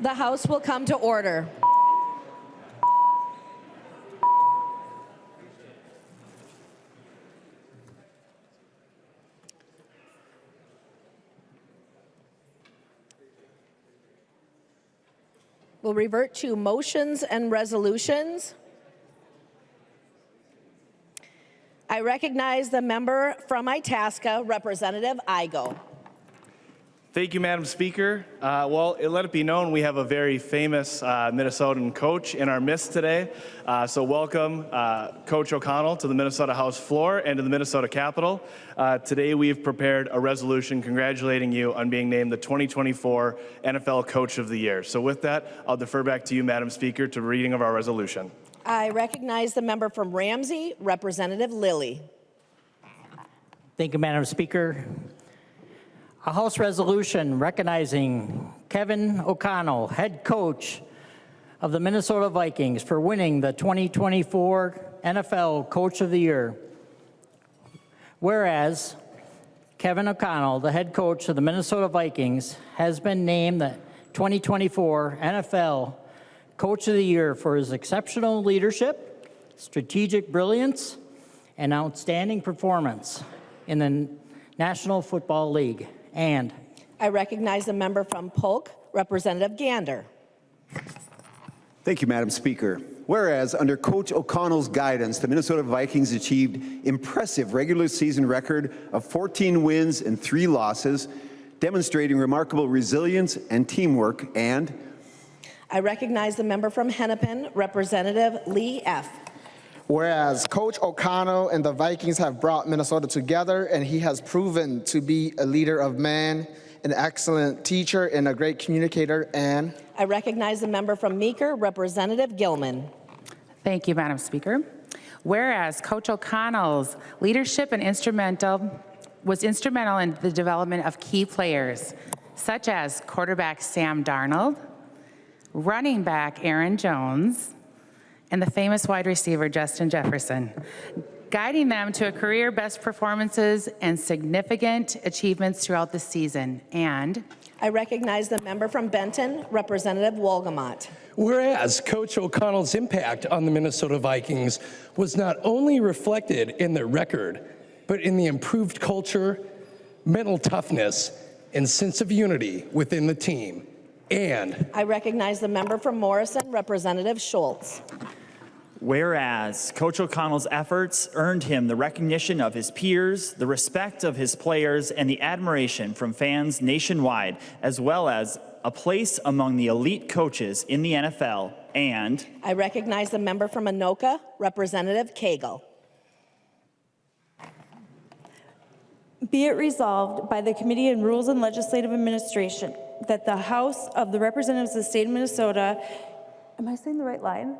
The House will come to order. We'll revert to motions and resolutions. I recognize the member from Itasca, Representative Igo. Thank you, Madam Speaker. Let it be known we have a very famous Minnesotan coach in our midst today. So welcome Coach O'Connell to the Minnesota House floor and to the Minnesota Capitol. Today we've prepared a resolution congratulating you on being named the 2024 NFL Coach of the Year. So with that, I'll defer back to you, Madam Speaker, to reading of our resolution. I recognize the member from Ramsey, Representative Lilly. Thank you, Madam Speaker. A House resolution recognizing Kevin O'Connell, head coach of the Minnesota Vikings, for winning the 2024 NFL Coach of the Year. Whereas Kevin O'Connell, the head coach of the Minnesota Vikings, has been named the 2024 NFL Coach of the Year for his exceptional leadership, strategic brilliance, and outstanding performance in the National Football League. And I recognize the member from Polk, Representative Gander. Thank you, Madam Speaker. Whereas under Coach O'Connell's guidance, the Minnesota Vikings achieved impressive regular season record of 14 wins and 3 losses, demonstrating remarkable resilience and teamwork. And I recognize the member from Hennepin, Representative Lee F. Whereas Coach O'Connell and the Vikings have brought Minnesota together, and he has proven to be a leader of men, an excellent teacher, and a great communicator. And I recognize the member from Meeker, Representative Gilman. Thank you, Madam Speaker. Whereas Coach O'Connell's leadership was instrumental in the development of key players, such as quarterback Sam Darnold, running back Aaron Jones, and the famous wide receiver Justin Jefferson, guiding them to a career best performances and significant achievements throughout the season. And I recognize the member from Benton, Representative Wolgamott. Whereas Coach O'Connell's impact on the Minnesota Vikings was not only reflected in their record, but in the improved culture, mental toughness, and sense of unity within the team. And I recognize the member from Morrison, Representative Schultz. Whereas Coach O'Connell's efforts earned him the recognition of his peers, the respect of his players, and the admiration from fans nationwide, as well as a place among the elite coaches in the NFL. And I recognize the member from Anoka, Representative Cagle. Be it resolved by the Committee on Rules and Legislative Administration that the House of the Representatives of the State of Minnesota, am I saying the right line?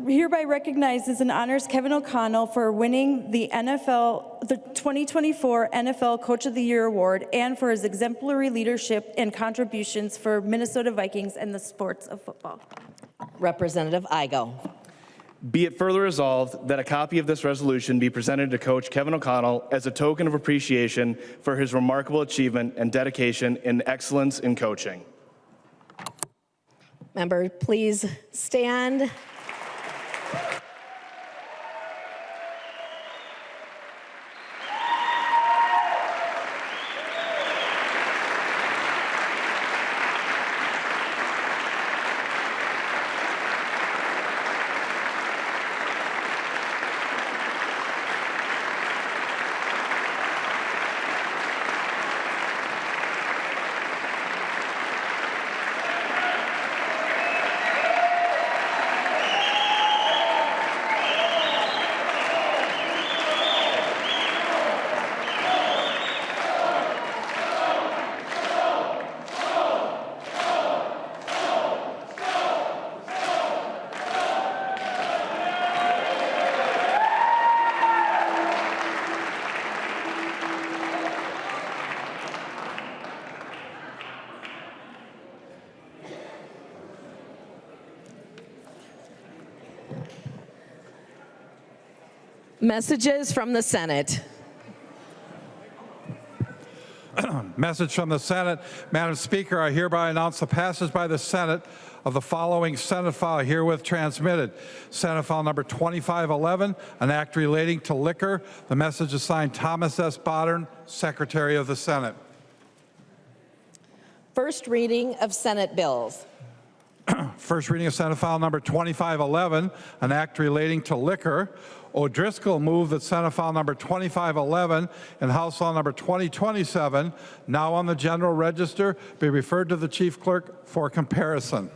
hereby recognizes and honors Kevin O'Connell for winning the 2024 NFL Coach of the Year award and for his exemplary leadership and contributions for Minnesota Vikings and the sports of football. Representative Igo. Be it further resolved that a copy of this resolution be presented to Coach Kevin O'Connell as a token of appreciation for his remarkable achievement and dedication in excellence in coaching. Member, please stand. Messages from the Senate. Message from the Senate. Madam Speaker, I hereby announce the passage by the Senate of the following Senate file herewith transmitted. Senate file number 2511, an act relating to liquor. The message is signed Thomas S. Bodden, Secretary of the Senate. First reading of Senate bills. First reading of Senate file number 2511, an act relating to liquor. O'Driscoll moved that Senate file number 2511 and House file number 2027, now on the general register, be referred to the chief clerk for comparison.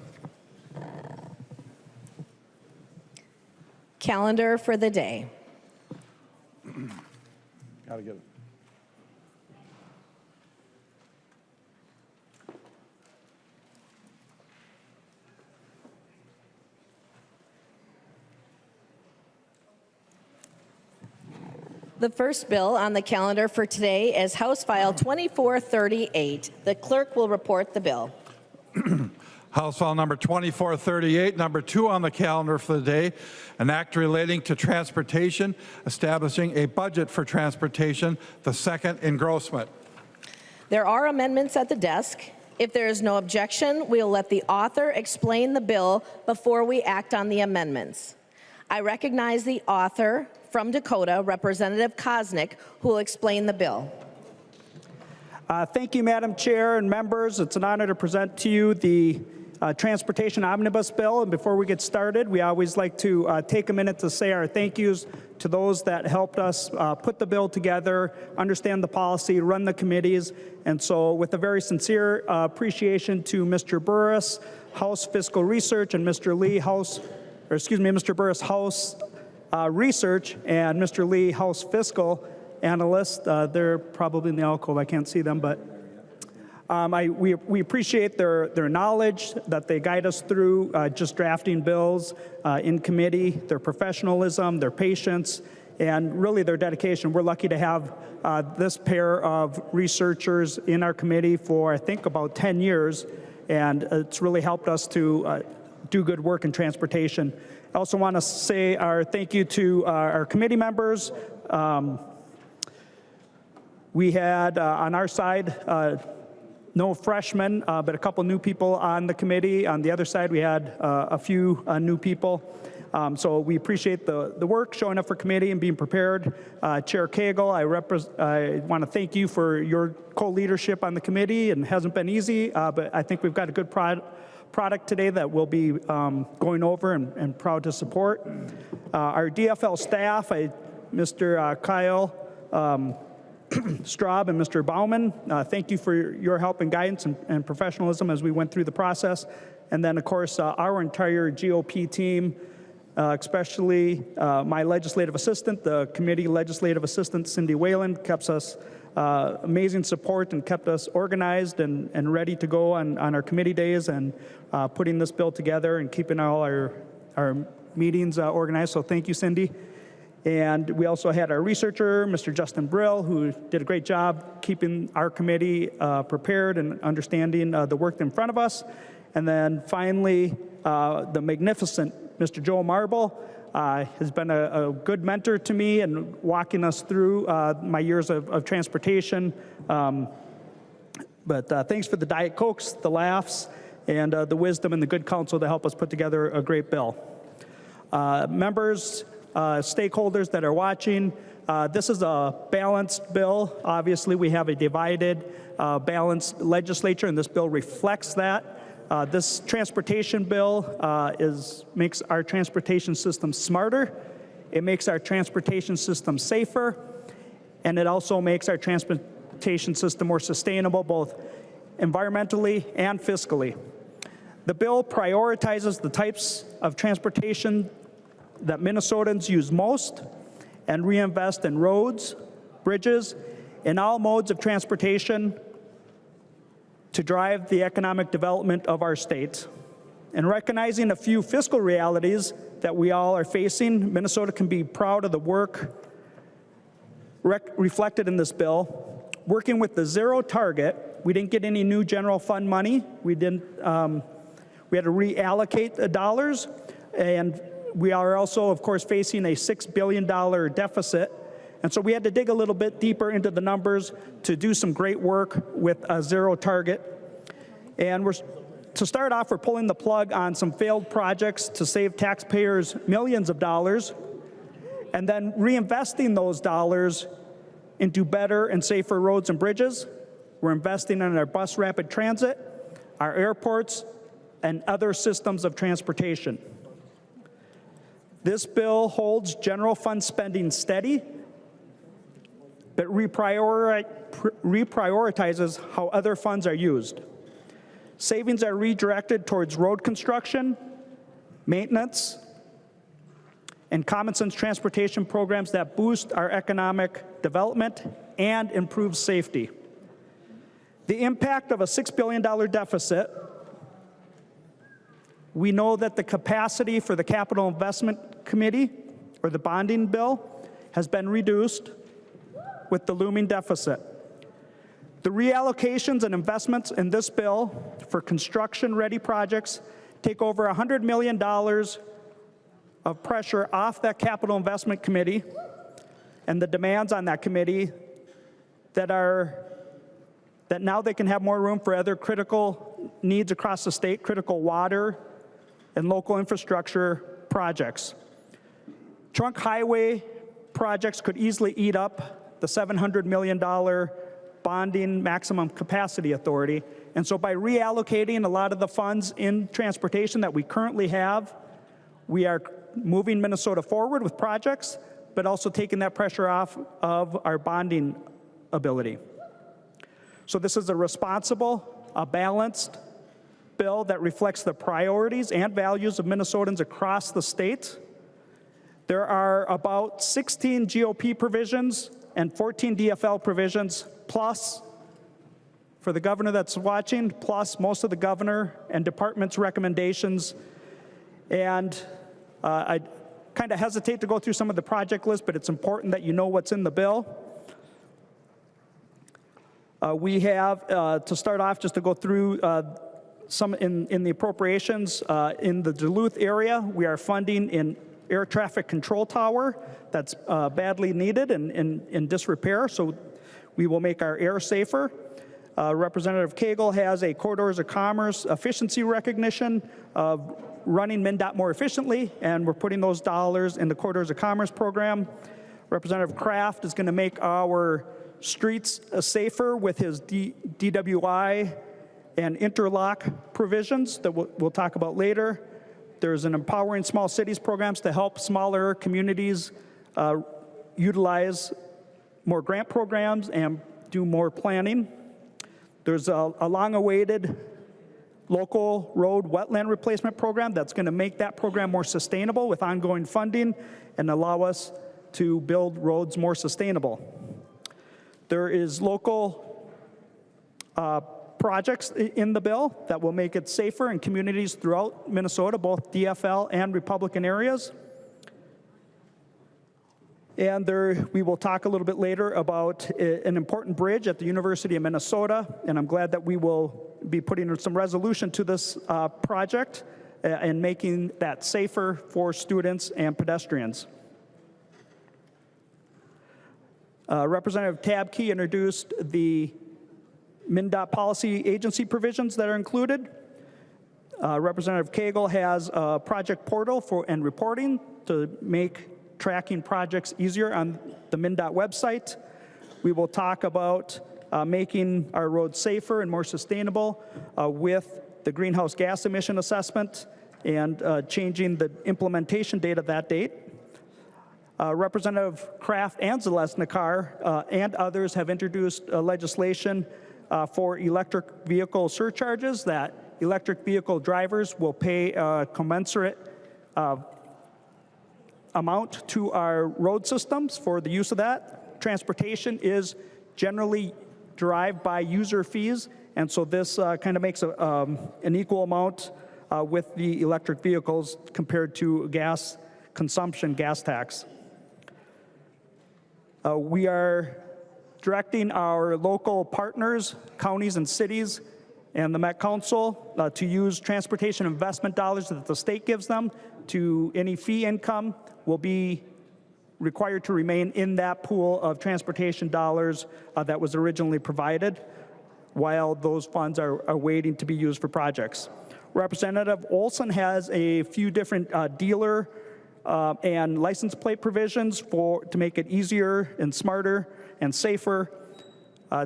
Calendar for the day. Gotta get it. The first bill on the calendar for today is House File 2438. The clerk will report the bill. House File number 2438, number 2 on the calendar for the day, an act relating to transportation, establishing a budget for transportation, the second engrossment. There are amendments at the desk. If there is no objection, we'll let the author explain the bill before we act on the amendments. I recognize the author from Dakota, Representative Koznick, who will explain the bill. Thank you, Madam Chair and members. It's an honor to present to you the Transportation Omnibus Bill. And before we get started, we always like to take a minute to say our thank yous to those that helped us put the bill together, understand the policy, run the committees. And so with a very sincere appreciation to Mr. Burris, House Fiscal Research, and Mr. Lee, Mr. Burris, House Research, and Mr. Lee, House Fiscal Analyst. They're probably in the alcove. I can't see them, but we appreciate their knowledge that they guide us through just drafting bills in committee, their professionalism, their patience, and really their dedication. We're lucky to have this pair of researchers in our committee for, I think, about 10 years, and it's really helped us to do good work in transportation. I also want to say our thank you to our committee members. We had on our side no freshmen, but a couple new people on the committee. On the other side, we had a few new people. So we appreciate the work, showing up for committee and being prepared. Chair Cagle, I want to thank you for your co-leadership on the committee, and it hasn't been easy, but I think we've got a good product today that we'll be going over and proud to support. Our DFL staff, Mr. Kyle Straub and Mr. Bauman, thank you for your help and guidance and professionalism as we went through the process. And then, of course, our entire GOP team, especially my legislative assistant, the committee legislative assistant, Cindy Whalen, kept us amazing support and kept us organized and ready to go on our committee days and putting this bill together and keeping all our meetings organized. So thank you, Cindy. And we also had our researcher, Mr. Justin Brill, who did a great job keeping our committee prepared and understanding the work in front of us. And then finally, the magnificent Mr. Joe Marble has been a good mentor to me and walking us through my years of transportation. But thanks for the Diet Cokes, the laughs, and the wisdom and the good counsel to help us put together a great bill. Members, stakeholders that are watching, this is a balanced bill. Obviously, we have a divided, balanced legislature, and this bill reflects that. This transportation bill makes our transportation system smarter, it makes our transportation system safer, and it also makes our transportation system more sustainable, both environmentally and fiscally. The bill prioritizes the types of transportation that Minnesotans use most and reinvest in roads, bridges, and all modes of transportation to drive the economic development of our state. And recognizing a few fiscal realities that we all are facing, Minnesota can be proud of the work reflected in this bill. Working with the zero target, we didn't get any new general fund money. We had to reallocate the dollars, and we are also, of course, facing a $6 billion deficit. And so we had to dig a little bit deeper into the numbers to do some great work with a zero target. And to start off, we're pulling the plug on some failed projects to save taxpayers millions of dollars, and then reinvesting those dollars into better and safer roads and bridges. We're investing in our bus rapid transit, our airports, and other systems of transportation. This bill holds general fund spending steady, but reprioritizes how other funds are used. Savings are redirected towards road construction, maintenance, and common sense transportation programs that boost our economic development and improve safety. The impact of a $6 billion deficit, we know that the capacity for the Capital Investment Committee, or the bonding bill, has been reduced with the looming deficit. The reallocations and investments in this bill for construction-ready projects take over $100 million of pressure off that Capital Investment Committee and the demands on that committee that now they can have more room for other critical needs across the state, critical water and local infrastructure projects. Trunk highway projects could easily eat up the $700 million bonding maximum capacity authority. And so by reallocating a lot of the funds in transportation that we currently have, we are moving Minnesota forward with projects, but also taking that pressure off of our bonding ability. So this is a responsible, a balanced bill that reflects the priorities and values of Minnesotans across the state. There are about 16 GOP provisions and 14 DFL provisions, plus, for the governor that's watching, plus most of the governor and department's recommendations. And I kind of hesitate to go through some of the project lists, but it's important that you know what's in the bill. We have, to start off, just to go through some in the appropriations, in the Duluth area, we are funding an air traffic control tower that's badly needed and in disrepair, so we will make our air safer. Representative Cagle has a Corridors of Commerce efficiency recognition of running MnDOT more efficiently, and we're putting those dollars in the Corridors of Commerce program. Representative Kraft is going to make our streets safer with his DWI and interlock provisions that we'll talk about later. There's an Empowering Small Cities programs to help smaller communities utilize more grant programs and do more planning. There's a long-awaited local road wetland replacement program that's going to make that program more sustainable with ongoing funding and allow us to build roads more sustainable. There is local projects in the bill that will make it safer in communities throughout Minnesota, both DFL and Republican areas. And we will talk a little bit later about an important bridge at the University of Minnesota, and I'm glad that we will be putting some resolution to this project and making that safer for students and pedestrians. Representative Tabke introduced the MnDOT policy agency provisions that are included. Representative Cagle has a project portal and reporting to make tracking projects easier on the MnDOT website. We will talk about making our roads safer and more sustainable with the greenhouse gas emission assessment and changing the implementation date of that date. Representative Kraft and Zalesnikar and others have introduced legislation for electric vehicle surcharges that electric vehicle drivers will pay a commensurate amount to our road systems for the use of that. Transportation is generally derived by user fees, and so this kind of makes an equal amount with the electric vehicles compared to gas consumption, gas tax. We are directing our local partners, counties and cities, and the Met Council to use transportation investment dollars that the state gives them to any fee income will be required to remain in that pool of transportation dollars that was originally provided, while those funds are waiting to be used for projects. Representative Olson has a few different dealer and license plate provisions to make it easier and smarter and safer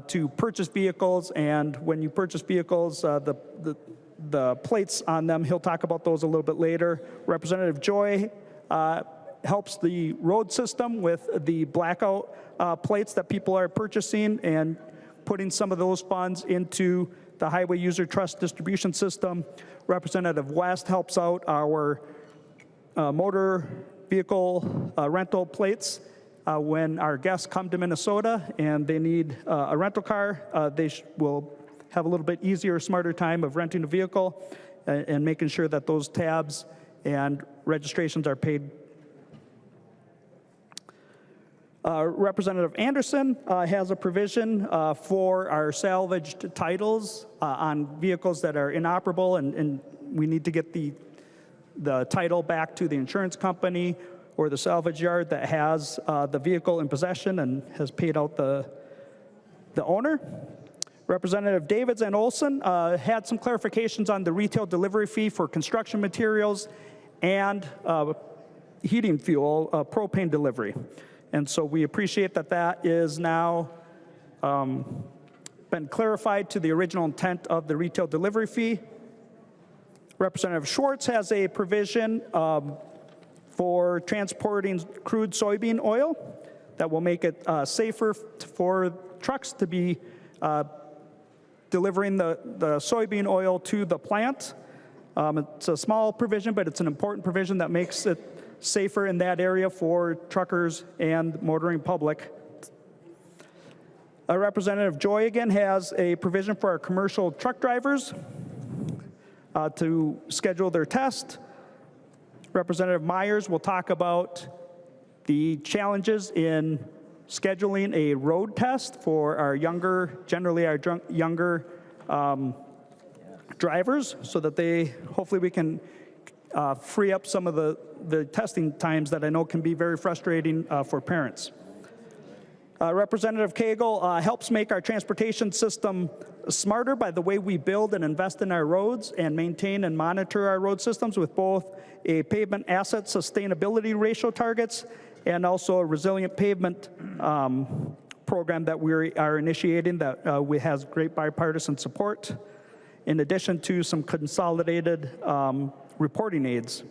to purchase vehicles. And when you purchase vehicles, the plates on them, he'll talk about those a little bit later. Representative Joy helps the road system with the blackout plates that people are purchasing and putting some of those funds into the Highway User Trust Distribution System. Representative West helps out our motor vehicle rental plates. When our guests come to Minnesota and they need a rental car, they will have a little bit easier, smarter time of renting a vehicle and making sure that those tabs and registrations are paid. Representative Anderson has a provision for our salvaged titles on vehicles that are inoperable, and we need to get the title back to the insurance company or the salvage yard that has the vehicle in possession and has paid out the owner. Representative Davids and Olson had some clarifications on the retail delivery fee for construction materials and heating fuel, propane delivery. And so we appreciate that that is now been clarified to the original intent of the retail delivery fee. Representative Schwartz has a provision for transporting crude soybean oil that will make it safer for trucks to be delivering the soybean oil to the plant. It's a small provision, but it's an important provision that makes it safer in that area for truckers and motoring public. Representative Joy again has a provision for our commercial truck drivers to schedule their test. Representative Myers will talk about the challenges in scheduling a road test for our younger, generally our younger drivers, so that hopefully we can free up some of the testing times that I know can be very frustrating for parents. Representative Cagle helps make our transportation system smarter by the way we build and invest in our roads and maintain and monitor our road systems with both a pavement asset sustainability ratio targets and also a resilient pavement program that we are initiating that has great bipartisan support, in addition to some consolidated reporting aids.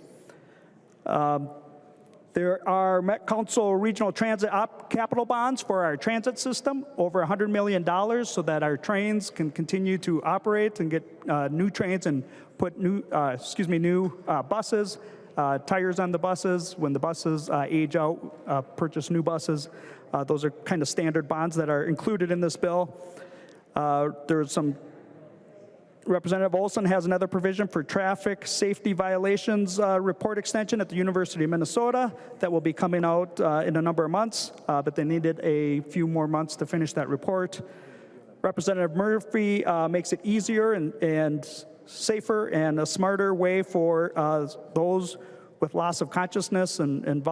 There are Met Council regional transit capital bonds for our transit system, over $100 million, so that our trains can continue to operate and get new trains and put new buses, tires on the buses. When the buses age out, purchase new buses. Those are kind of standard bonds that are included in this bill. There's some Representative Olson has another provision for traffic safety violations report extension at the University of Minnesota that will be coming out in a number of months, but they needed a few more months to finish that report. Representative Murphy makes it easier and safer and a smarter way for those with loss of consciousness and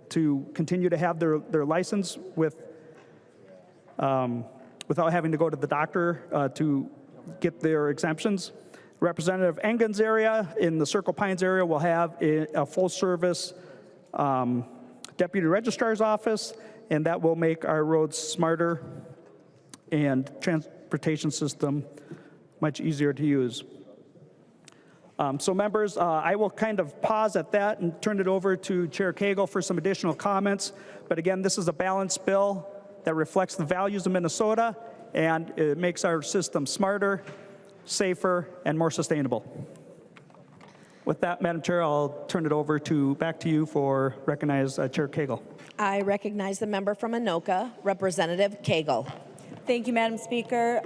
to continue to have their license without having to go to the doctor to get their exemptions. Representative Engen's area in the Circle Pines area will have a full-service deputy registrar's office, and that will make our roads smarter and transportation system much easier to use. So members, I will kind of pause at that and turn it over to Chair Cagle for some additional comments. But again, this is a balanced bill that reflects the values of Minnesota, and it makes our system smarter, safer, and more sustainable. With that, Madam Chair, I'll turn it over back to you for recognize Chair Cagle. I recognize the member from Anoka, Representative Cagle. Thank you, Madam Speaker.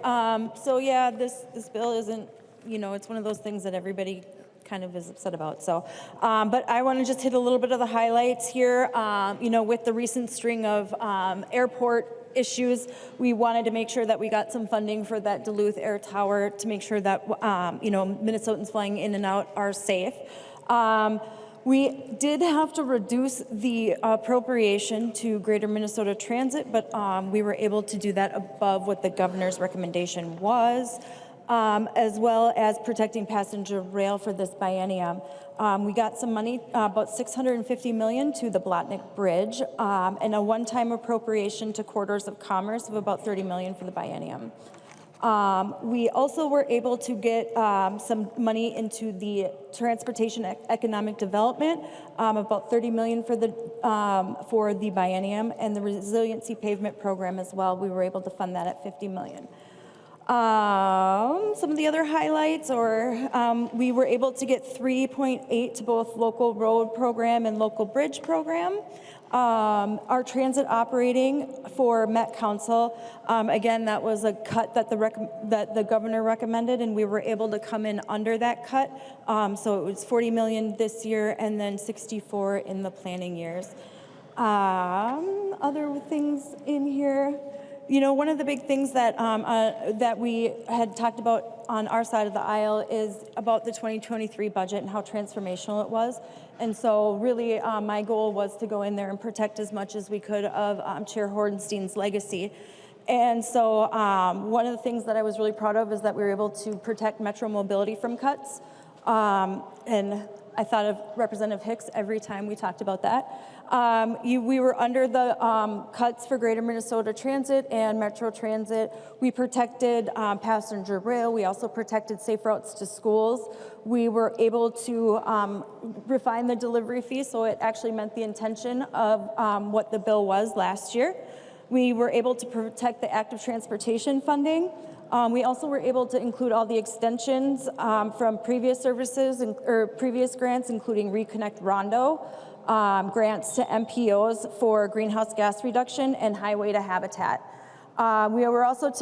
So yeah, this bill isn't, it's one of those things that everybody kind of is upset about. So, but I want to just hit a little bit of the highlights here. With the recent string of airport issues, we wanted to make sure that we got some funding for that Duluth Air Tower to make sure that Minnesotans flying in and out are safe. We did have to reduce the appropriation to Greater Minnesota Transit, but we were able to do that above what the governor's recommendation was, as well as protecting passenger rail for this biennium. We got some money, about $650 million to the Blotnick Bridge, and a one-time appropriation to Corridors of Commerce of about $30 million for the biennium. We also were able to get some money into the transportation economic development, about $30 million for the biennium, and the resiliency pavement program as well. We were able to fund that at $50 million. Some of the other highlights, we were able to get 3.8 to both local road program and local bridge program. Our transit operating for Met Council, again, that was a cut that the governor recommended, and we were able to come in under that cut. So it was $40 million this year, and then 64 in the planning years. Other things in here. You know, one of the big things that that we had talked about on our side of the aisle is about the 2023 budget and how transformational it was. And so really my goal was to go in there and protect as much as we could of Chair Hordenstein's legacy. And so one of the things that I was really proud of is that we were able to protect Metro mobility from cuts. And I thought of Representative Hicks every time we talked about that. We were under the cuts for Greater Minnesota Transit and Metro Transit. We protected passenger rail. We also protected safe routes to schools. We were able to refine the delivery fee, so it actually met the intention of what the bill was last year. We were able to protect the active transportation funding. We also were able to include all the extensions from previous services or previous grants, including Reconnect Rondo, grants to MPOs for greenhouse gas reduction, and Highway to Habitat. We were also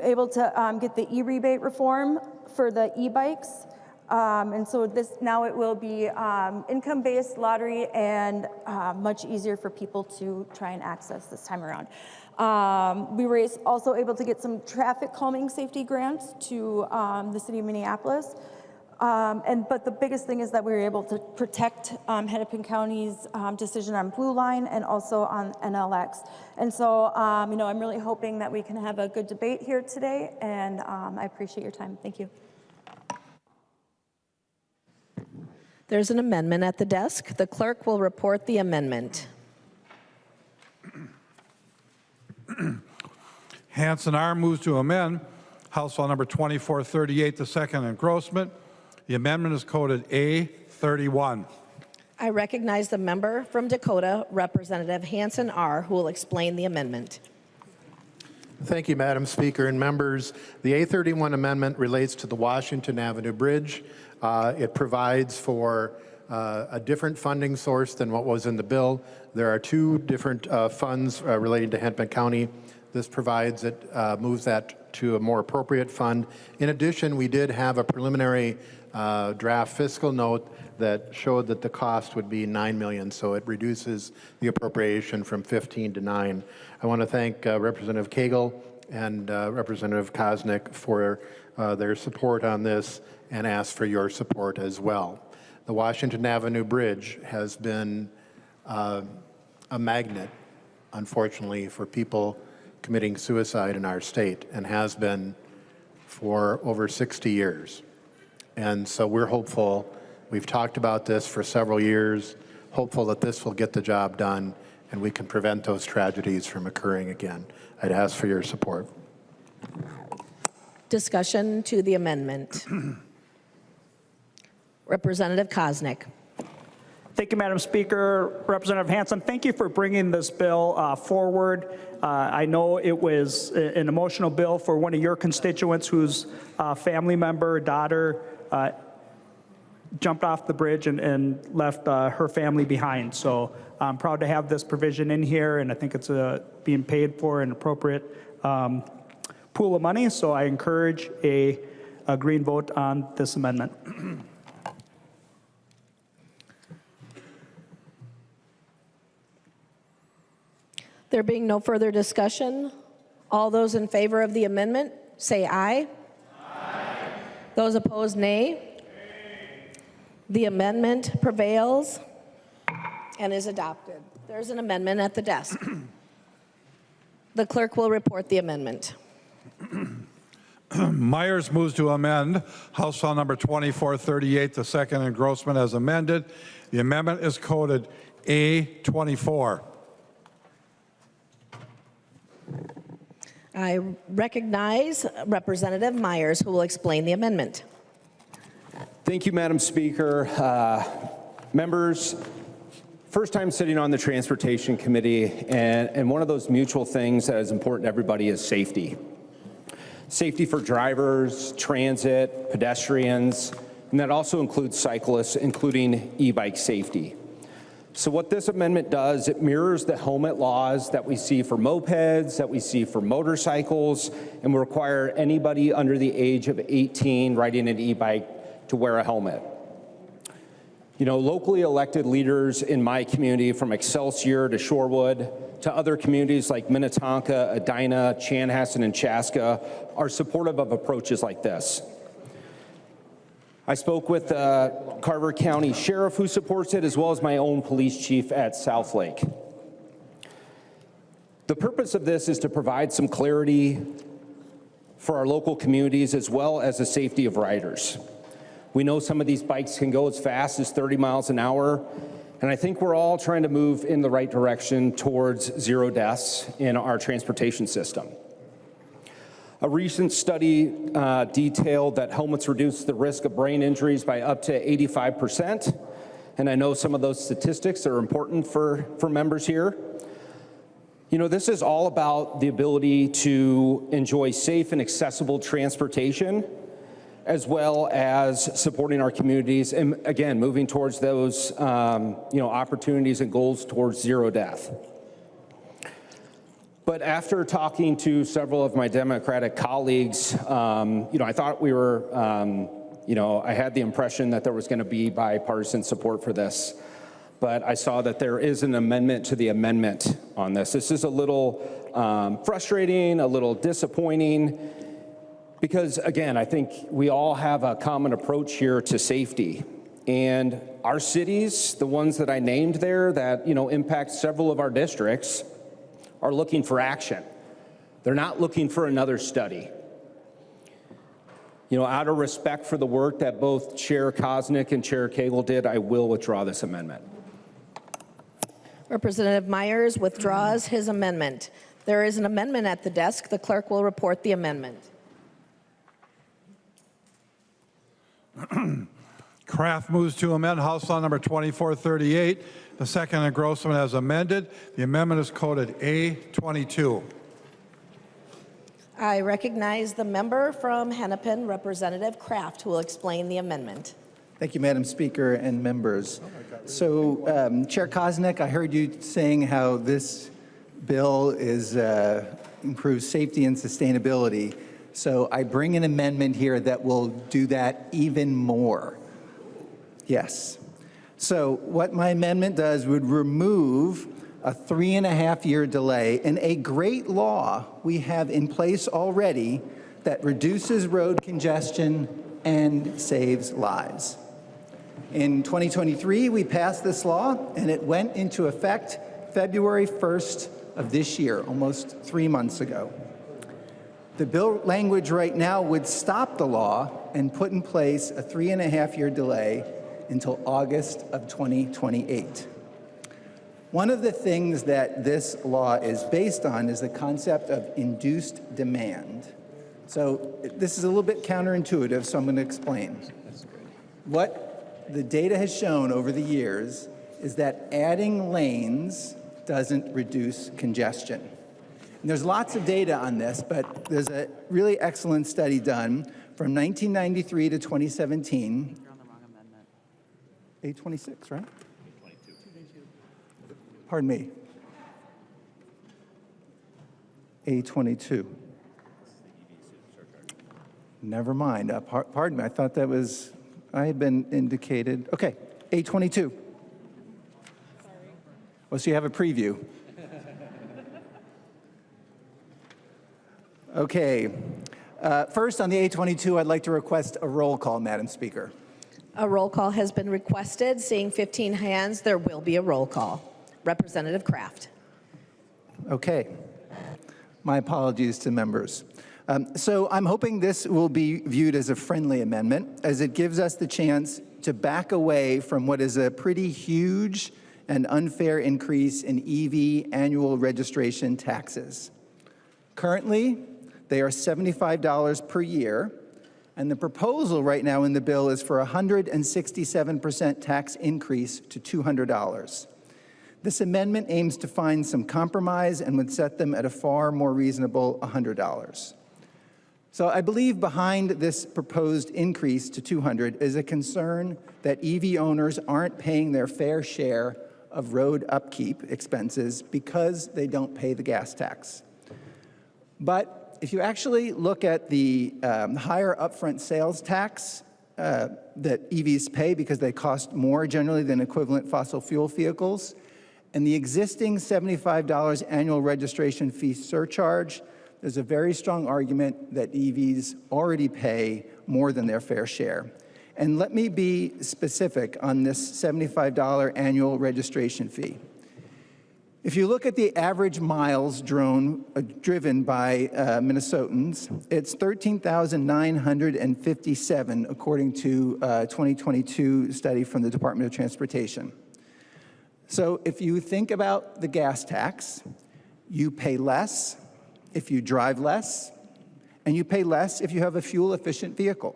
able to get the e-rebate reform for the e-bikes. And so now it will be income-based lottery and much easier for people to try and access this time around. We were also able to get some traffic calming safety grants to the city of Minneapolis. But the biggest thing is that we were able to protect Hennepin County's decision on Blue Line and also on NLX. And so, you know, I'm really hoping that we can have a good debate here today, and I appreciate your time. Thank you. There's an amendment at the desk. The clerk will report the amendment. Hanson R. moves to amend House Law number 2438, the second engrossment. The amendment is coded A31. I recognize the member from Dakota, Representative Hanson R., who will explain the amendment. Thank you, Madam Speaker and members. The A31 amendment relates to the Washington Avenue Bridge. It provides for a different funding source than what was in the bill. There are two different funds relating to Hennepin County. This provides it, moves that to a more appropriate fund. In addition, we did have a preliminary draft fiscal note that showed that the cost would be $9 million, so it reduces the appropriation from 15 to 9. I want to thank Representative Cagle and Representative Koznick for their support on this and ask for your support as well. The Washington Avenue Bridge has been a magnet, unfortunately, for people committing suicide in our state, and has been for over 60 years. And so we're hopeful, we've talked about this for several years, hopeful that this will get the job done and we can prevent those tragedies from occurring again. I'd ask for your support. Discussion to the amendment. Representative Koznick. Thank you, Madam Speaker. Representative Hanson, thank you for bringing this bill forward. I know it was an emotional bill for one of your constituents whose family member, daughter, jumped off the bridge and left her family behind. So I'm proud to have this provision in here, and I think it's being paid for an appropriate pool of money. So I encourage a green vote on this amendment. There being no further discussion, all those in favor of the amendment say aye. Aye. Those opposed, nay. The amendment prevails. and is adopted. There's an amendment at the desk. The clerk will report the amendment. Myers moves to amend House File Number 2438, the second engrossment as amended. The amendment is coded A24. I recognize Representative Myers, who will explain the amendment. Thank you, Madam Speaker. Members, first time sitting on the Transportation Committee, and one of those mutual things that is important to everybody is safety. Safety for drivers, transit, pedestrians, and that also includes cyclists, including e-bike safety. So what this amendment does, it mirrors the helmet laws that we see for mopeds, that we see for motorcycles, and will require anybody under the age of 18 riding an e-bike to wear a helmet. You know, locally elected leaders in my community, from Excelsior to Shorewood to other communities like Minnetonka, Edina, Chanhassen, and Chaska, are supportive of approaches like this. I spoke with Carver County Sheriff, who supports it, as well as my own police chief at Southlake. The purpose of this is to provide some clarity for our local communities, as well as the safety of riders. We know some of these bikes can go as fast as 30 miles an hour, and I think we're all trying to move in the right direction towards zero deaths in our transportation system. A recent study detailed that helmets reduce the risk of brain injuries by up to 85%, and I know some of those statistics are important for members here. You know, this is all about the ability to enjoy safe and accessible transportation, as well as supporting our communities, and again, moving towards those opportunities and goals towards zero death. But after talking to several of my Democratic colleagues, I thought we were, I had the impression that there was going to be bipartisan support for this. But I saw that there is an amendment to the amendment on this. This is a little frustrating, a little disappointing, because again, I think we all have a common approach here to safety. And our cities, the ones that I named there that, impact several of our districts, are looking for action. They're not looking for another study. Out of respect for the work that both Chair Koznick and Chair Cagle did, I will withdraw this amendment. Representative Myers withdraws his amendment. There is an amendment at the desk. The clerk will report the amendment. Kraft moves to amend House Law Number 2438, the second engrossment as amended. The amendment is coded A22. I recognize the member from Hennepin, Representative Kraft, who will explain the amendment. Thank you, Madam Speaker and members. So, Chair Koznick, I heard you saying how this bill improves safety and sustainability. So I bring an amendment here that will do that even more. Yes. So what my amendment does would remove a 3.5-year delay in a great law we have in place already that reduces road congestion and saves lives. In 2023, we passed this law, and it went into effect February 1st of this year, almost 3 months ago. The bill language right now would stop the law and put in place a 3.5-year delay until August of 2028. One of the things that this law is based on is the concept of induced demand. So this is a little bit counterintuitive, so I'm going to explain. What the data has shown over the years is that adding lanes doesn't reduce congestion. And there's lots of data on this, but there's a really excellent study done from 1993 to 2017. You're on the wrong amendment. 826, right? 822. Pardon me. 822. Never mind. Pardon me. I thought that was, I had been indicated. Okay, 822. Sorry. Well, so you have a preview. Okay. First, on the A22, I'd like to request a roll call, Madam Speaker. A roll call has been requested. Seeing 15 hands, there will be a roll call. Representative Kraft. Okay. My apologies to members. So I'm hoping this will be viewed as a friendly amendment, as it gives us the chance to back away from what is a pretty huge and unfair increase in EV annual registration taxes. Currently, they are $75 per year, and the proposal right now in the bill is for a 167% tax increase to $200. This amendment aims to find some compromise and would set them at a far more reasonable $100. So I believe behind this proposed increase to $200 is a concern that EV owners aren't paying their fair share of road upkeep expenses because they don't pay the gas tax. But if you actually look at the higher upfront sales tax that EVs pay because they cost more generally than equivalent fossil fuel vehicles, and the existing $75 annual registration fee surcharge, there's a very strong argument that EVs already pay more than their fair share. And let me be specific on this $75 annual registration fee. If you look at the average miles driven by Minnesotans, it's 13,957 according to a 2022 study from the Department of Transportation. So if you think about the gas tax, you pay less if you drive less, and you pay less if you have a fuel-efficient vehicle.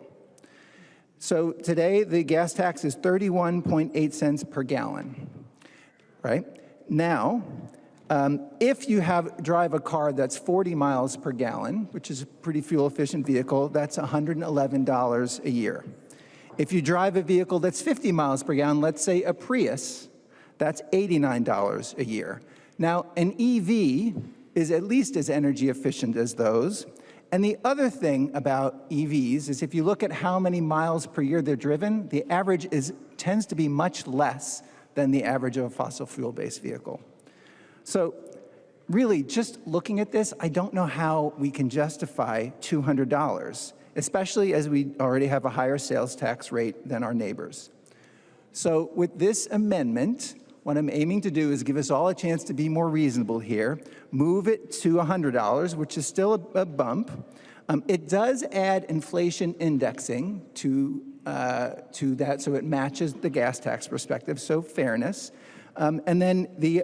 So today, the gas tax is 31.8 cents per gallon, right? Now, if you drive a car that's 40 miles per gallon, which is a pretty fuel-efficient vehicle, that's $111 a year. If you drive a vehicle that's 50 miles per gallon, let's say a Prius, that's $89 a year. Now, an EV is at least as energy efficient as those. And the other thing about EVs is if you look at how many miles per year they're driven, the average tends to be much less than the average of a fossil fuel-based vehicle. So really, just looking at this, I don't know how we can justify $200, especially as we already have a higher sales tax rate than our neighbors. So with this amendment, what I'm aiming to do is give us all a chance to be more reasonable here, move it to $100, which is still a bump. It does add inflation indexing to that, so it matches the gas tax perspective, so fairness. And then the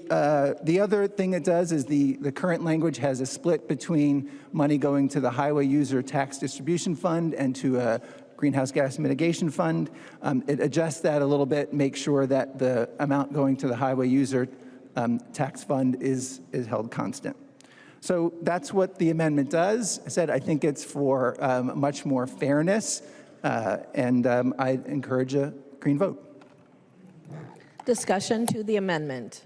other thing it does is the current language has a split between money going to the Highway User Tax Distribution Fund and to a Greenhouse Gas Mitigation Fund. It adjusts that a little bit, make sure that the amount going to the Highway User Tax Fund is held constant. So that's what the amendment does. I said I think it's for much more fairness, and I encourage a green vote. Discussion to the amendment.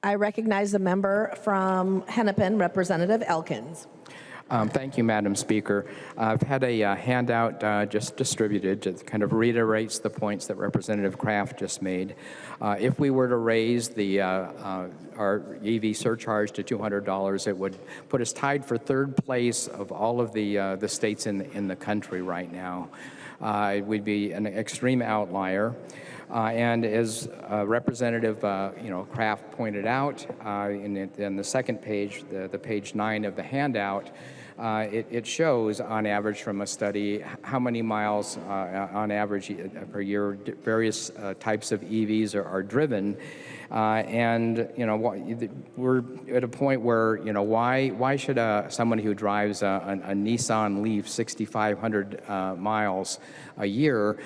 I recognize the member from Hennepin, Representative Elkins. Thank you, Madam Speaker. I've had a handout just distributed that kind of reiterates the points that Representative Kraft just made. If we were to raise our EV surcharge to $200, it would put us tied for third place of all of the states in the country right now. It would be an extreme outlier. And as Representative Kraft pointed out, in the second page, the page 9 of the handout, it shows on average from a study how many miles on average per year various types of EVs are driven. And we're at a point where why should someone who drives a Nissan Leaf 6,500 miles a year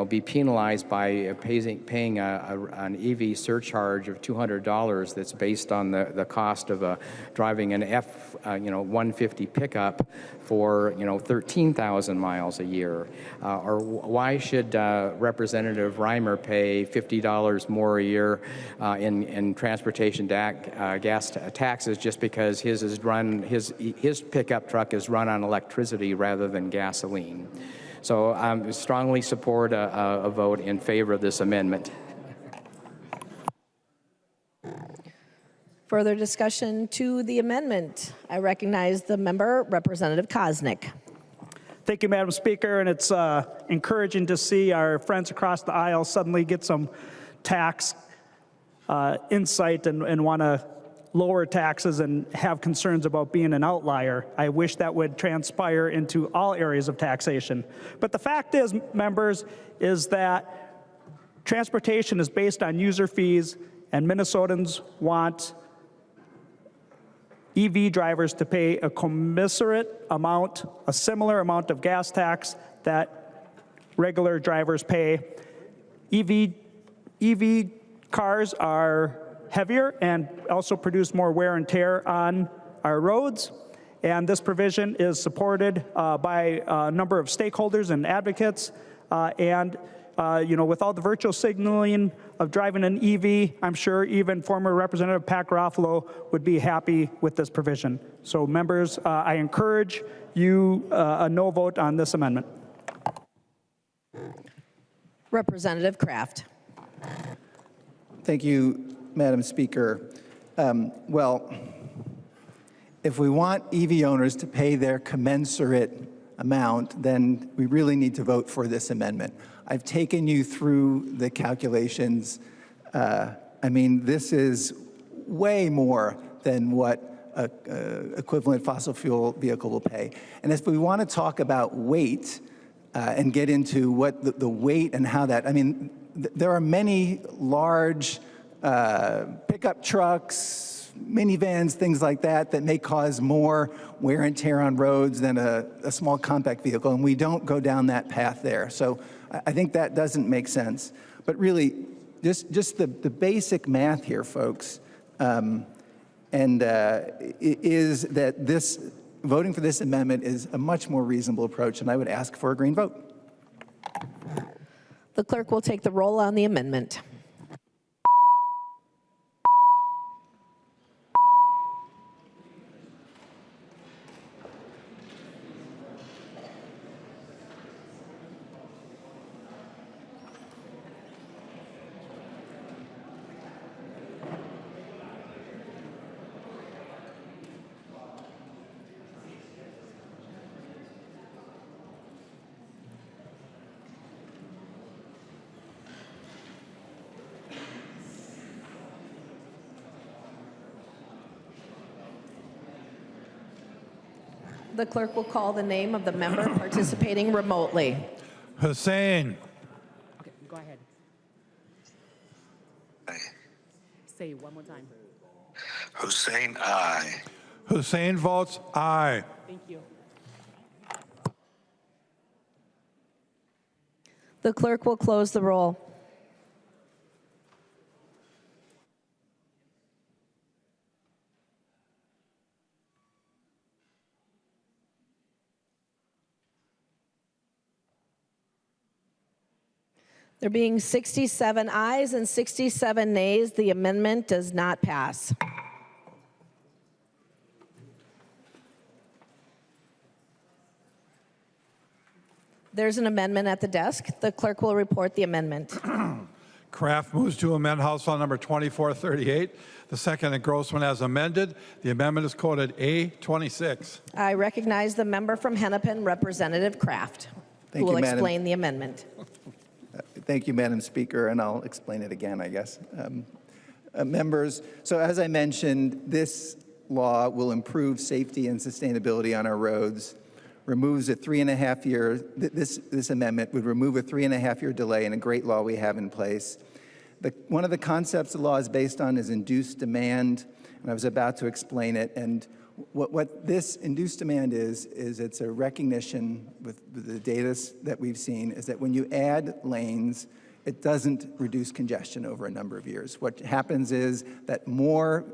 be penalized by paying an EV surcharge of $200 that's based on the cost of driving an F-150 pickup for 13,000 miles a year, or why should Representative Reimer pay $50 more a year in transportation gas taxes just because his pickup truck is run on electricity rather than gasoline? So I strongly support a vote in favor of this amendment. Further discussion to the amendment. I recognize the member, Representative Koznick. Thank you, Madam Speaker, and it's encouraging to see our friends across the aisle suddenly get some tax insight and want to lower taxes and have concerns about being an outlier. I wish that would transpire into all areas of taxation. But the fact is, members, is that transportation is based on user fees, and Minnesotans want EV drivers to pay a commensurate amount, a similar amount of gas tax that regular drivers pay. EV cars are heavier and also produce more wear and tear on our roads. And this provision is supported by a number of stakeholders and advocates. With all the virtual signaling of driving an EV, I'm sure even former Representative Pat Garofalo would be happy with this provision. So members, I encourage you a no vote on this amendment. Representative Kraft. Thank you, Madam Speaker. Well, if we want EV owners to pay their commensurate amount, then we really need to vote for this amendment. I've taken you through the calculations. This is way more than what an equivalent fossil fuel vehicle will pay. And if we want to talk about weight and get into what the weight and how that, there are many large pickup trucks, minivans, things like that, that may cause more wear and tear on roads than a small compact vehicle, and we don't go down that path there. So I think that doesn't make sense. But really, just the basic math here, folks, is that voting for this amendment is a much more reasonable approach, and I would ask for a green vote. The clerk will take the roll on the amendment. The clerk will call the name of the member participating remotely. Hussein. Okay, go ahead. Say it one more time. Hussein, aye. Hussein votes aye. Thank you. The clerk will close the roll. There being 67 ayes and 67 nays, the amendment does not pass. There's an amendment at the desk. The clerk will report the amendment. Kraft moves to amend House Law number 2438. The second and Grossman as amended. The amendment is coded A26. I recognize the member from Hennepin, Representative Kraft, who will explain the amendment. Thank you, Madam Speaker, and I'll explain it again, I guess. Members, so as I mentioned, this law will improve safety and sustainability on our roads, removes a 3.5-year, this amendment would remove a 3.5-year delay in a great law we have in place. One of the concepts the law is based on is induced demand, and I was about to explain it. And what this induced demand is it's a recognition with the data that we've seen is that when you add lanes, it doesn't reduce congestion over a number of years. What happens is that more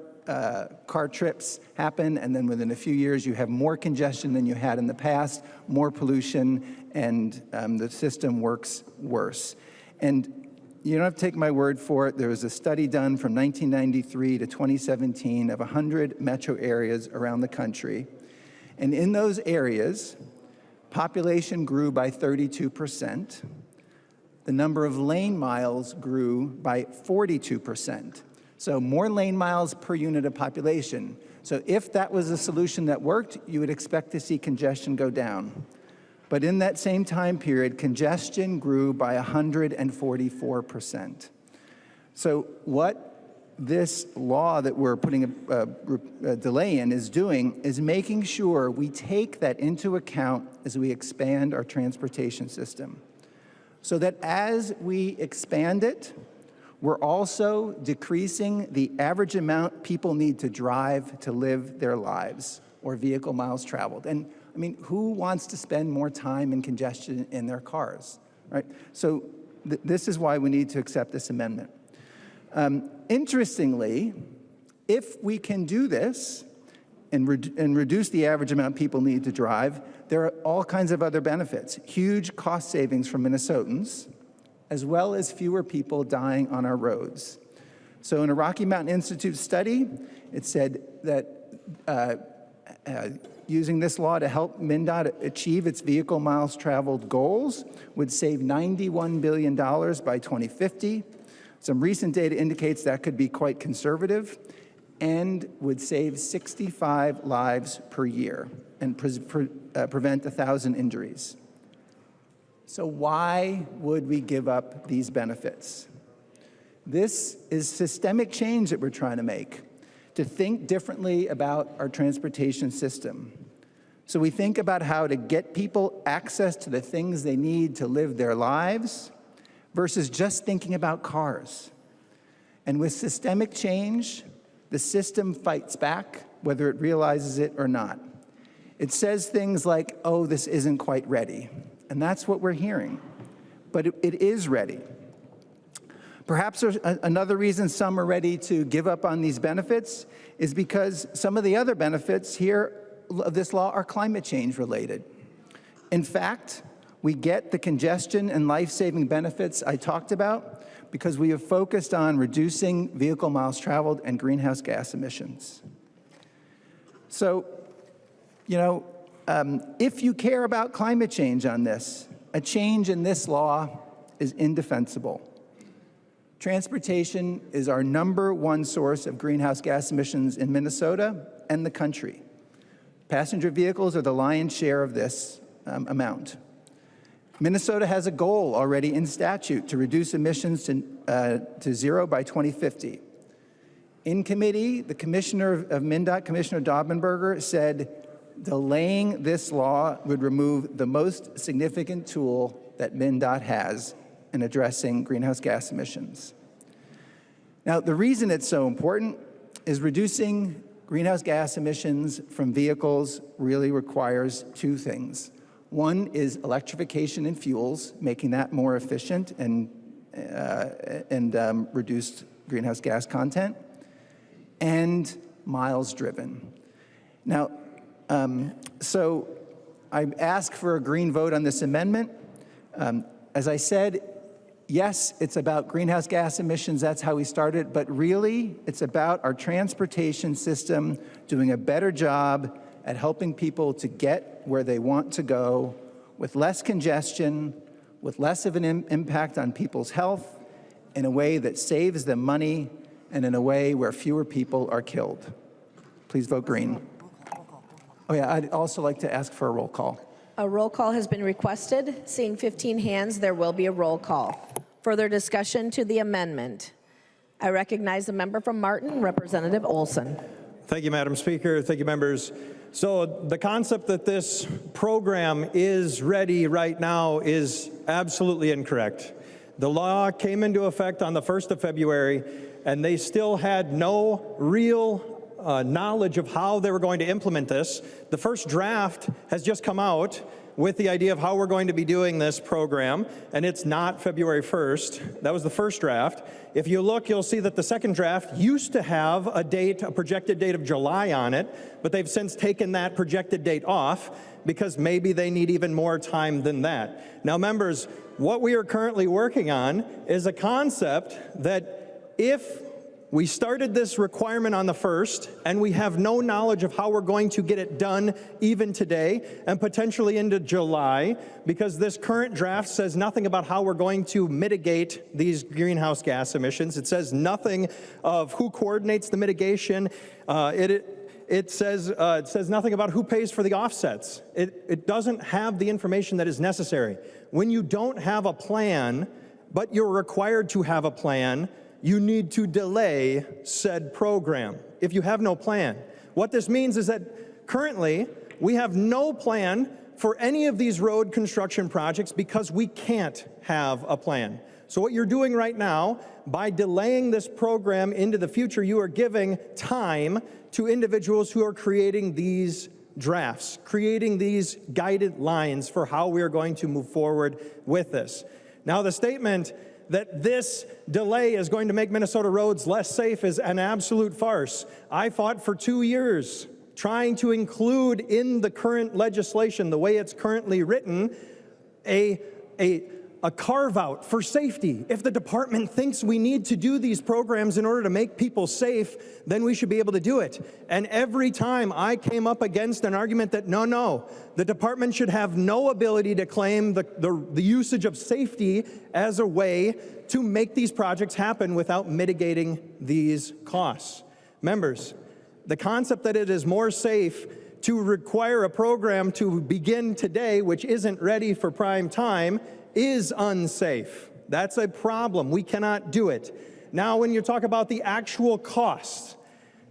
car trips happen, and then within a few years you have more congestion than you had in the past, more pollution, and the system works worse. And you don't have to take my word for it. There was a study done from 1993 to 2017 of 100 metro areas around the country. And in those areas, population grew by 32%. The number of lane miles grew by 42%. So more lane miles per unit of population. So if that was a solution that worked, you would expect to see congestion go down. But in that same time period, congestion grew by 144%. So what this law that we're putting a delay in is doing is making sure we take that into account as we expand our transportation system. So that as we expand it, we're also decreasing the average amount people need to drive to live their lives, or vehicle miles traveled. And I mean, who wants to spend more time in congestion in their cars, right? So this is why we need to accept this amendment. Interestingly, if we can do this and reduce the average amount people need to drive, there are all kinds of other benefits. Huge cost savings for Minnesotans, as well as fewer people dying on our roads. So in a Rocky Mountain Institute study, it said that using this law to help MnDOT achieve its vehicle miles traveled goals would save $91 billion by 2050. Some recent data indicates that could be quite conservative and would save 65 lives per year and prevent 1,000 injuries. So why would we give up these benefits? This is systemic change that we're trying to make, to think differently about our transportation system. So we think about how to get people access to the things they need to live their lives versus just thinking about cars. And with systemic change, the system fights back, whether it realizes it or not. It says things like, oh, this isn't quite ready. And that's what we're hearing. But it is ready. Perhaps there's another reason some are ready to give up on these benefits is because some of the other benefits here of this law are climate change related. In fact, we get the congestion and life-saving benefits I talked about because we have focused on reducing vehicle miles traveled and greenhouse gas emissions. So, if you care about climate change on this, a change in this law is indefensible. Transportation is our #1 source of greenhouse gas emissions in Minnesota and the country. Passenger vehicles are the lion's share of this amount. Minnesota has a goal already in statute to reduce emissions to zero by 2050. In committee, the commissioner of MnDOT, Commissioner Daubenberger, said delaying this law would remove the most significant tool that MnDOT has in addressing greenhouse gas emissions. Now, the reason it's so important is reducing greenhouse gas emissions from vehicles really requires two things. One is electrification in fuels, making that more efficient and reduced greenhouse gas content, and miles driven. Now, so I ask for a green vote on this amendment. As I said, yes, it's about greenhouse gas emissions, that's how we started, but really it's about our transportation system doing a better job at helping people to get where they want to go with less congestion, with less of an impact on people's health, in a way that saves them money, and in a way where fewer people are killed. Please vote green. Oh yeah, I'd also like to ask for a roll call. A roll call has been requested. Seeing 15 hands, there will be a roll call. Further discussion to the amendment. I recognize the member from Martin, Representative Olson. Thank you, Madam Speaker. Thank you, members. So the concept that this program is ready right now is absolutely incorrect. The law came into effect on the 1st of February, and they still had no real knowledge of how they were going to implement this. The first draft has just come out with the idea of how we're going to be doing this program, and it's not February 1st. That was the first draft. If you look, you'll see that the second draft used to have a projected date of July on it, but they've since taken that projected date off because maybe they need even more time than that. Now, members, what we are currently working on is a concept that if we started this requirement on the 1st, and we have no knowledge of how we're going to get it done even today, and potentially into July, because this current draft says nothing about how we're going to mitigate these greenhouse gas emissions. It says nothing of who coordinates the mitigation. it says nothing about who pays for the offsets. It doesn't have the information that is necessary. When you don't have a plan, but you're required to have a plan, you need to delay said program if you have no plan. What this means is that currently we have no plan for any of these road construction projects because we can't have a plan. So what you're doing right now, by delaying this program into the future, you are giving time to individuals who are creating these drafts, creating these guided lines for how we are going to move forward with this. Now, the statement that this delay is going to make Minnesota roads less safe is an absolute farce. I fought for 2 years trying to include in the current legislation, the way it's currently written, a carve-out for safety. If the department thinks we need to do these programs in order to make people safe, then we should be able to do it. And every time I came up against an argument that no, the department should have no ability to claim the usage of safety as a way to make these projects happen without mitigating these costs. Members, the concept that it is more safe to require a program to begin today, which isn't ready for prime time, is unsafe. That's a problem. We cannot do it. Now, when you talk about the actual costs,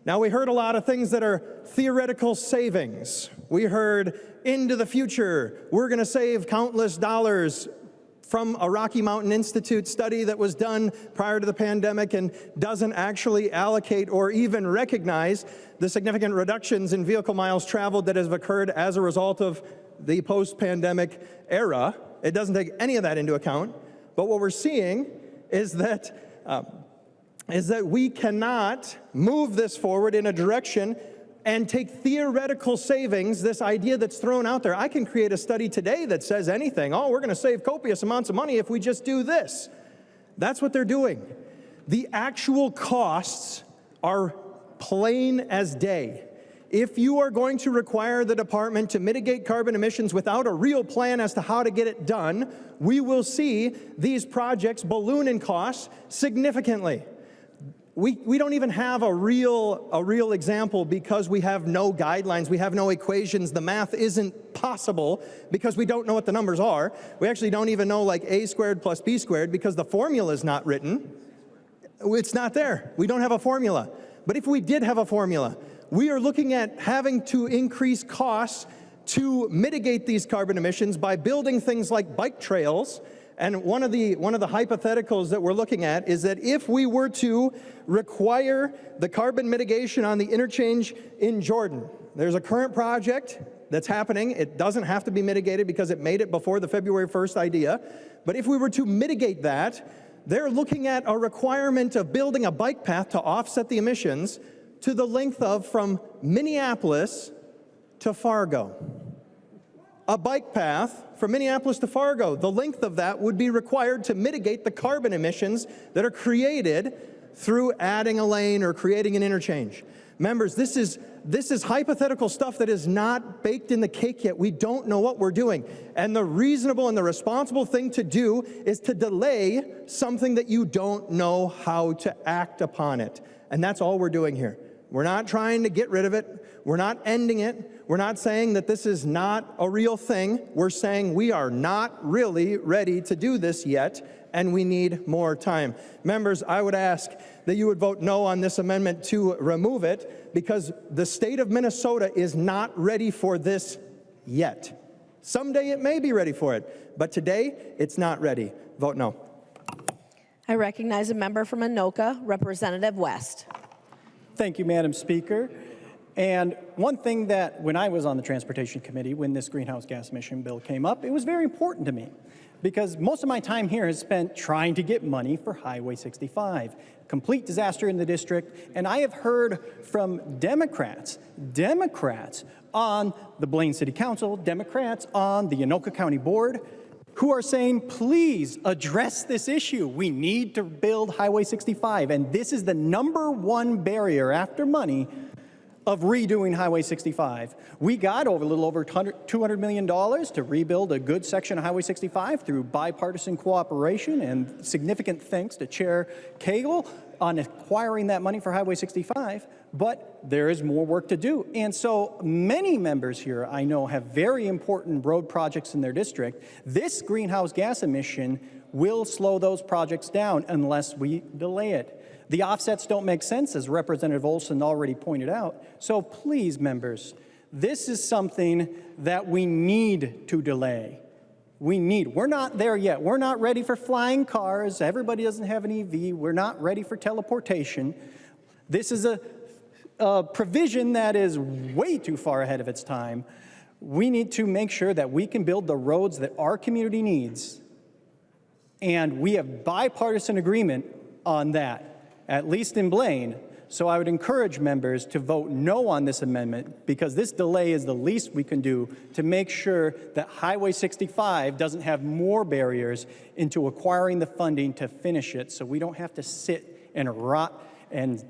now we heard a lot of things that are theoretical savings. We heard into the future, we're going to save countless dollars from a Rocky Mountain Institute study that was done prior to the pandemic and doesn't actually allocate or even recognize the significant reductions in vehicle miles traveled that have occurred as a result of the post-pandemic era. It doesn't take any of that into account. But what we're seeing is that we cannot move this forward in a direction and take theoretical savings, this idea that's thrown out there. I can create a study today that says anything. Oh, we're going to save copious amounts of money if we just do this. That's what they're doing. The actual costs are plain as day. If you are going to require the department to mitigate carbon emissions without a real plan as to how to get it done, we will see these projects balloon in costs significantly. We don't even have a real example because we have no guidelines, we have no equations, the math isn't possible because we don't know what the numbers are. We actually don't even know like a squared plus b squared because the formula is not written. It's not there. We don't have a formula. But if we did have a formula, we are looking at having to increase costs to mitigate these carbon emissions by building things like bike trails. And one of the hypotheticals that we're looking at is that if we were to require the carbon mitigation on the interchange in Jordan, there's a current project that's happening. It doesn't have to be mitigated because it made it before the February 1st idea. But if we were to mitigate that, they're looking at a requirement of building a bike path to offset the emissions to the length of from Minneapolis to Fargo. A bike path from Minneapolis to Fargo, the length of that would be required to mitigate the carbon emissions that are created through adding a lane or creating an interchange. Members, this is hypothetical stuff that is not baked in the cake yet. We don't know what we're doing. And the reasonable and the responsible thing to do is to delay something that you don't know how to act upon it. And that's all we're doing here. We're not trying to get rid of it. We're not ending it. We're not saying that this is not a real thing. We're saying we are not really ready to do this yet, and we need more time. Members, I would ask that you would vote no on this amendment to remove it because the state of Minnesota is not ready for this yet. Someday it may be ready for it, but today it's not ready. Vote no. I recognize a member from Anoka, Representative West. Thank you, Madam Speaker. And one thing that when I was on the Transportation Committee, when this greenhouse gas emission bill came up, it was very important to me because most of my time here is spent trying to get money for Highway 65. Complete disaster in the district. And I have heard from Democrats on the Blaine City Council, Democrats on the Anoka County Board, who are saying, please address this issue. We need to build Highway 65. And this is the #1 barrier after money of redoing Highway 65. We got over a little over $200 million to rebuild a good section of Highway 65 through bipartisan cooperation, and significant thanks to Chair Cagle on acquiring that money for Highway 65, but there is more work to do. And so many members here I know have very important road projects in their district. This greenhouse gas emission will slow those projects down unless we delay it. The offsets don't make sense, as Representative Olson already pointed out. So please, members, this is something that we need to delay. We're not there yet. We're not ready for flying cars. Everybody doesn't have an EV. We're not ready for teleportation. This is a provision that is way too far ahead of its time. We need to make sure that we can build the roads that our community needs. And we have bipartisan agreement on that, at least in Blaine. So I would encourage members to vote no on this amendment, because this delay is the least we can do to make sure that Highway 65 doesn't have more barriers into acquiring the funding to finish it, so we don't have to sit and rot and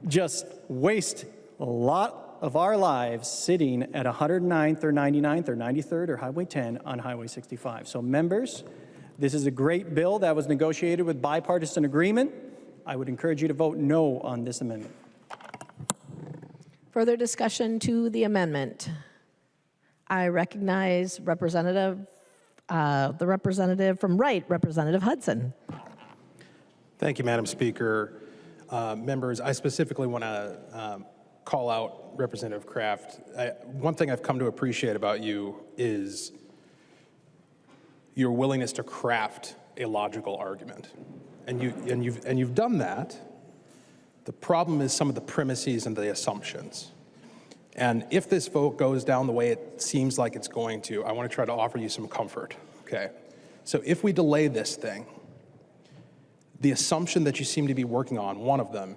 just waste a lot of our lives sitting at 109th or 99th or 93rd or Highway 10 on Highway 65. So members, this is a great bill that was negotiated with bipartisan agreement. I would encourage you to vote no on this amendment. Further discussion to the amendment. I recognize the representative from Wright, Representative Hudson. Thank you, Madam Speaker. Members, I specifically want to call out Representative Kraft. One thing I've come to appreciate about you is your willingness to craft a logical argument. And you've done that. The problem is some of the premises and the assumptions. And if this vote goes down the way it seems like it's going to, I want to try to offer you some comfort, okay? So if we delay this thing, the assumption that you seem to be working on, one of them,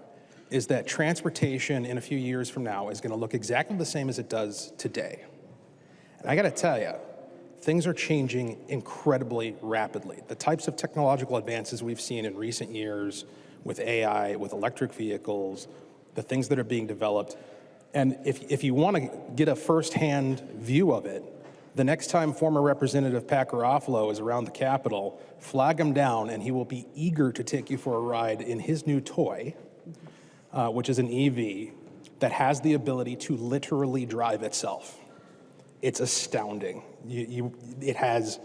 is that transportation in a few years from now is going to look exactly the same as it does today. And I got to tell you, things are changing incredibly rapidly. The types of technological advances we've seen in recent years with AI, with electric vehicles, the things that are being developed. And if you want to get a firsthand view of it, the next time former Representative Pat Garofalo is around the Capitol, flag him down and he will be eager to take you for a ride in his new toy, which is an EV that has the ability to literally drive itself. It's astounding. It has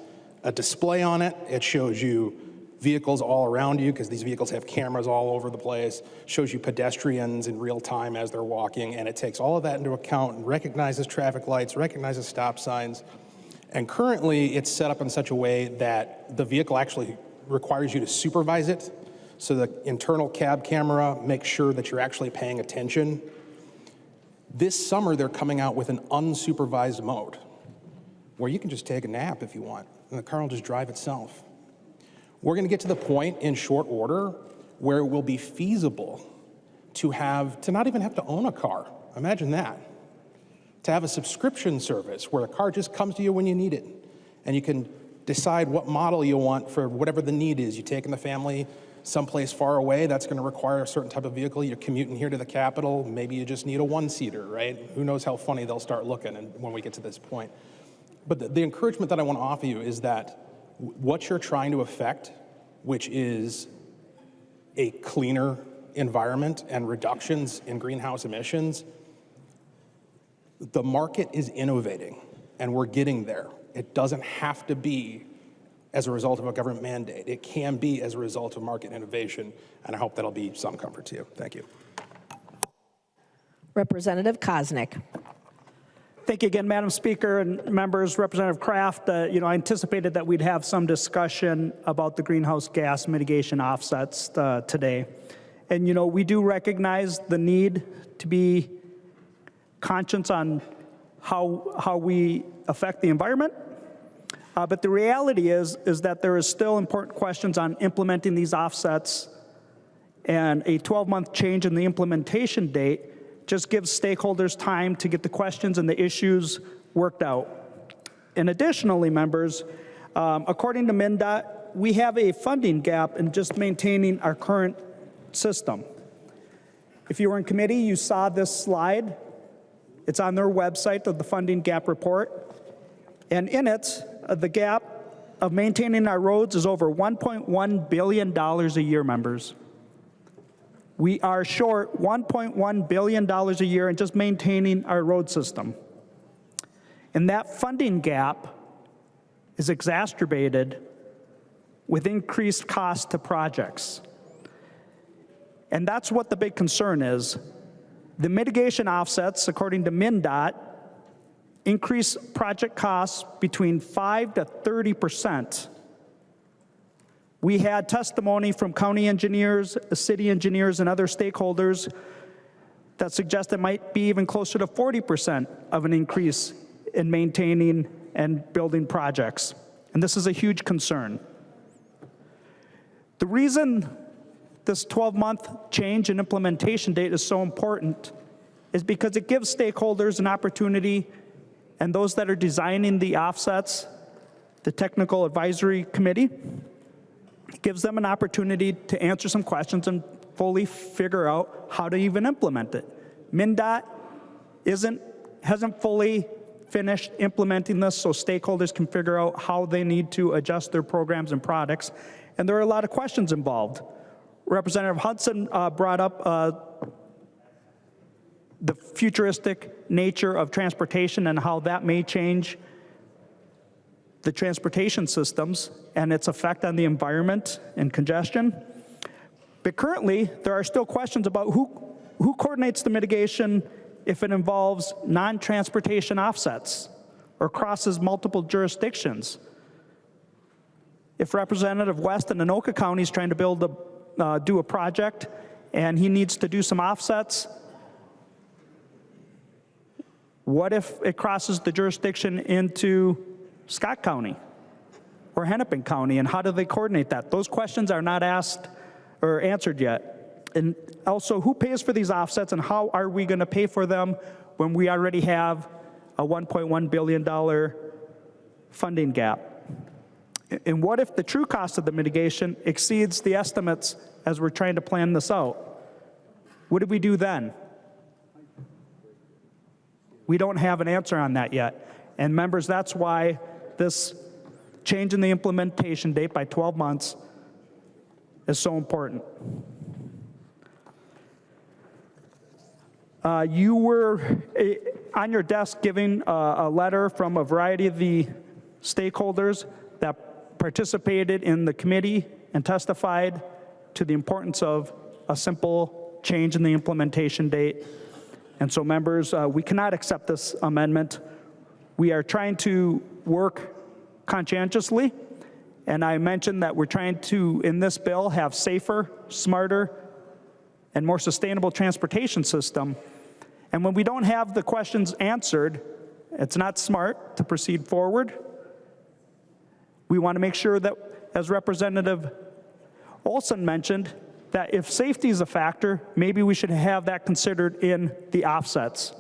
a display on it. It shows you vehicles all around you, because these vehicles have cameras all over the place, shows you pedestrians in real time as they're walking, and it takes all of that into account and recognizes traffic lights, recognizes stop signs. And currently, it's set up in such a way that the vehicle actually requires you to supervise it. So the internal cab camera makes sure that you're actually paying attention. This summer, they're coming out with an unsupervised mode where you can just take a nap if you want, and the car will just drive itself. We're going to get to the point in short order where it will be feasible to not even have to own a car. Imagine that. To have a subscription service where a car just comes to you when you need it, and you can decide what model you want for whatever the need is. You're taking the family someplace far away, that's going to require a certain type of vehicle. You're commuting here to the Capitol, maybe you just need a one-seater, right? Who knows how funny they'll start looking when we get to this point. But the encouragement that I want to offer you is that what you're trying to affect, which is a cleaner environment and reductions in greenhouse emissions, the market is innovating, and we're getting there. It doesn't have to be as a result of a government mandate. It can be as a result of market innovation, and I hope that'll be some comfort to you. Thank you. Representative Koznick. Thank you again, Madam Speaker and members. Representative Kraft, I anticipated that we'd have some discussion about the greenhouse gas mitigation offsets today. And, we do recognize the need to be conscious on how we affect the environment. But the reality is that there is still important questions on implementing these offsets, and a 12-month change in the implementation date just gives stakeholders time to get the questions and the issues worked out. And additionally, members, according to MnDOT, we have a funding gap in just maintaining our current system. If you were in committee, you saw this slide. It's on their website of the funding gap report. And in it, the gap of maintaining our roads is over $1.1 billion a year, members. We are short $1.1 billion a year in just maintaining our road system. And that funding gap is exacerbated with increased cost to projects. And that's what the big concern is. The mitigation offsets, according to MnDOT, increase project costs between 5 to 30%. We had testimony from county engineers, city engineers, and other stakeholders that suggest it might be even closer to 40% of an increase in maintaining and building projects. And this is a huge concern. The reason this 12-month change in implementation date is so important is because it gives stakeholders an opportunity, and those that are designing the offsets, the technical advisory committee, gives them an opportunity to answer some questions and fully figure out how to even implement it. MnDOT hasn't fully finished implementing this, so stakeholders can figure out how they need to adjust their programs and products, and there are a lot of questions involved. Representative Hudson brought up the futuristic nature of transportation and how that may change the transportation systems and its effect on the environment and congestion. But currently, there are still questions about who coordinates the mitigation if it involves non-transportation offsets or crosses multiple jurisdictions. If Representative West in Anoka County is trying to do a project and he needs to do some offsets, what if it crosses the jurisdiction into Scott County or Hennepin County, and how do they coordinate that? Those questions are not asked or answered yet. And also, who pays for these offsets, and how are we going to pay for them when we already have a $1.1 billion funding gap? And what if the true cost of the mitigation exceeds the estimates as we're trying to plan this out? What do we do then? We don't have an answer on that yet. And members, that's why this change in the implementation date by 12 months is so important. You were on your desk giving a letter from a variety of the stakeholders that participated in the committee and testified to the importance of a simple change in the implementation date. And so, members, we cannot accept this amendment. We are trying to work conscientiously, and I mentioned that we're trying to, in this bill, have safer, smarter, and more sustainable transportation system. And when we don't have the questions answered, it's not smart to proceed forward. We want to make sure that, as Representative Olson mentioned, that if safety is a factor, maybe we should have that considered in the offsets,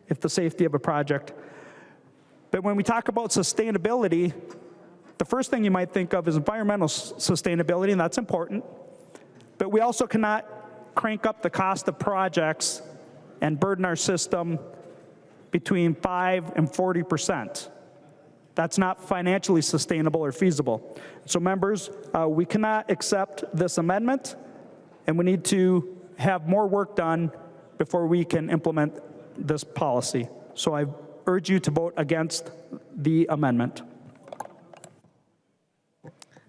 if the safety of a project. But when we talk about sustainability, the first thing you might think of is environmental sustainability, and that's important. But we also cannot crank up the cost of projects and burden our system between 5 and 40%. That's not financially sustainable or feasible. So, members, we cannot accept this amendment, and we need to have more work done before we can implement this policy. So I urge you to vote against the amendment.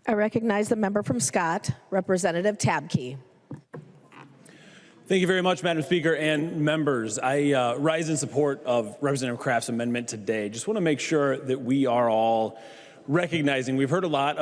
I recognize the member from Scott, Representative Tabke. Thank you very much, Madam Speaker and members. I rise in support of Representative Kraft's amendment today. Just want to make sure that we are all recognizing, we've heard a lot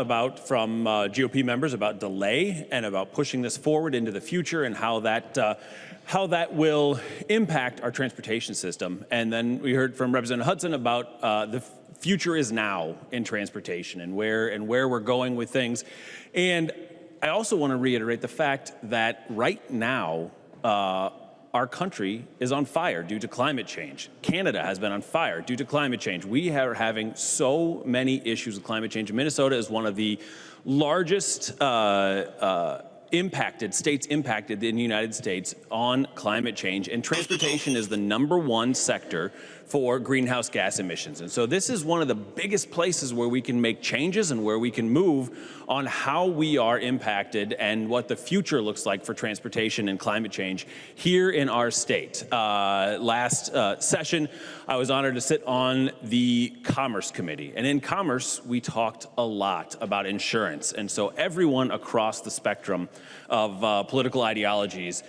from GOP members about delay and about pushing this forward into the future and how that will impact our transportation system. And then we heard from Representative Hudson about the future is now in transportation and where we're going with things. And I also want to reiterate the fact that right now, our country is on fire due to climate change. Canada has been on fire due to climate change. We are having so many issues with climate change. Minnesota is one of the largest states impacted in the United States on climate change, and transportation is the #1 sector for greenhouse gas emissions. And so this is one of the biggest places where we can make changes and where we can move on how we are impacted and what the future looks like for transportation and climate change here in our state. Last session, I was honored to sit on the Commerce Committee. And in Commerce, we talked a lot about insurance. And so everyone across the spectrum of political ideologies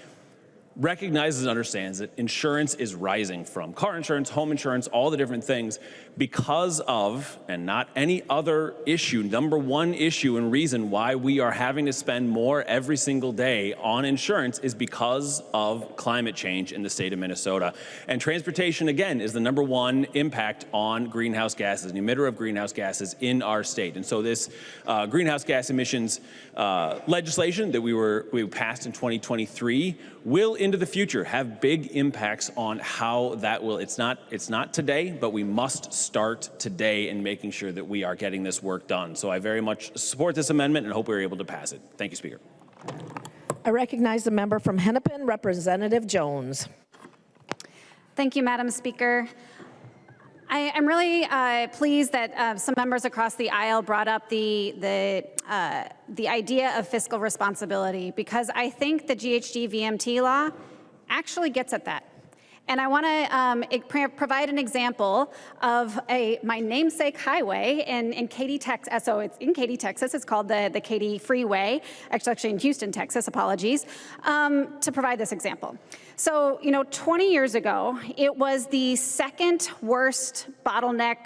recognizes and understands that insurance is rising, from car insurance, home insurance, all the different things, because of, and not any other issue, #1 issue and reason why we are having to spend more every single day on insurance is because of climate change in the state of Minnesota. And transportation, again, is the #1 impact on greenhouse gases, an emitter of greenhouse gases in our state. And so this greenhouse gas emissions legislation that we passed in 2023 will into the future have big impacts on how that will, it's not today, but we must start today in making sure that we are getting this work done. So I very much support this amendment and hope we're able to pass it. Thank you, Speaker. I recognize the member from Hennepin, Representative Jones. Thank you, Madam Speaker. I'm really pleased that some members across the aisle brought up the idea of fiscal responsibility, because I think the GHG VMT law actually gets at that. And I want to provide an example of my namesake highway in Katy, Texas. So it's in Katy, Texas. It's called the Katy Freeway. Actually in Houston, Texas, apologies, to provide this example. So, 20 years ago, it was the second worst bottleneck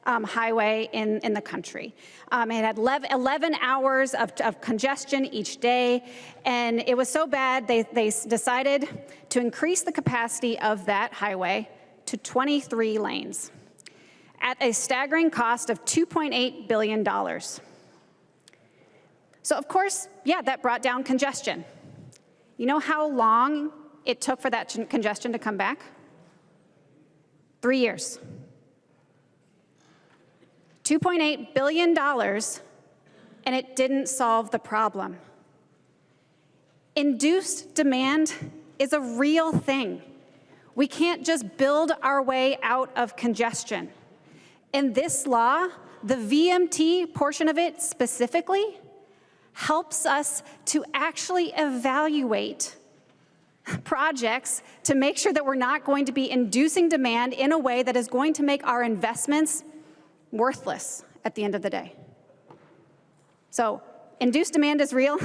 highway in the country. It had 11 hours of congestion each day, and it was so bad they decided to increase the capacity of that highway to 23 lanes at a staggering cost of $2.8 billion. So of course, yeah, that brought down congestion. You know how long it took for that congestion to come back? 3 years. $2.8 billion, and it didn't solve the problem. Induced demand is a real thing. We can't just build our way out of congestion. In this law, the VMT portion of it specifically helps us to actually evaluate projects to make sure that we're not going to be inducing demand in a way that is going to make our investments worthless at the end of the day. So, induced demand is real.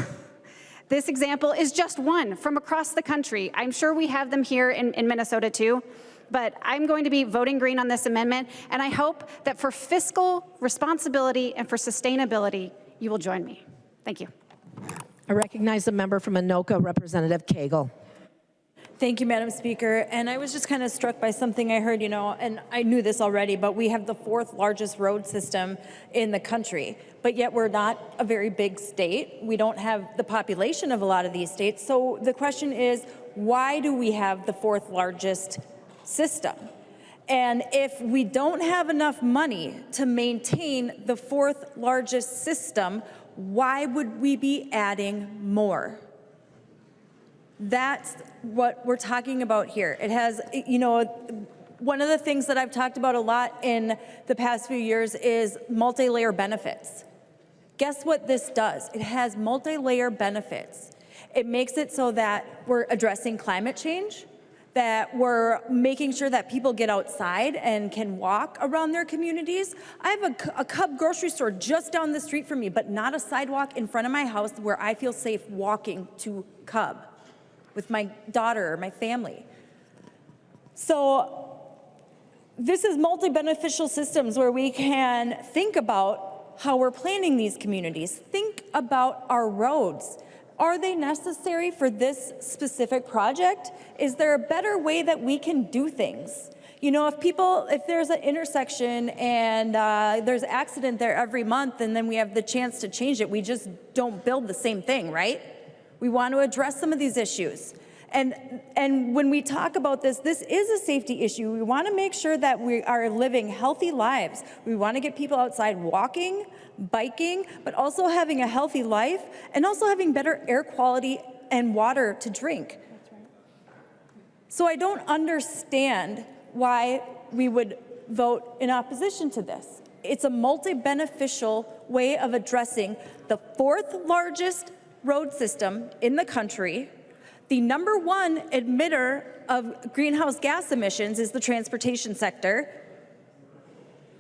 This example is just one from across the country. I'm sure we have them here in Minnesota too, but I'm going to be voting green on this amendment, and I hope that for fiscal responsibility and for sustainability, you will join me. Thank you. I recognize the member from Anoka, Representative Cagle. Thank you, Madam Speaker. And I was just kind of struck by something I heard, and I knew this already, but we have the 4th largest road system in the country, but yet we're not a very big state. We don't have the population of a lot of these states. So the question is, why do we have the 4th largest system? And if we don't have enough money to maintain the 4th largest system, why would we be adding more? That's what we're talking about here. It has, one of the things that I've talked about a lot in the past few years is multi-layer benefits. Guess what this does? It has multi-layer benefits. It makes it so that we're addressing climate change, that we're making sure that people get outside and can walk around their communities. I have a Cub grocery store just down the street from me, but not a sidewalk in front of my house where I feel safe walking to Cub with my daughter or my family. So this is multi-beneficial systems where we can think about how we're planning these communities. Think about our roads. Are they necessary for this specific project? Is there a better way that we can do things? If there's an intersection and there's an accident there every month and then we have the chance to change it, we just don't build the same thing, right? We want to address some of these issues. And when we talk about this, this is a safety issue. We want to make sure that we are living healthy lives. We want to get people outside walking, biking, but also having a healthy life and also having better air quality and water to drink. So I don't understand why we would vote in opposition to this. It's a multi-beneficial way of addressing the fourth largest road system in the country. The #1 emitter of greenhouse gas emissions is the transportation sector.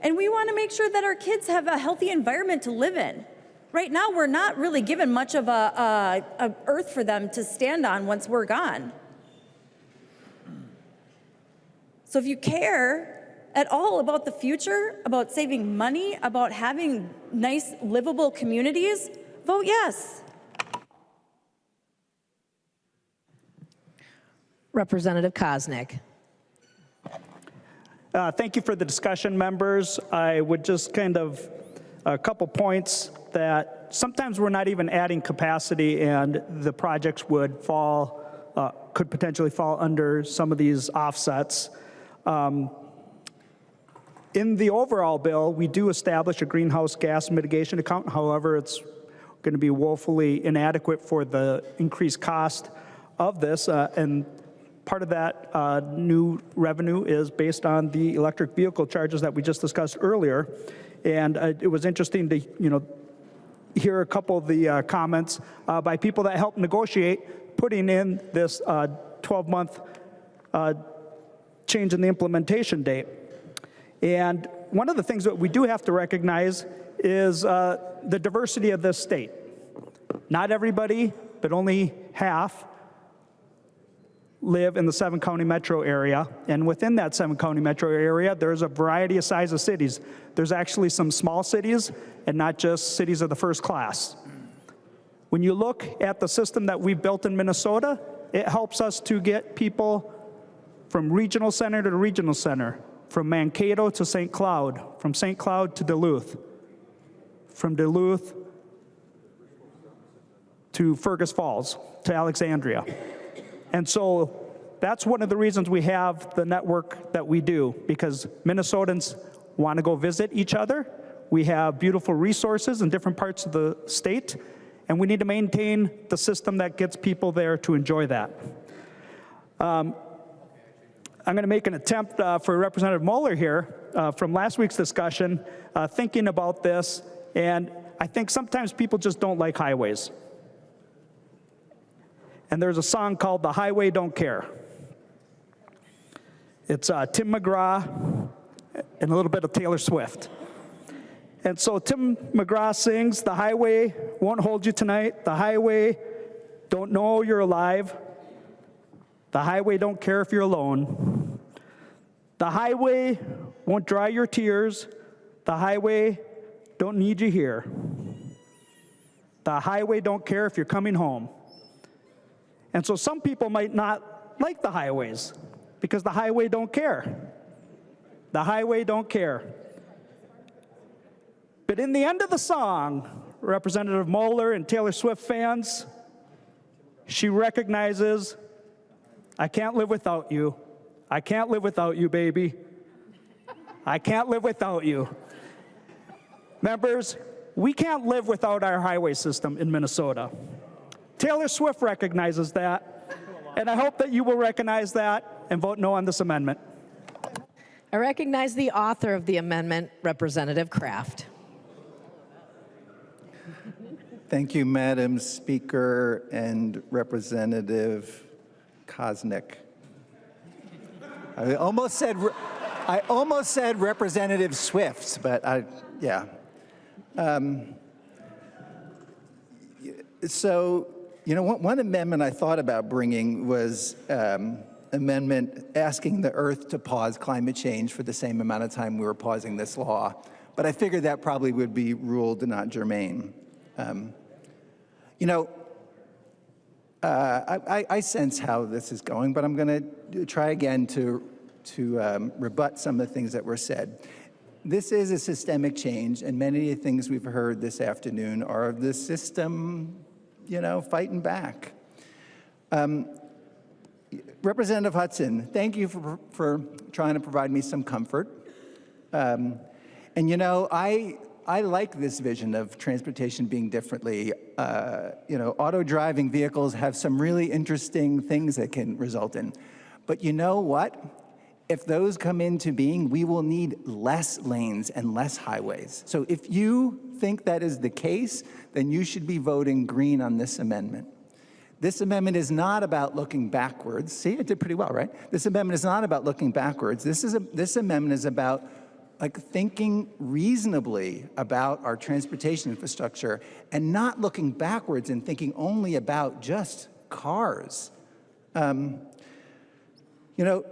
And we want to make sure that our kids have a healthy environment to live in. Right now, we're not really given much of a earth for them to stand on once we're gone. So if you care at all about the future, about saving money, about having nice, livable communities, vote yes. Representative Koznick. Thank you for the discussion, members. I would just a couple points that sometimes we're not even adding capacity and the projects would could potentially fall under some of these offsets. In the overall bill, we do establish a greenhouse gas mitigation account. However, it's going to be woefully inadequate for the increased cost of this. And part of that new revenue is based on the electric vehicle charges that we just discussed earlier. And it was interesting to hear a couple of the comments by people that helped negotiate putting in this 12-month change in the implementation date. And one of the things that we do have to recognize is the diversity of this state. Not everybody, but only half, live in the 7-county metro area. And within that 7-county metro area, there's a variety of size of cities. There's actually some small cities and not just cities of the first class. When you look at the system that we've built in Minnesota, it helps us to get people from regional center to regional center, from Mankato to St. Cloud, from St. Cloud to Duluth, from Duluth to Fergus Falls, to Alexandria. And so that's one of the reasons we have the network that we do, because Minnesotans want to go visit each other. We have beautiful resources in different parts of the state, and we need to maintain the system that gets people there to enjoy that. I'm going to make an attempt for Representative Mueller here from last week's discussion, thinking about this, and I think sometimes people just don't like highways. And there's a song called "The Highway Don't Care." It's Tim McGraw and a little bit of Taylor Swift. And so Tim McGraw sings, "The highway won't hold you tonight. The highway don't know you're alive. The highway don't care if you're alone. The highway won't dry your tears. The highway don't need you here. The highway don't care if you're coming home." And so some people might not like the highways because the highway don't care. The highway don't care. But in the end of the song, Representative Mueller and Taylor Swift fans, she recognizes, "I can't live without you. I can't live without you, baby. I can't live without you." Members, we can't live without our highway system in Minnesota. Taylor Swift recognizes that, and I hope that you will recognize that and vote no on this amendment. I recognize the author of the amendment, Representative Kraft. Thank you, Madam Speaker and Representative Koznick. I almost said Representative Swift, but yeah. So, one amendment I thought about bringing was amendment asking the Earth to pause climate change for the same amount of time we were pausing this law. But I figured that probably would be ruled not germane. I sense how this is going, but I'm going to try again to rebut some of the things that were said. This is a systemic change, and many of the things we've heard this afternoon are the system, fighting back. Representative Hudson, thank you for trying to provide me some comfort. And you know, I like this vision of transportation being differently. You know, auto-driving vehicles have some really interesting things that can result in. But you know what? If those come into being, we will need less lanes and less highways. So if you think that is the case, then you should be voting green on this amendment. This amendment is not about looking backwards. See, I did pretty well, right? This amendment is not about looking backwards. This amendment is about thinking reasonably about our transportation infrastructure and not looking backwards and thinking only about just cars. You know,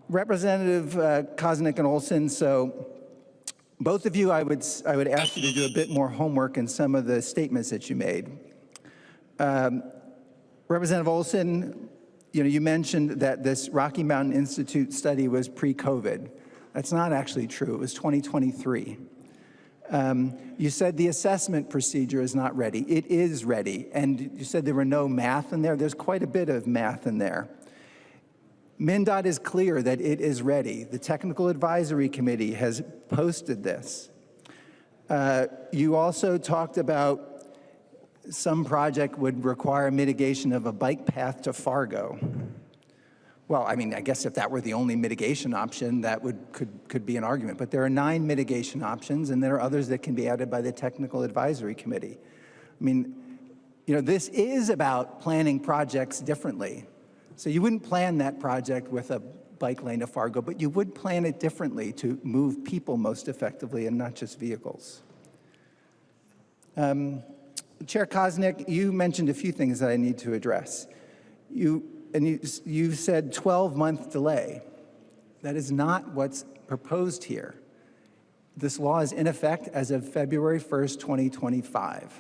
Representative Koznick and Olson, so both of you, I would ask you to do a bit more homework in some of the statements that you made. Representative Olson, you know, you mentioned that this Rocky Mountain Institute study was pre-COVID. That's not actually true. It was 2023. You said the assessment procedure is not ready. It is ready. And you said there were no math in there. There's quite a bit of math in there. MnDOT is clear that it is ready. The Technical Advisory Committee has posted this. You also talked about some project would require mitigation of a bike path to Fargo. Well, I mean, I guess if that were the only mitigation option, that could be an argument. But there are 9 mitigation options, and there are others that can be added by the Technical Advisory Committee. I mean, you know, this is about planning projects differently. So you wouldn't plan that project with a bike lane to Fargo, but you would plan it differently to move people most effectively and not just vehicles. Chair Koznick, you mentioned a few things that I need to address. You said 12-month delay. That is not what's proposed here. This law is in effect as of February 1st, 2025.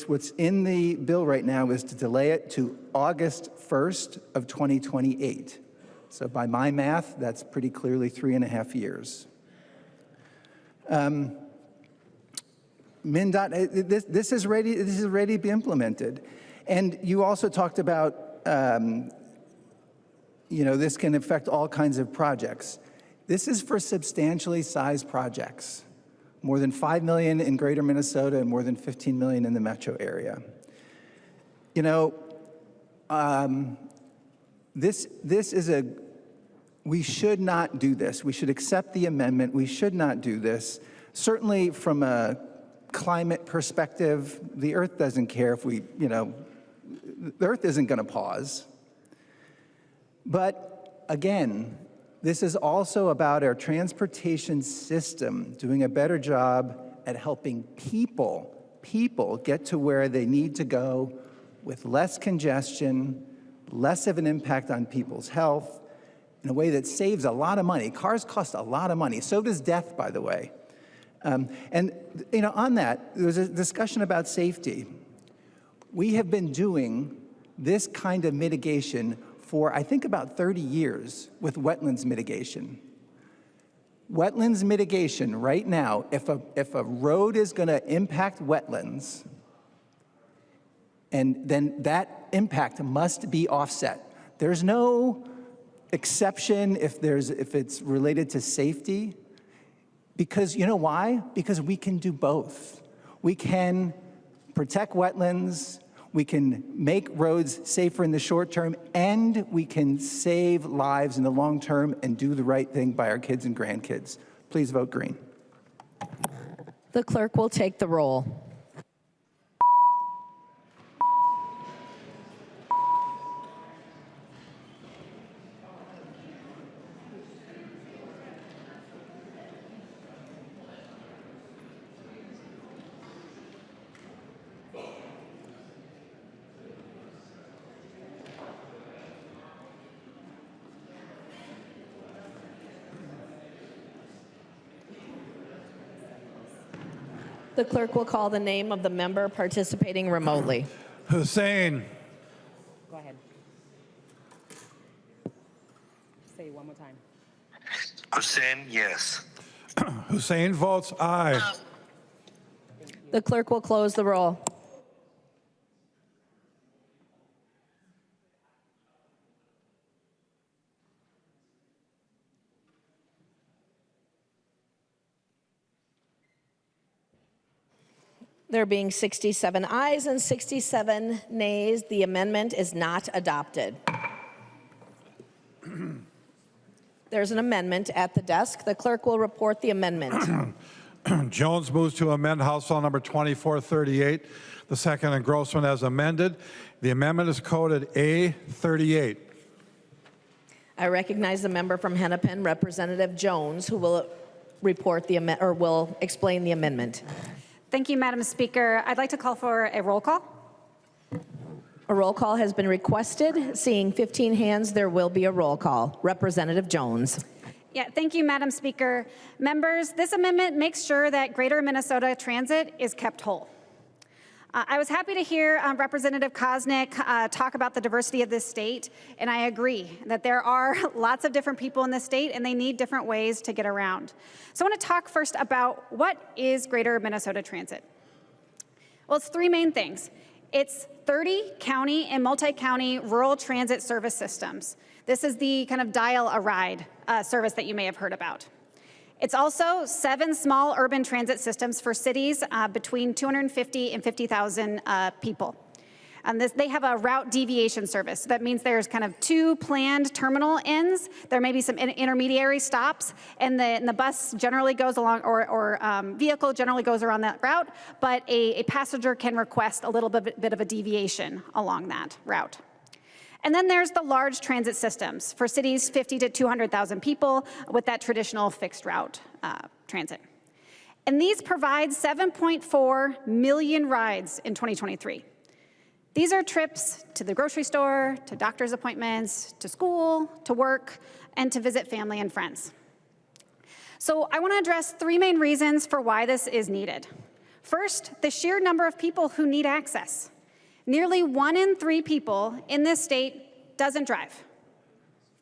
What's in the bill right now is to delay it to August 1st of 2028. So by my math, that's pretty clearly 3.5 years. MnDOT, this is ready to be implemented. And you also talked about, you know, this can affect all kinds of projects. This is for substantially sized projects. More than 5 million in greater Minnesota and more than 15 million in the metro area. You know, we should not do this. We should accept the amendment. We should not do this. Certainly from a climate perspective, the earth doesn't care if we, you know, the earth isn't going to pause. But again, this is also about our transportation system doing a better job at helping people get to where they need to go with less congestion, less of an impact on people's health, in a way that saves a lot of money. Cars cost a lot of money. So does death, by the way. And you know, on that, there was a discussion about safety. We have been doing this kind of mitigation for, I think, about 30 years with wetlands mitigation. Wetlands mitigation right now, if a road is going to impact wetlands, and then that impact must be offset. There's no exception if it's related to safety, because you know why? Because we can do both. We can protect wetlands, we can make roads safer in the short term, and we can save lives in the long term and do the right thing by our kids and grandkids. Please vote green. The clerk will take the roll. The clerk will call the name of the member participating remotely. Hussein. Go ahead. Say it one more time. Hussein, yes. Hussein votes aye. The clerk will close the roll. There being 67 ayes and 67 nays, the amendment is not adopted. There's an amendment at the desk. The clerk will report the amendment. Jones moves to amend House Law number 2438, the second engrossment as amended. The amendment is coded A38. I recognize the member from Hennepin, Representative Jones, who will report the will explain the amendment. Thank you, Madam Speaker. I'd like to call for a roll call. A roll call has been requested. Seeing 15 hands, there will be a roll call. Representative Jones. Yeah, thank you, Madam Speaker. Members, this amendment makes sure that Greater Minnesota Transit is kept whole. I was happy to hear Representative Koznick talk about the diversity of this state, and I agree that there are lots of different people in this state and they need different ways to get around. So I want to talk first about what is Greater Minnesota Transit. Well, it's three main things. It's 30 county and multi-county rural transit service systems. This is the kind of dial-a-ride service that you may have heard about. It's also 7 small urban transit systems for cities between 250 and 50,000 people. They have a route deviation service. That means there's kind of 2 planned terminal ends. There may be some intermediary stops, and the bus generally goes along, or vehicle generally goes around that route, but a passenger can request a little bit of a deviation along that route. And then there's the large transit systems for cities 50 to 200,000 people with that traditional fixed route transit. And these provide 7.4 million rides in 2023. These are trips to the grocery store, to doctor's appointments, to school, to work, and to visit family and friends. So I want to address 3 main reasons for why this is needed. First, the sheer number of people who need access. Nearly 1 in 3 people in this state doesn't drive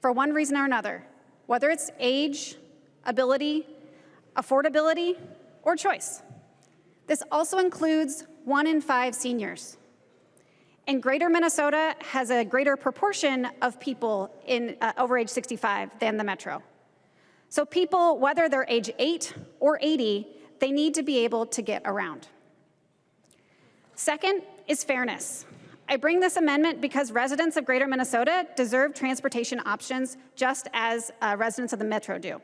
for one reason or another, whether it's age, ability, affordability, or choice. This also includes 1 in 5 seniors. And Greater Minnesota has a greater proportion of people over age 65 than the metro. So people, whether they're age 8 or 80, they need to be able to get around. Second is fairness. I bring this amendment because residents of Greater Minnesota deserve transportation options just as residents of the metro do.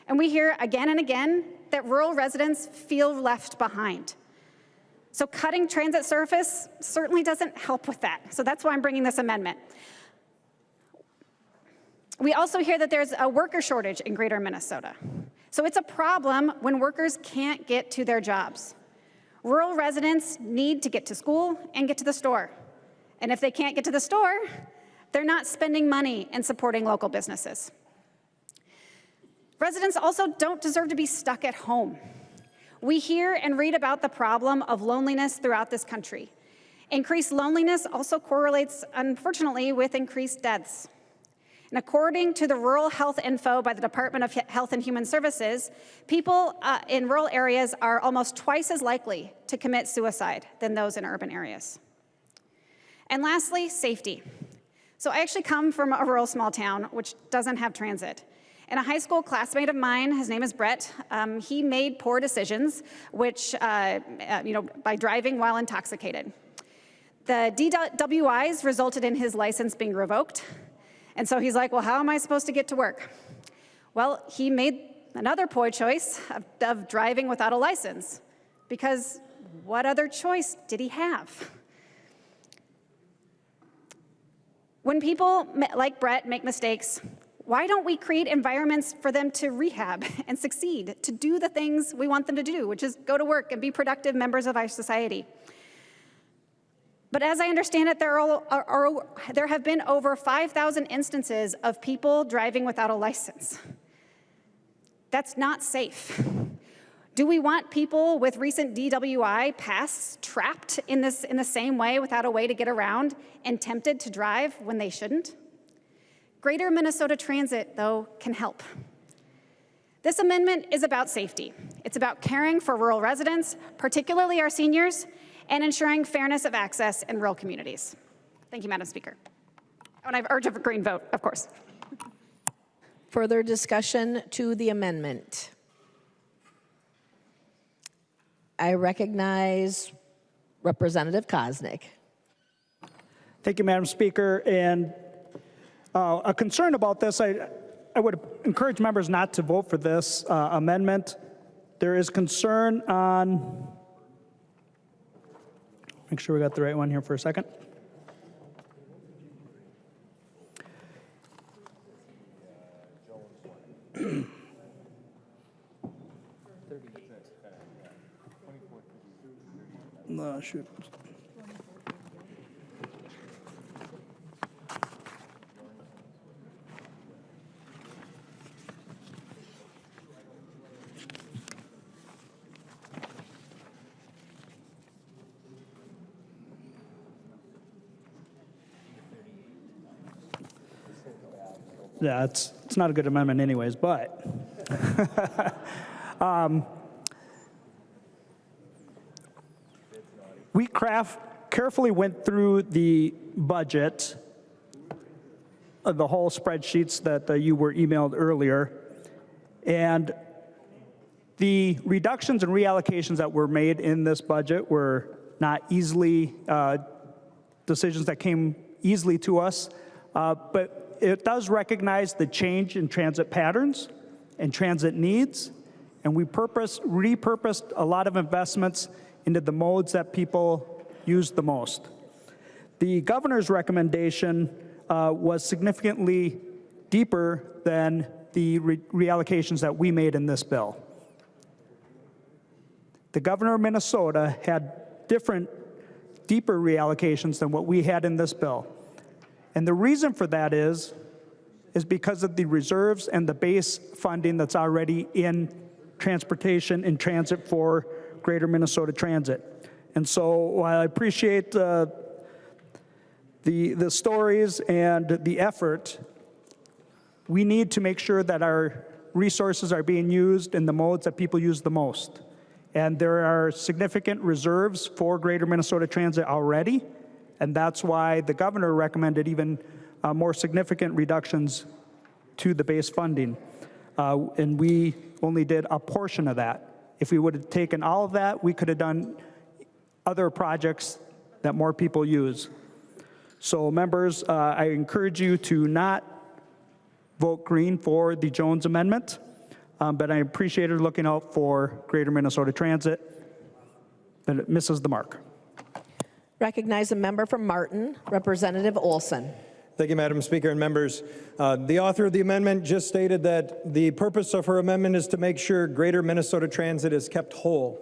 And we hear again and again that rural residents feel left behind. So cutting transit service certainly doesn't help with that. So that's why I'm bringing this amendment. We also hear that there's a worker shortage in Greater Minnesota. So it's a problem when workers can't get to their jobs. Rural residents need to get to school and get to the store. And if they can't get to the store, they're not spending money and supporting local businesses. Residents also don't deserve to be stuck at home. We hear and read about the problem of loneliness throughout this country. Increased loneliness also correlates, unfortunately, with increased deaths. And according to the Rural Health Info by the Department of Health and Human Services, people in rural areas are almost twice as likely to commit suicide than those in urban areas. And lastly, safety. So I actually come from a rural small town which doesn't have transit. And a high school classmate of mine, his name is Brett, he made poor decisions, by driving while intoxicated. The DWIs resulted in his license being revoked. And so he's like, well, how am I supposed to get to work? Well, he made another poor choice of driving without a license, because what other choice did he have? When people like Brett make mistakes, why don't we create environments for them to rehab and succeed, to do the things we want them to do, which is go to work and be productive members of our society? But as I understand it, there have been over 5,000 instances of people driving without a license. That's not safe. Do we want people with recent DWI pasts trapped in the same way without a way to get around and tempted to drive when they shouldn't? Greater Minnesota Transit, though, can help. This amendment is about safety. It's about caring for rural residents, particularly our seniors, and ensuring fairness of access in rural communities. Thank you, Madam Speaker. And I urge a green vote, of course. Further discussion to the amendment. I recognize Representative Koznick. Thank you, Madam Speaker. And a concern about this, I would encourage members not to vote for this amendment. There is concern on, make sure we got the right one here for a second. Shoot. Yeah, it's not a good amendment anyways, but we carefully went through the budget, the whole spreadsheets that you were emailed earlier, and the reductions and reallocations that were made in this budget were not easily decisions that came easily to us, but it does recognize the change in transit patterns and transit needs, and we repurposed a lot of investments into the modes that people use the most. The governor's recommendation was significantly deeper than the reallocations that we made in this bill. The governor of Minnesota had different, deeper reallocations than what we had in this bill. And the reason for that is because of the reserves and the base funding that's already in transportation and transit for Greater Minnesota Transit. And so while I appreciate the stories and the effort, we need to make sure that our resources are being used in the modes that people use the most. And there are significant reserves for Greater Minnesota Transit already, and that's why the governor recommended even more significant reductions to the base funding. And we only did a portion of that. If we would have taken all of that, we could have done other projects that more people use. So members, I encourage you to not vote green for the Jones Amendment, but I appreciate it looking out for Greater Minnesota Transit, but it misses the mark. Recognize a member from Martin, Representative Olson. Thank you, Madam Speaker and members. The author of the amendment just stated that the purpose of her amendment is to make sure Greater Minnesota Transit is kept whole.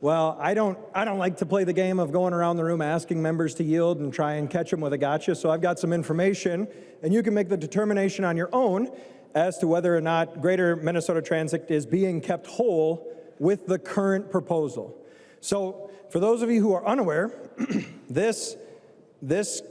Well, I don't like to play the game of going around the room asking members to yield and try and catch them with a gotcha, so I've got some information, and you can make the determination on your own as to whether or not Greater Minnesota Transit is being kept whole with the current proposal. So for those of you who are unaware, this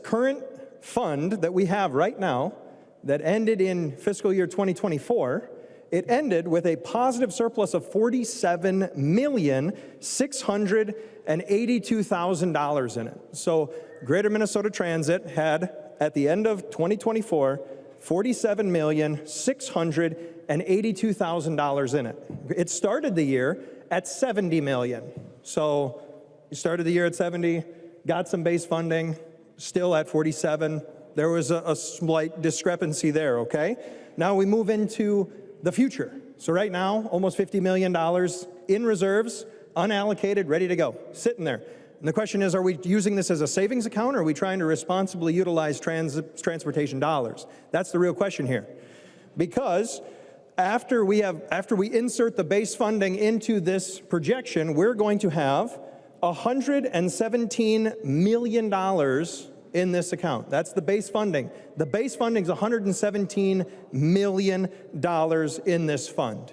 current fund that we have right now that ended in fiscal year 2024, it ended with a positive surplus of $47,682,000 in it. So Greater Minnesota Transit had, at the end of 2024, $47,682,000 in it. It started the year at $70 million. So you started the year at 70, got some base funding, still at 47. There was a slight discrepancy there, okay? Now we move into the future. So right now, almost $50 million in reserves, unallocated, ready to go, sitting there. And the question is, are we using this as a savings account, or are we trying to responsibly utilize transportation dollars? That's the real question here. Because after we insert the base funding into this projection, we're going to have $117 million in this account. That's the base funding. The base funding is $117 million in this fund.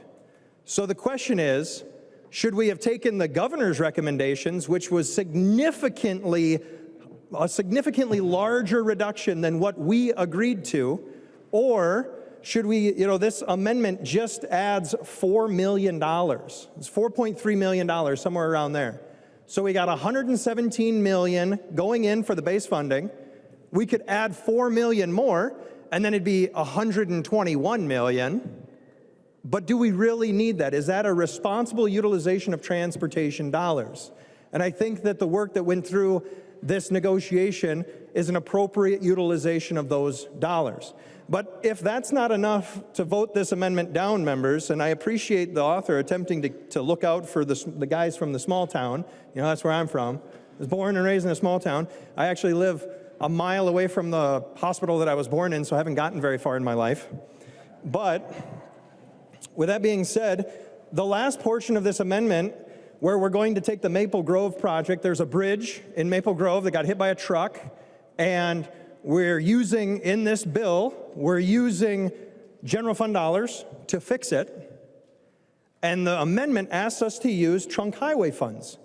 So the question is, should we have taken the governor's recommendations, which was a significantly larger reduction than what we agreed to, or should we, this amendment just adds $4 million. It's $4.3 million, somewhere around there. So we got $117 million going in for the base funding. We could add $4 million more, and then it'd be $121 million. But do we really need that? Is that a responsible utilization of transportation dollars? And I think that the work that went through this negotiation is an appropriate utilization of those dollars. But if that's not enough to vote this amendment down, members, and I appreciate the author attempting to look out for the guys from the small town, you know, that's where I'm from. I was born and raised in a small town. I actually live a mile away from the hospital that I was born in, so I haven't gotten very far in my life. But with that being said, the last portion of this amendment, where we're going to take the Maple Grove project, there's a bridge in Maple Grove that got hit by a truck, and we're using, in this bill, we're using general fund dollars to fix it, and the amendment asks us to use trunk highway funds.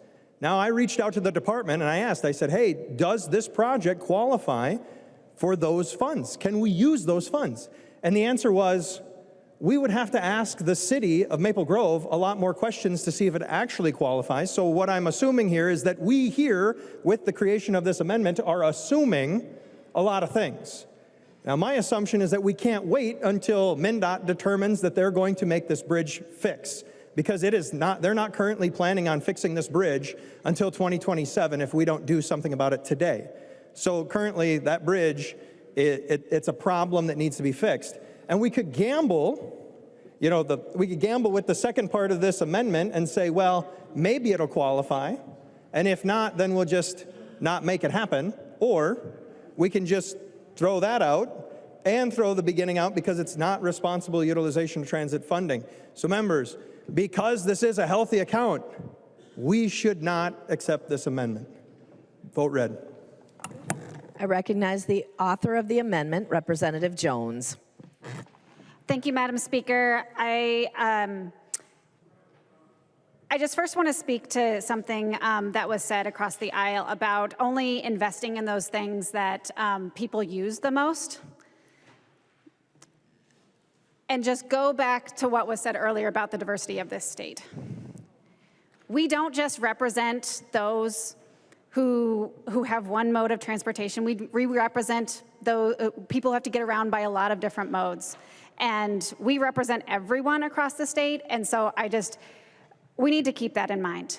Now, I reached out to the department and I asked, I said, hey, does this project qualify for those funds? Can we use those funds? And the answer was, we would have to ask the city of Maple Grove a lot more questions to see if it actually qualifies. So what I'm assuming here is that we here, with the creation of this amendment, are assuming a lot of things. Now, my assumption is that we can't wait until MnDOT determines that they're going to make this bridge fix, because they're not currently planning on fixing this bridge until 2027 if we don't do something about it today. So currently, that bridge, it's a problem that needs to be fixed. And we could gamble, we could gamble with the second part of this amendment and say, well, maybe it'll qualify, and if not, then we'll just not make it happen, or we can just throw that out and throw the beginning out because it's not responsible utilization of transit funding. So members, because this is a healthy account, we should not accept this amendment. Vote red. I recognize the author of the amendment, Representative Jones. Thank you, Madam Speaker. I just first want to speak to something that was said across the aisle about only investing in those things that people use the most. And just go back to what was said earlier about the diversity of this state. We don't just represent those who have one mode of transportation. We represent those people who have to get around by a lot of different modes. And we represent everyone across the state, and so we need to keep that in mind.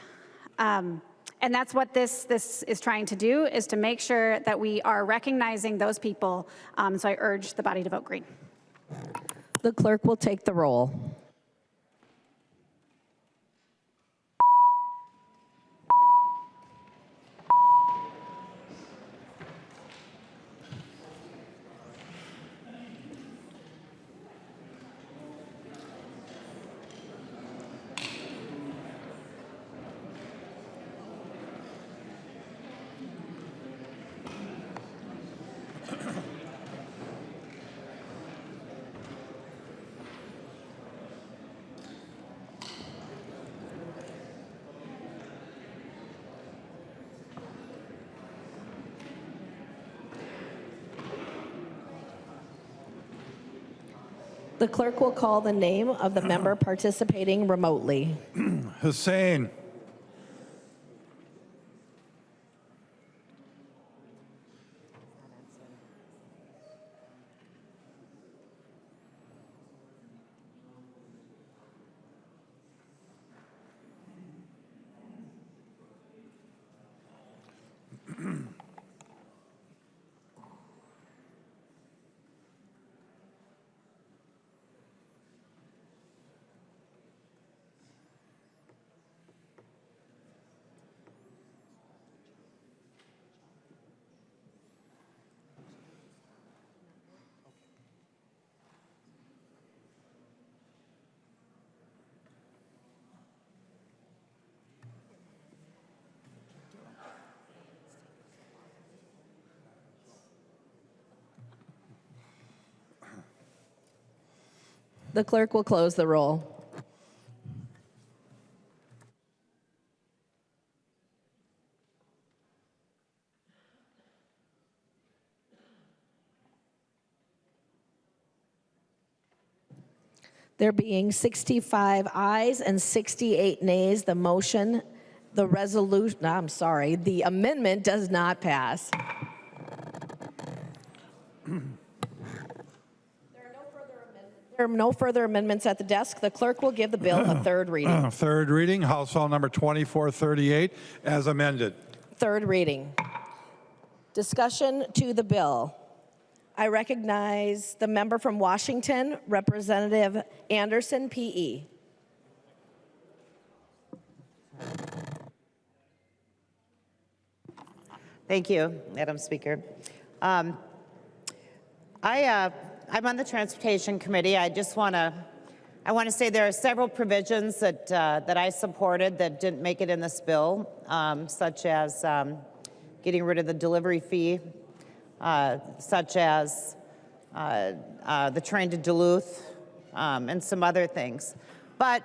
And that's what this is trying to do, is to make sure that we are recognizing those people. So I urge the body to vote green. The clerk will take the roll. The clerk will call the name of the member participating remotely. Hussein. The clerk will close the roll. There being 65 ayes and 68 nays, the amendment does not pass. There no further amendments at the desk, the clerk will give the bill a third reading. Third reading, House File Number 2438, as amended. Third reading. Discussion to the bill. I recognize the member from Washington, Representative Anderson, PE. Thank you, Madam Speaker. I'm on the Transportation Committee. I want to say there are several provisions that I supported that didn't make it in this bill, such as getting rid of the delivery fee, such as the train to Duluth, and some other things. But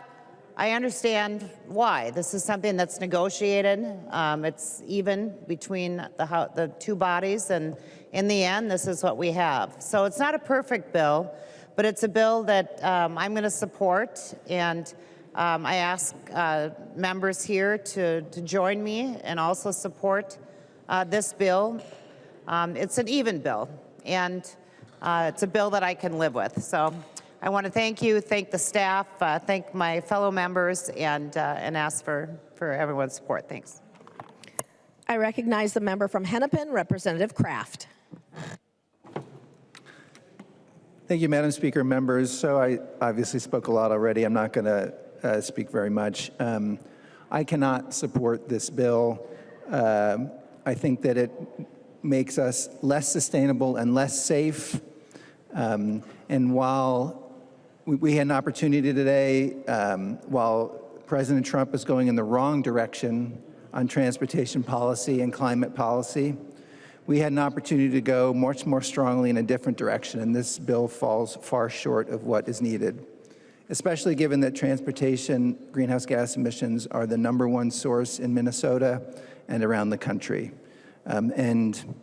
I understand why. This is something that's negotiated. It's even between the two bodies, and in the end, this is what we have. So it's not a perfect bill, but it's a bill that I'm going to support, and I ask members here to join me and also support this bill. It's an even bill, and it's a bill that I can live with. So I want to thank you, thank the staff, thank my fellow members, and ask for everyone's support. Thanks. I recognize the member from Hennepin, Representative Kraft. Thank you, Madam Speaker, members. So I obviously spoke a lot already. I'm not going to speak very much. I cannot support this bill. I think that it makes us less sustainable and less safe. And while we had an opportunity today, while President Trump is going in the wrong direction on transportation policy and climate policy, we had an opportunity to go much more strongly in a different direction, and this bill falls far short of what is needed, especially given that transportation greenhouse gas emissions are the #1 source in Minnesota and around the country. And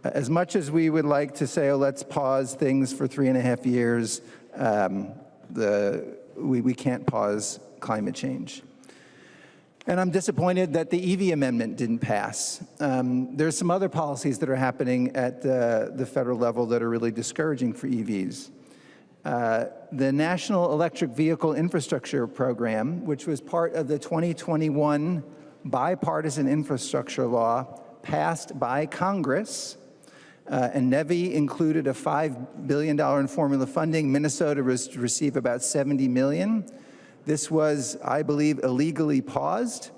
as much as we would like to say, oh, let's pause things for 3.5 years, we can't pause climate change. And I'm disappointed that the EV amendment didn't pass. There's some other policies that are happening at the federal level that are really discouraging for EVs. The National Electric Vehicle Infrastructure Program, which was part of the 2021 bipartisan infrastructure law passed by Congress, and NEVI included a $5 billion in formula funding. Minnesota received about $70 million. This was, I believe, illegally paused.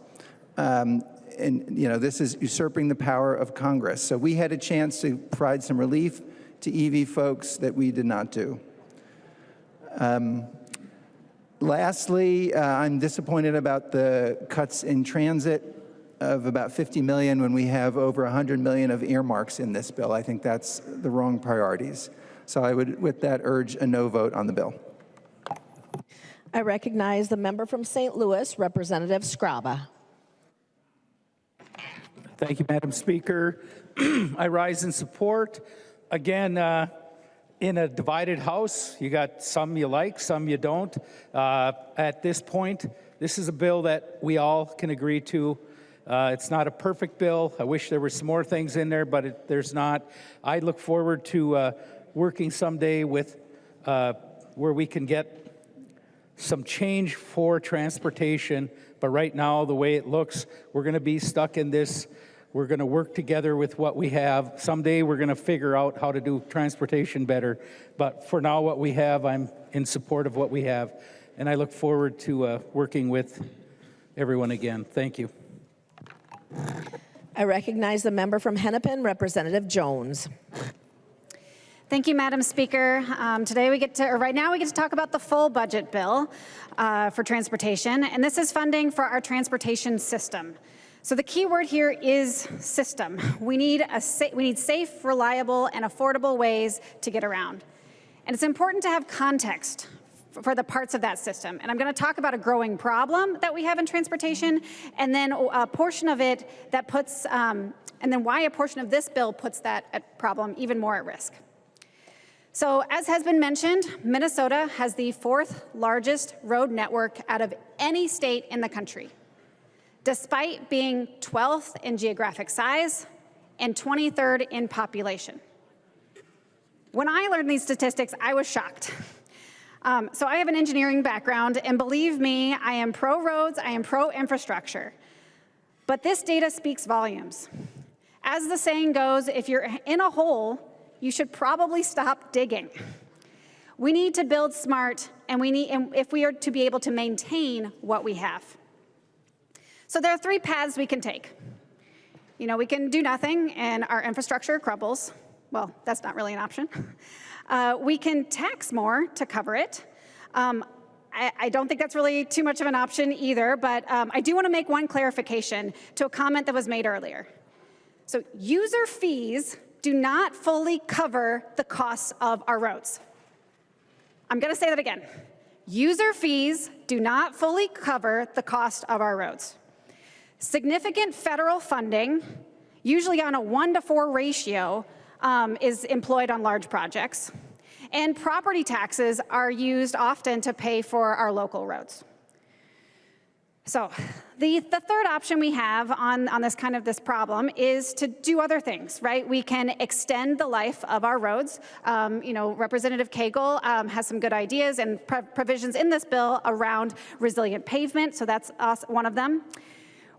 And this is usurping the power of Congress. So we had a chance to provide some relief to EV folks that we did not do. Lastly, I'm disappointed about the cuts in transit of about $50 million when we have over $100 million of earmarks in this bill. I think that's the wrong priorities. So I would, with that, urge a no vote on the bill. I recognize the member from St. Louis, Representative Scraba. Thank you, Madam Speaker. I rise in support. Again, in a divided House, you got some you like, some you don't. At this point, this is a bill that we all can agree to. It's not a perfect bill. I wish there were some more things in there, but there's not. I look forward to working someday with where we can get some change for transportation. But right now, the way it looks, we're going to be stuck in this. We're going to work together with what we have. Someday, we're going to figure out how to do transportation better. But for now, what we have, I'm in support of what we have. And I look forward to working with everyone again. Thank you. I recognize the member from Hennepin, Representative Jones. Thank you, Madam Speaker. Right now we get to talk about the full budget bill for transportation, and this is funding for our transportation system. So the key word here is system. We need safe, reliable, and affordable ways to get around. And it's important to have context for the parts of that system. And I'm going to talk about a growing problem that we have in transportation, and then a portion of it that puts, and then why a portion of this bill puts that problem even more at risk. So as has been mentioned, Minnesota has the 4th largest road network out of any state in the country, despite being 12th in geographic size and 23rd in population. When I learned these statistics, I was shocked. So I have an engineering background, and believe me, I am pro roads, I am pro infrastructure. But this data speaks volumes. As the saying goes, if you're in a hole, you should probably stop digging. We need to build smart, and if we are to be able to maintain what we have. So there are 3 paths we can take. You know, we can do nothing and our infrastructure crumbles. Well, that's not really an option. We can tax more to cover it. I don't think that's really too much of an option either, but I do want to make one clarification to a comment that was made earlier. So user fees do not fully cover the costs of our roads. I'm going to say that again. User fees do not fully cover the cost of our roads. Significant federal funding, usually on a 1-to-4 ratio, is employed on large projects. And property taxes are used often to pay for our local roads. So the third option we have on this problem is to do other things, right? We can extend the life of our roads. You know, Representative Cagle has some good ideas and provisions in this bill around resilient pavement, so that's one of them.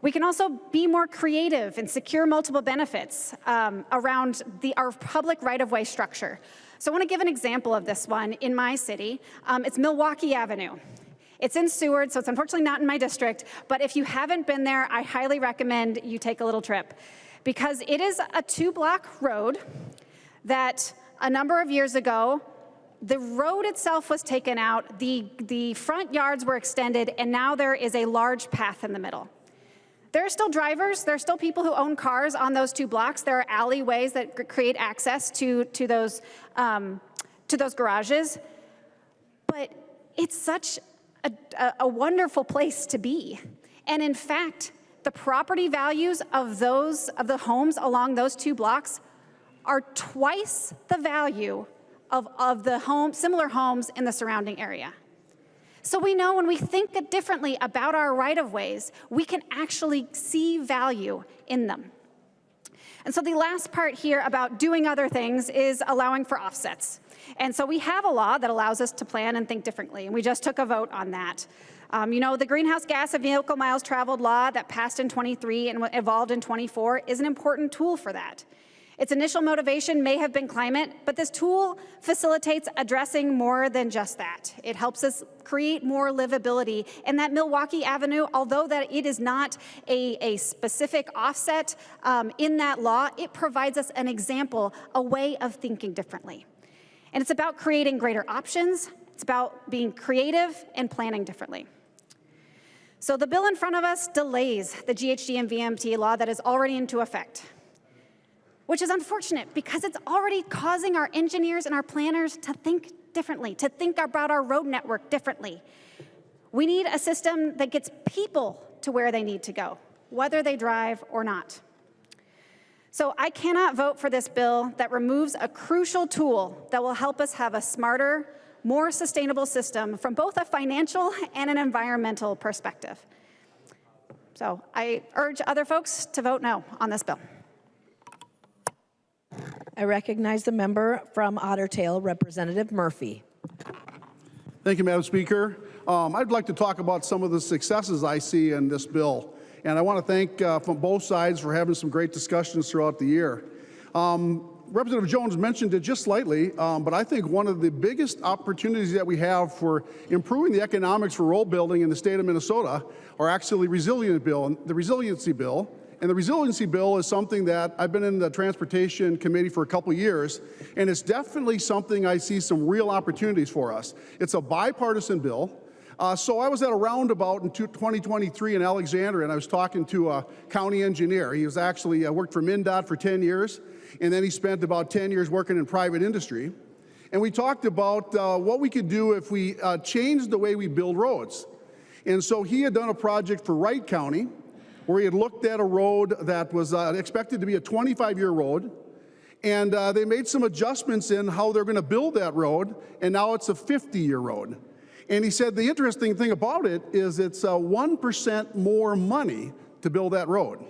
We can also be more creative and secure multiple benefits around our public right-of-way structure. So I want to give an example of this one in my city. It's Milwaukee Avenue. It's in Seward, so it's unfortunately not in my district, but if you haven't been there, I highly recommend you take a little trip, because it is a 2-block road that a number of years ago, the road itself was taken out, the front yards were extended, and now there is a large path in the middle. There are still drivers, there are still people who own cars on those 2 blocks. There are alleyways that create access to those garages, but it's such a wonderful place to be. And in fact, the property values of the homes along those 2 blocks are twice the value of the similar homes in the surrounding area. So we know when we think differently about our right-of-ways, we can actually see value in them. And so the last part here about doing other things is allowing for offsets. And so we have a law that allows us to plan and think differently, and we just took a vote on that. You know, the greenhouse gas and vehicle miles traveled law that passed in '23 and evolved in '24 is an important tool for that. Its initial motivation may have been climate, but this tool facilitates addressing more than just that. It helps us create more livability. And that Milwaukee Avenue, although that it is not a specific offset in that law, it provides us an example, a way of thinking differently. And it's about creating greater options. It's about being creative and planning differently. So the bill in front of us delays the GHG and VMT law that is already into effect, which is unfortunate because it's already causing our engineers and our planners to think differently, to think about our road network differently. We need a system that gets people to where they need to go, whether they drive or not. So I cannot vote for this bill that removes a crucial tool that will help us have a smarter, more sustainable system from both a financial and an environmental perspective. So I urge other folks to vote no on this bill. I recognize the member from Otter Tail, Representative Murphy. Thank you, Madam Speaker. I'd like to talk about some of the successes I see in this bill. And I want to thank from both sides for having some great discussions throughout the year. Representative Jones mentioned it just slightly, but I think one of the biggest opportunities that we have for improving the economics for road building in the state of Minnesota are actually the resiliency bill. And the resiliency bill is something that I've been in the Transportation Committee for a couple years, and it's definitely something I see some real opportunities for us. It's a bipartisan bill. So I was at a roundabout in 2023 in Alexandria, and I was talking to a county engineer. He was actually worked for MnDOT for 10 years, and then he spent about 10 years working in private industry. And we talked about what we could do if we changed the way we build roads. And so he had done a project for Wright County, where he had looked at a road that was expected to be a 25-year road, and they made some adjustments in how they're going to build that road, and now it's a 50-year road. And he said the interesting thing about it is it's 1% more money to build that road.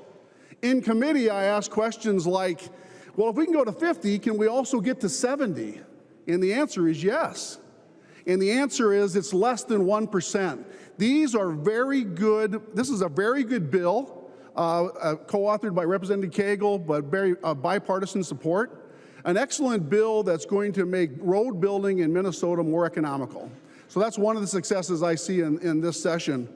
In committee, I asked questions like, well, if we can go to 50, can we also get to 70? And the answer is yes. And the answer is it's less than 1%. These are very good. This is a very good bill, co-authored by Representative Cagle, but very bipartisan support. An excellent bill that's going to make road building in Minnesota more economical. So that's one of the successes I see in this session.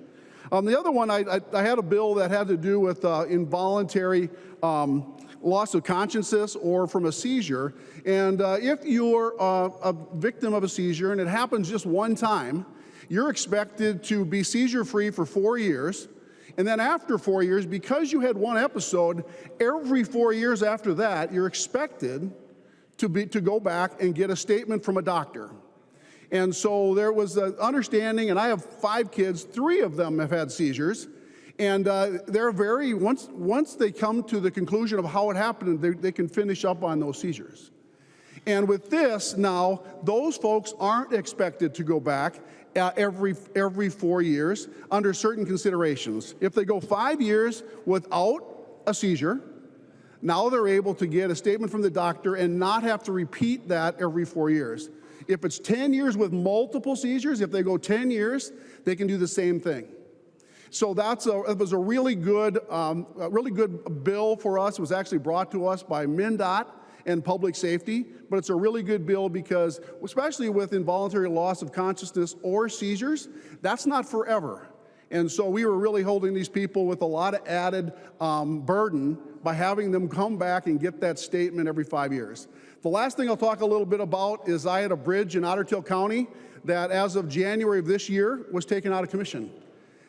The other one, I had a bill that had to do with involuntary loss of consciousness or from a seizure. And if you're a victim of a seizure and it happens just one time, you're expected to be seizure-free for 4 years. And then after 4 years, because you had one episode, every 4 years after that, you're expected to go back and get a statement from a doctor. And so there was an understanding, and I have 5 kids, 3 of them have had seizures. And they're very, once they come to the conclusion of how it happened, they can finish up on those seizures. And with this now, those folks aren't expected to go back every 4 years under certain considerations. If they go 5 years without a seizure, now they're able to get a statement from the doctor and not have to repeat that every 4 years. If it's 10 years with multiple seizures, if they go 10 years, they can do the same thing. So it was a really good bill for us. It was actually brought to us by MnDOT and Public Safety, but it's a really good bill because, especially with involuntary loss of consciousness or seizures, that's not forever. And so we were really holding these people with a lot of added burden by having them come back and get that statement every 5 years. The last thing I'll talk a little bit about is I had a bridge in Otter Tail County that, as of January of this year, was taken out of commission.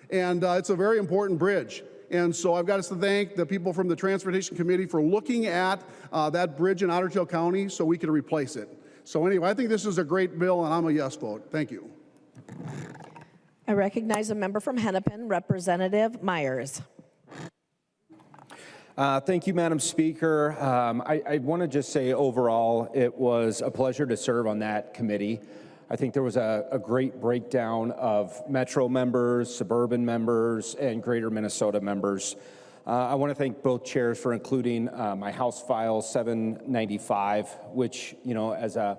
And it's a very important bridge. And so I've got to thank the people from the Transportation Committee for looking at that bridge in Otter Tail County so we could replace it. So anyway, I think this is a great bill, and I'm a yes vote. Thank you. I recognize a member from Hennepin, Representative Myers. Thank you, Madam Speaker. I want to just say overall, it was a pleasure to serve on that committee. I think there was a great breakdown of Metro members, suburban members, and Greater Minnesota members. I want to thank both chairs for including my House File 795, which, as a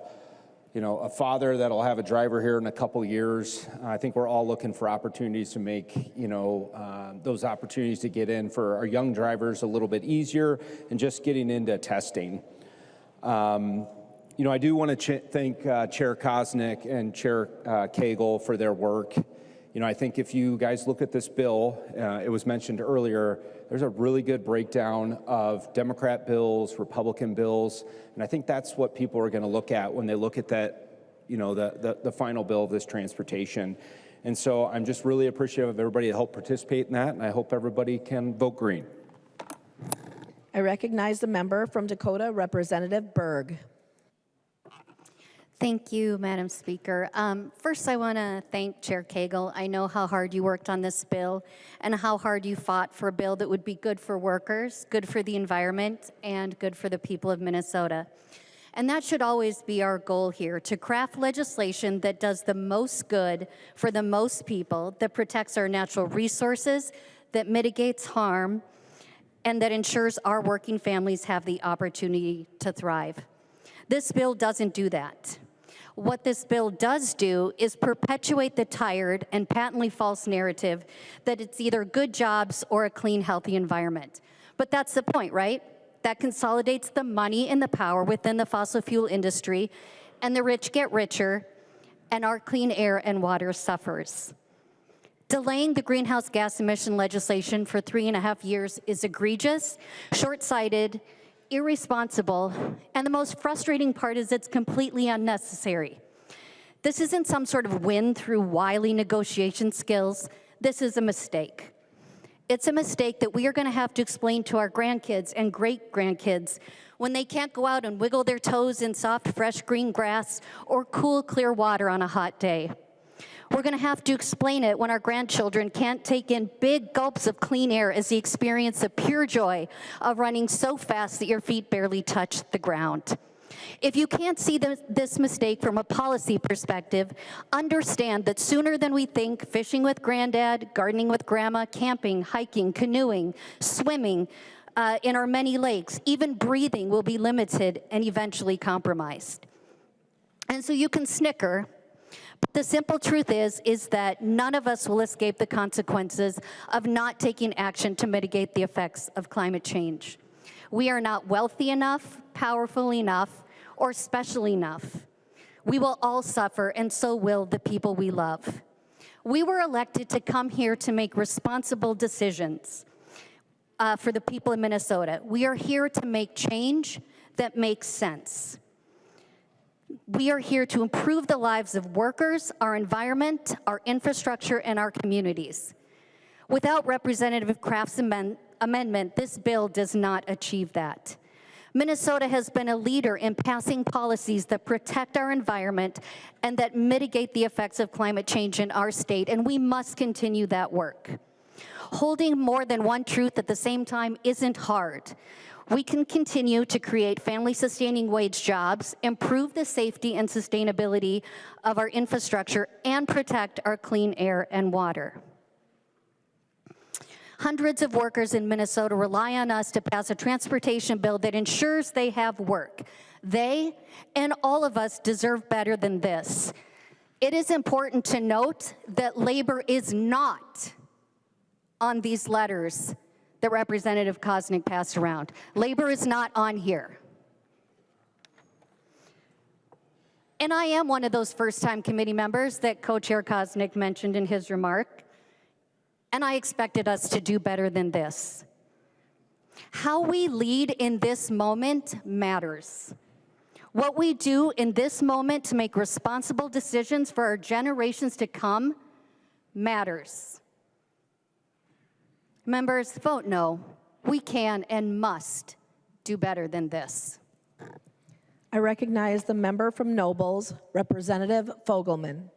father that'll have a driver here in a couple years, I think we're all looking for opportunities to make, those opportunities to get in for our young drivers a little bit easier and just getting into testing. I do want to thank Chair Koznick and Chair Cagle for their work. I think if you guys look at this bill, it was mentioned earlier, there's a really good breakdown of Democrat bills, Republican bills, and I think that's what people are going to look at when they look at that, the final bill of this transportation. And so I'm just really appreciative of everybody that helped participate in that, and I hope everybody can vote green. I recognize the member from Dakota, Representative Berg. Thank you, Madam Speaker. First, I want to thank Chair Cagle. I know how hard you worked on this bill and how hard you fought for a bill that would be good for workers, good for the environment, and good for the people of Minnesota. And that should always be our goal here, to craft legislation that does the most good for the most people, that protects our natural resources, that mitigates harm, and that ensures our working families have the opportunity to thrive. This bill doesn't do that. What this bill does do is perpetuate the tired and patently false narrative that it's either good jobs or a clean, healthy environment. But that's the point, right? That consolidates the money and the power within the fossil fuel industry, and the rich get richer, and our clean air and water suffers. Delaying the greenhouse gas emission legislation for 3.5 years is egregious, short-sighted, irresponsible, and the most frustrating part is it's completely unnecessary. This isn't some sort of win through wily negotiation skills. This is a mistake. It's a mistake that we are going to have to explain to our grandkids and great-grandkids when they can't go out and wiggle their toes in soft, fresh green grass or cool, clear water on a hot day. We're going to have to explain it when our grandchildren can't take in big gulps of clean air as they experience the pure joy of running so fast that your feet barely touch the ground. If you can't see this mistake from a policy perspective, understand that sooner than we think, fishing with granddad, gardening with grandma, camping, hiking, canoeing, swimming in our many lakes, even breathing will be limited and eventually compromised. And so you can snicker, But the simple truth is that none of us will escape the consequences of not taking action to mitigate the effects of climate change. We are not wealthy enough, powerful enough, or special enough. We will all suffer, and so will the people we love. We were elected to come here to make responsible decisions for the people of Minnesota. We are here to make change that makes sense. We are here to improve the lives of workers, our environment, our infrastructure, and our communities. Without Representative Kraft's amendment, this bill does not achieve that. Minnesota has been a leader in passing policies that protect our environment and that mitigate the effects of climate change in our state, and we must continue that work. Holding more than one truth at the same time isn't hard. We can continue to create family-sustaining wage jobs, improve the safety and sustainability of our infrastructure, and protect our clean air and water. Hundreds of workers in Minnesota rely on us to pass a transportation bill that ensures they have work. They and all of us deserve better than this. It is important to note that labor is not on these letters that Representative Koznick passed around. Labor is not on here. And I am one of those first-time committee members that Co-Chair Koznick mentioned in his remark, and I expected us to do better than this. How we lead in this moment matters. What we do in this moment to make responsible decisions for our generations to come matters. Members, vote no. We can and must do better than this. I recognize the member from Nobles, Representative Fogelman.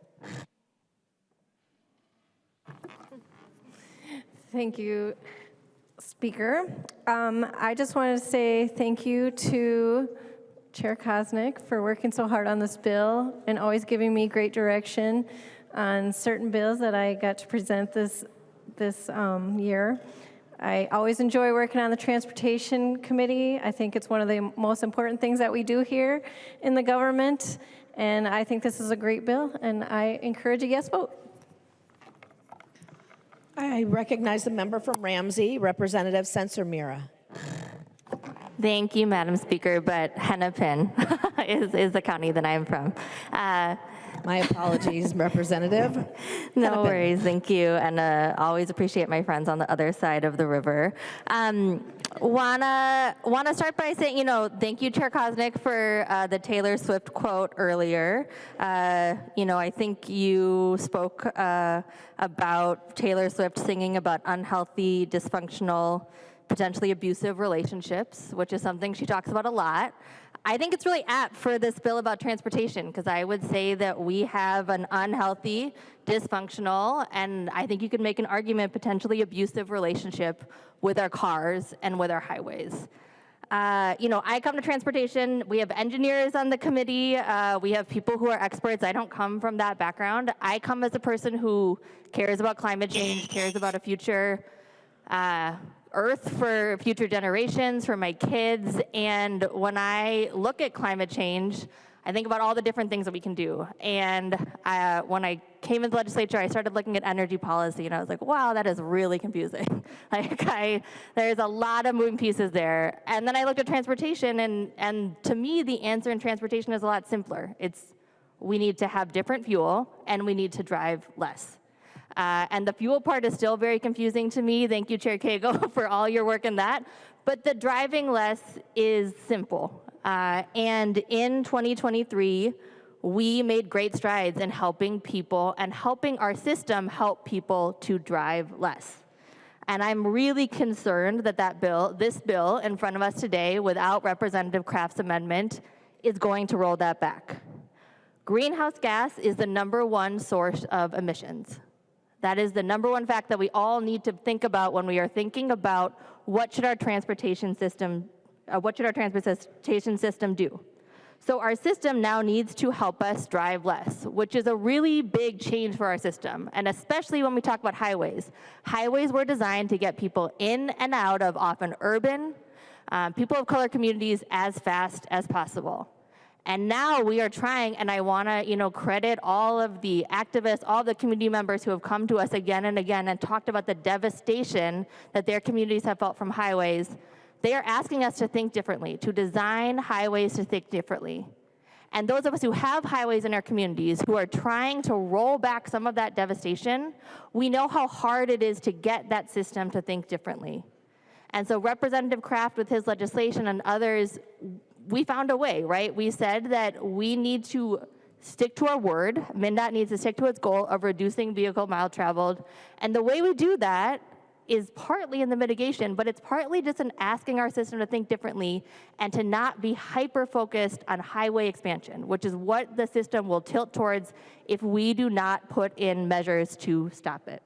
Thank you, Speaker. I just wanted to say thank you to Chair Koznick for working so hard on this bill and always giving me great direction on certain bills that I got to present this year. I always enjoy working on the Transportation Committee. I think it's one of the most important things that we do here in the government, and I think this is a great bill, and I encourage a yes vote. I recognize the member from Ramsey, Representative Sensor-Mira. Thank you, Madam Speaker, but Hennepin is the county that I'm from. My apologies, Representative. No Hennepin. worries, thank you, and always appreciate my friends on the other side of the river. Wanna start by saying, thank you, Chair Koznick, for the Taylor Swift quote earlier. I think you spoke about Taylor Swift singing about unhealthy, dysfunctional, potentially abusive relationships, which is something she talks about a lot. I think it's really apt for this bill about transportation, because I would say that we have an unhealthy, dysfunctional, and I think you could make an argument potentially abusive relationship with our cars and with our highways. I come to transportation. We have engineers on the committee. We have people who are experts. I don't come from that background. I come as a person who cares about climate change, cares about a future Earth for future generations, for my kids, and when I look at climate change, I think about all the different things that we can do. And when I came into the legislature, I started looking at energy policy, and I was like, wow, that is really confusing. There's a lot of moving pieces there. And then I looked at transportation, and to me, the answer in transportation is a lot simpler. We need to have different fuel, and we need to drive less. And the fuel part is still very confusing to me. Thank you, Chair Cagle, for all your work in that. But the driving less is simple. And in 2023, we made great strides in helping people and helping our system help people to drive less. And I'm really concerned that this bill in front of us today, without Representative Kraft's amendment, is going to roll that back. Greenhouse gas is the #1 source of emissions. That is the #1 fact that we all need to think about when we are thinking about what should our transportation system do. So our system now needs to help us drive less, which is a really big change for our system, and especially when we talk about highways. Highways were designed to get people in and out of often urban, people of color communities as fast as possible. And now we are trying, and I want to, credit all of the activists, all the community members who have come to us again and again and talked about the devastation that their communities have felt from highways. They are asking us to think differently, to design highways to think differently. And those of us who have highways in our communities, who are trying to roll back some of that devastation, we know how hard it is to get that system to think differently. And so Representative Kraft with his legislation and others, we found a way, right? We said that we need to stick to our word. MnDOT needs to stick to its goal of reducing vehicle mile traveled. And the way we do that is partly in the mitigation, but it's partly just in asking our system to think differently and to not be hyper-focused on highway expansion, which is what the system will tilt towards if we do not put in measures to stop it.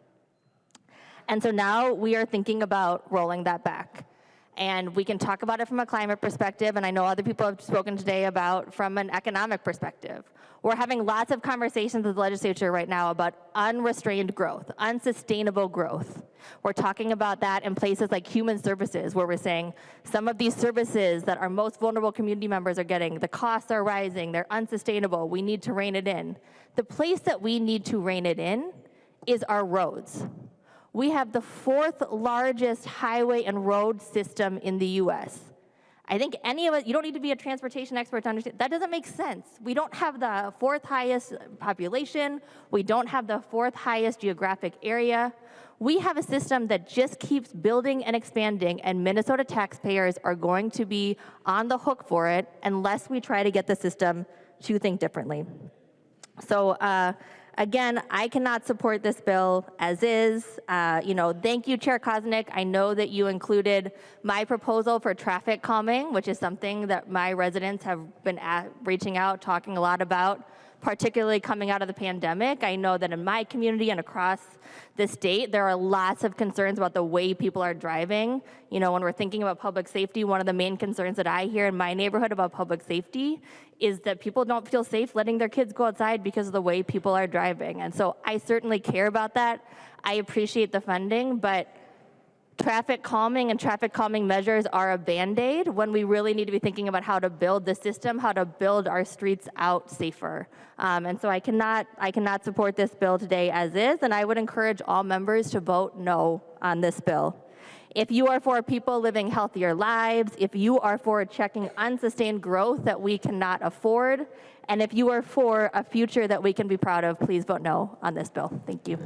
And so now we are thinking about rolling that back. And we can talk about it from a climate perspective, and I know other people have spoken today about from an economic perspective. We're having lots of conversations with the legislature right now about unrestrained growth, unsustainable growth. We're talking about that in places like human services, where we're saying some of these services that our most vulnerable community members are getting, the costs are rising, they're unsustainable, we need to rein it in. The place that we need to rein it in is our roads. We have the 4th largest highway and road system in the US. I think any of us, you don't need to be a transportation expert to understand, that doesn't make sense. We don't have the 4th highest population. We don't have the 4th highest geographic area. We have a system that just keeps building and expanding, and Minnesota taxpayers are going to be on the hook for it unless we try to get the system to think differently. So, again, I cannot support this bill as is. Thank you, Chair Koznick. I know that you included my proposal for traffic calming, which is something that my residents have been reaching out, talking a lot about, particularly coming out of the pandemic. I know that in my community and across the state, there are lots of concerns about the way people are driving. When we're thinking about public safety, one of the main concerns that I hear in my neighborhood about public safety is that people don't feel safe letting their kids go outside because of the way people are driving. And so I certainly care about that. I appreciate the funding, but traffic calming and traffic calming measures are a Band-Aid when we really need to be thinking about how to build the system, how to build our streets out safer. And so I cannot support this bill today as is, and I would encourage all members to vote no on this bill. If you are for people living healthier lives, if you are for checking unsustained growth that we cannot afford, and if you are for a future that we can be proud of, please vote no on this bill. Thank you.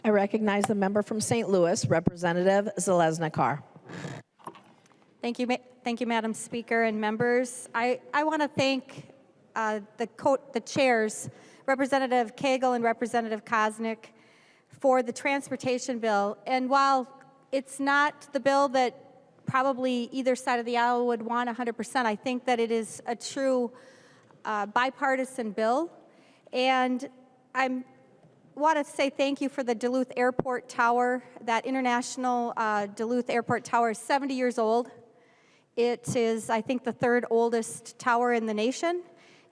I recognize the member from St. Louis, Representative Zalesnikar. Thank you, Madam Speaker and members. I want to thank the chairs, Representative Cagle and Representative Koznick, for the transportation bill. And while it's not the bill that probably either side of the aisle would want 100%, I think that it is a true bipartisan bill. And I want to say thank you for the Duluth Airport Tower. That international Duluth Airport Tower is 70 years old. It is, I think, the 3rd oldest tower in the nation.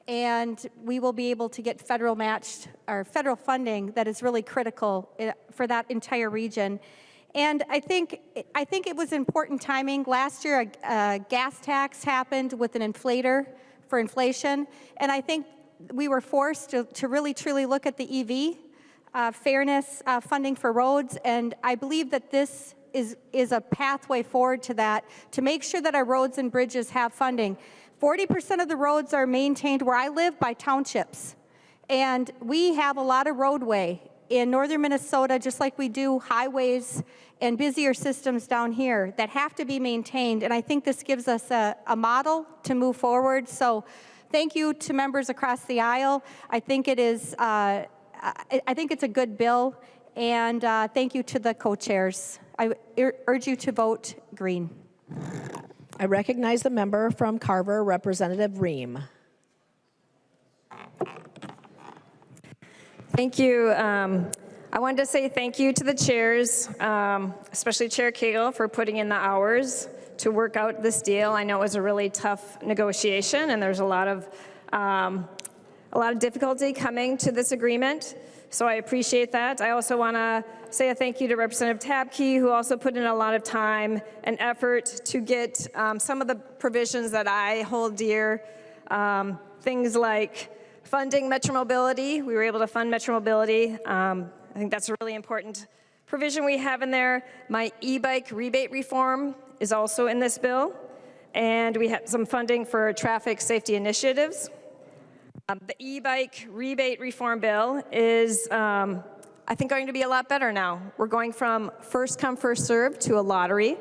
And we will be able to get federal funding that is really critical for that entire region. And I think it was important timing. Last year, a gas tax happened with an inflator for inflation. And I think we were forced to really, truly look at the EV fairness funding for roads. And I believe that this is a pathway forward to that, to make sure that our roads and bridges have funding. 40% of the roads are maintained where I live by townships. And we have a lot of roadway in northern Minnesota, just like we do highways and busier systems down here that have to be maintained. And I think this gives us a model to move forward. So thank you to members across the aisle. I think it is, I think it's a good bill. And thank you to the co-chairs. I urge you to vote green. I recognize the member from Carver, Representative Ream. Thank you. I wanted to say thank you to the chairs, especially Chair Cagle, for putting in the hours to work out this deal. I know it was a really tough negotiation, and there's a lot of difficulty coming to this agreement. So I appreciate that. I also want to say a thank you to Representative Tabke, who also put in a lot of time and effort to get some of the provisions that I hold dear Things like funding Metro Mobility. We were able to fund Metro Mobility. I think that's a really important provision we have in there. My e-bike rebate reform is also in this bill. And we have some funding for traffic safety initiatives. The e-bike rebate reform bill is, I think, going to be a lot better now. We're going from first come, first served to a lottery.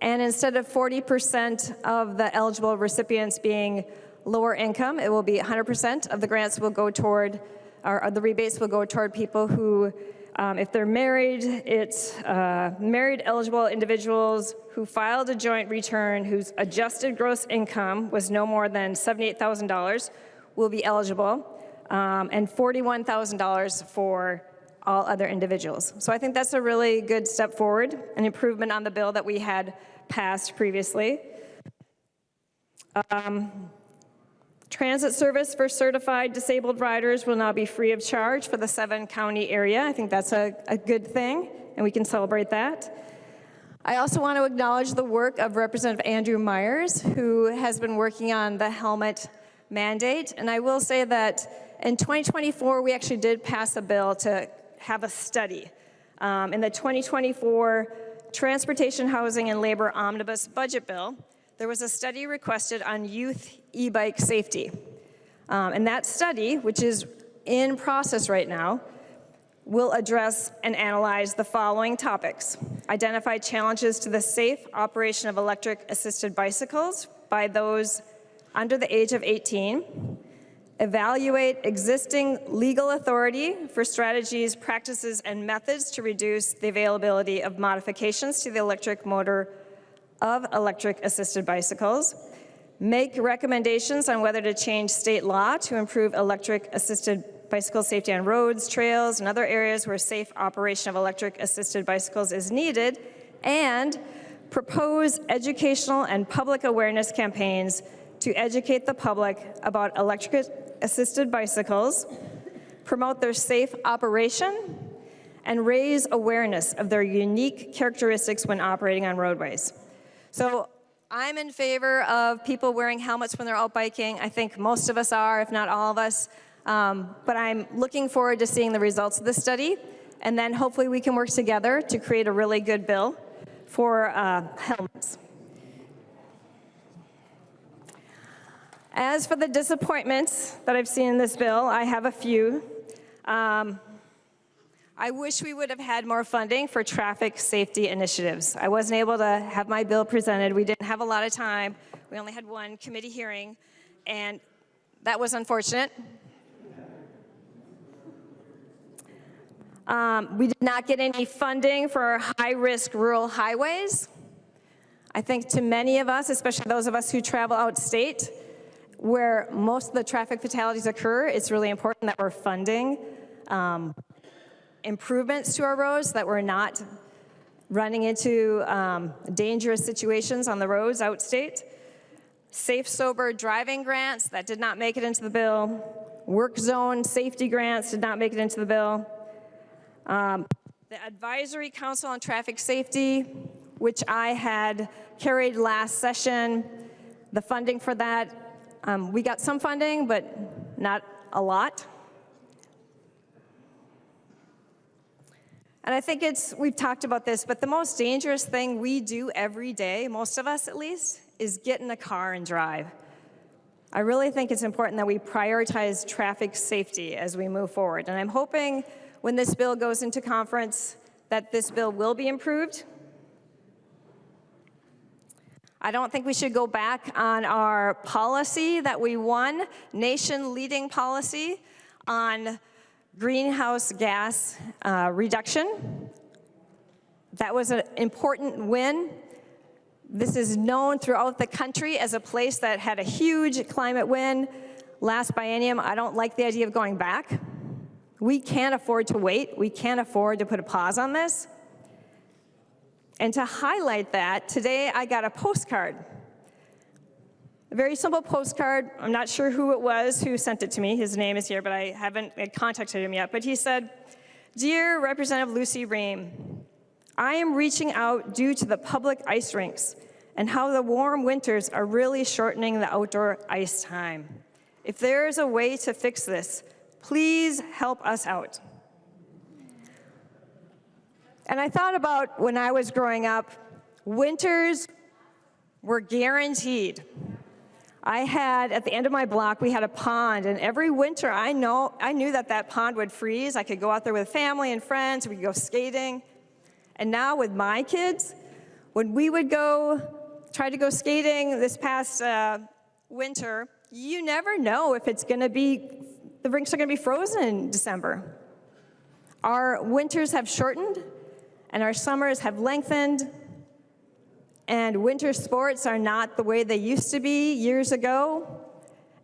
And instead of 40% of the eligible recipients being lower income, it will be 100% of the grants will go toward, or the rebates will go toward people who, if they're married, it's married eligible individuals who filed a joint return whose adjusted gross income was no more than $78,000 will be eligible, and $41,000 for all other individuals. So I think that's a really good step forward, an improvement on the bill that we had passed previously. Transit service for certified disabled riders will now be free of charge for the 7-county area. I think that's a good thing, and we can celebrate that. I also want to acknowledge the work of Representative Andrew Myers, who has been working on the helmet mandate. And I will say that in 2024, we actually did pass a bill to have a study. In the 2024 Transportation, Housing, and Labor Omnibus Budget Bill, there was a study requested on youth e-bike safety. And that study, which is in process right now, will address and analyze the following topics: identify challenges to the safe operation of electric-assisted bicycles by those under the age of 18, evaluate existing legal authority for strategies, practices, and methods to reduce the availability of modifications to the electric motor of electric-assisted bicycles, make recommendations on whether to change state law to improve electric-assisted bicycle safety on roads, trails, and other areas where safe operation of electric-assisted bicycles is needed, and propose educational and public awareness campaigns to educate the public about electric-assisted bicycles, promote their safe operation, and raise awareness of their unique characteristics when operating on roadways. So I'm in favor of people wearing helmets when they're out biking. I think most of us are, if not all of us. But I'm looking forward to seeing the results of this study, and then hopefully we can work together to create a really good bill for helmets. As for the disappointments that I've seen in this bill, I have a few. I wish we would have had more funding for traffic safety initiatives. I wasn't able to have my bill presented. We didn't have a lot of time. We only had one committee hearing, and that was unfortunate. We did not get any funding for high-risk rural highways. I think to many of us, especially those of us who travel outstate, where most of the traffic fatalities occur, it's really important that we're funding improvements to our roads, so that we're not running into dangerous situations on the roads outstate. Safe, sober driving grants, that did not make it into the bill. Work zone safety grants did not make it into the bill. The Advisory Council on Traffic Safety, which I had carried last session, the funding for that, we got some funding, but not a lot. And I think we've talked about this, but the most dangerous thing we do every day, most of us at least, is get in a car and drive. I really think it's important that we prioritize traffic safety as we move forward. And I'm hoping when this bill goes into conference that this bill will be improved. I don't think we should go back on our policy that we won, nation-leading policy on greenhouse gas reduction. That was an important win. This is known throughout the country as a place that had a huge climate win last biennium. I don't like the idea of going back. We can't afford to wait. We can't afford to put a pause on this. And to highlight that, today I got a postcard. A very simple postcard. I'm not sure who it was who sent it to me. His name is here, but I haven't contacted him yet. But he said, "Dear Representative Lucy Ream, I am reaching out due to the public ice rinks and how the warm winters are really shortening the outdoor ice time. If there is a way to fix this, please help us out. And I thought about when I was growing up, winters were guaranteed. I had, at the end of my block, we had a pond, and every winter I knew that pond would freeze. I could go out there with family and friends, we could go skating. And now with my kids, when we would try to go skating this past winter, you never know if the rinks are gonna be frozen in December. Our winters have shortened, and our summers have lengthened, and winter sports are not the way they used to be years ago.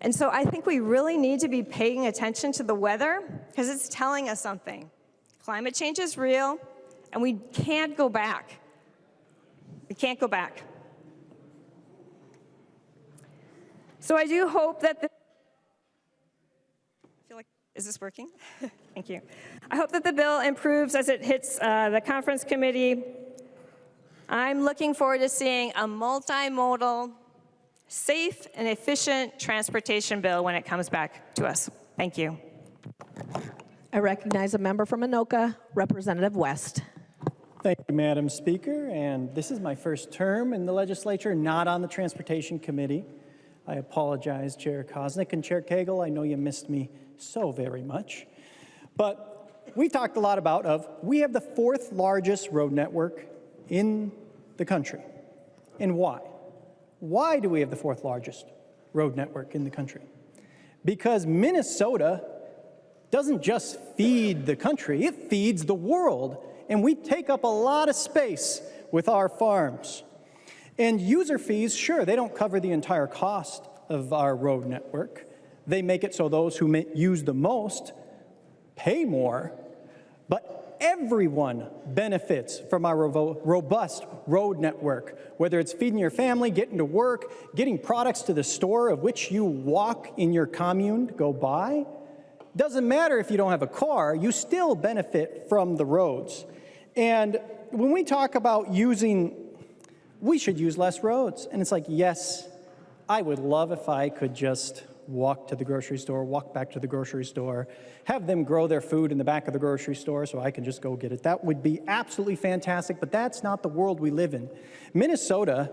And so I think we really need to be paying attention to the weather because it's telling us something. Climate change is real, and we can't go back. We can't go back. So I do hope that is this working? Thank you. I hope that the bill improves as it hits the conference committee. I'm looking forward to seeing a multimodal, safe, and efficient transportation bill when it comes back to us. Thank you. I recognize a member from Anoka, Representative West. Thank you, Madam Speaker. And this is my first term in the legislature, not on the Transportation Committee. I apologize, Chair Koznick and Chair Cagle. I know you missed me so very much. But we talked a lot about we have the 4th largest road network in the country. And why? Why do we have the 4th largest road network in the country? Because Minnesota doesn't just feed the country, it feeds the world. And we take up a lot of space with our farms. And user fees, sure, they don't cover the entire cost of our road network. They make it so those who use the most pay more, but everyone benefits from our robust road network, whether it's feeding your family, getting to work, getting products to the store of which you walk in your commune to go buy. Doesn't matter if you don't have a car, you still benefit from the roads. And when we talk about we should use less roads. And it's like, yes, I would love if I could just walk to the grocery store, walk back to the grocery store, have them grow their food in the back of the grocery store so I can just go get it. That would be absolutely fantastic, but that's not the world we live in. Minnesota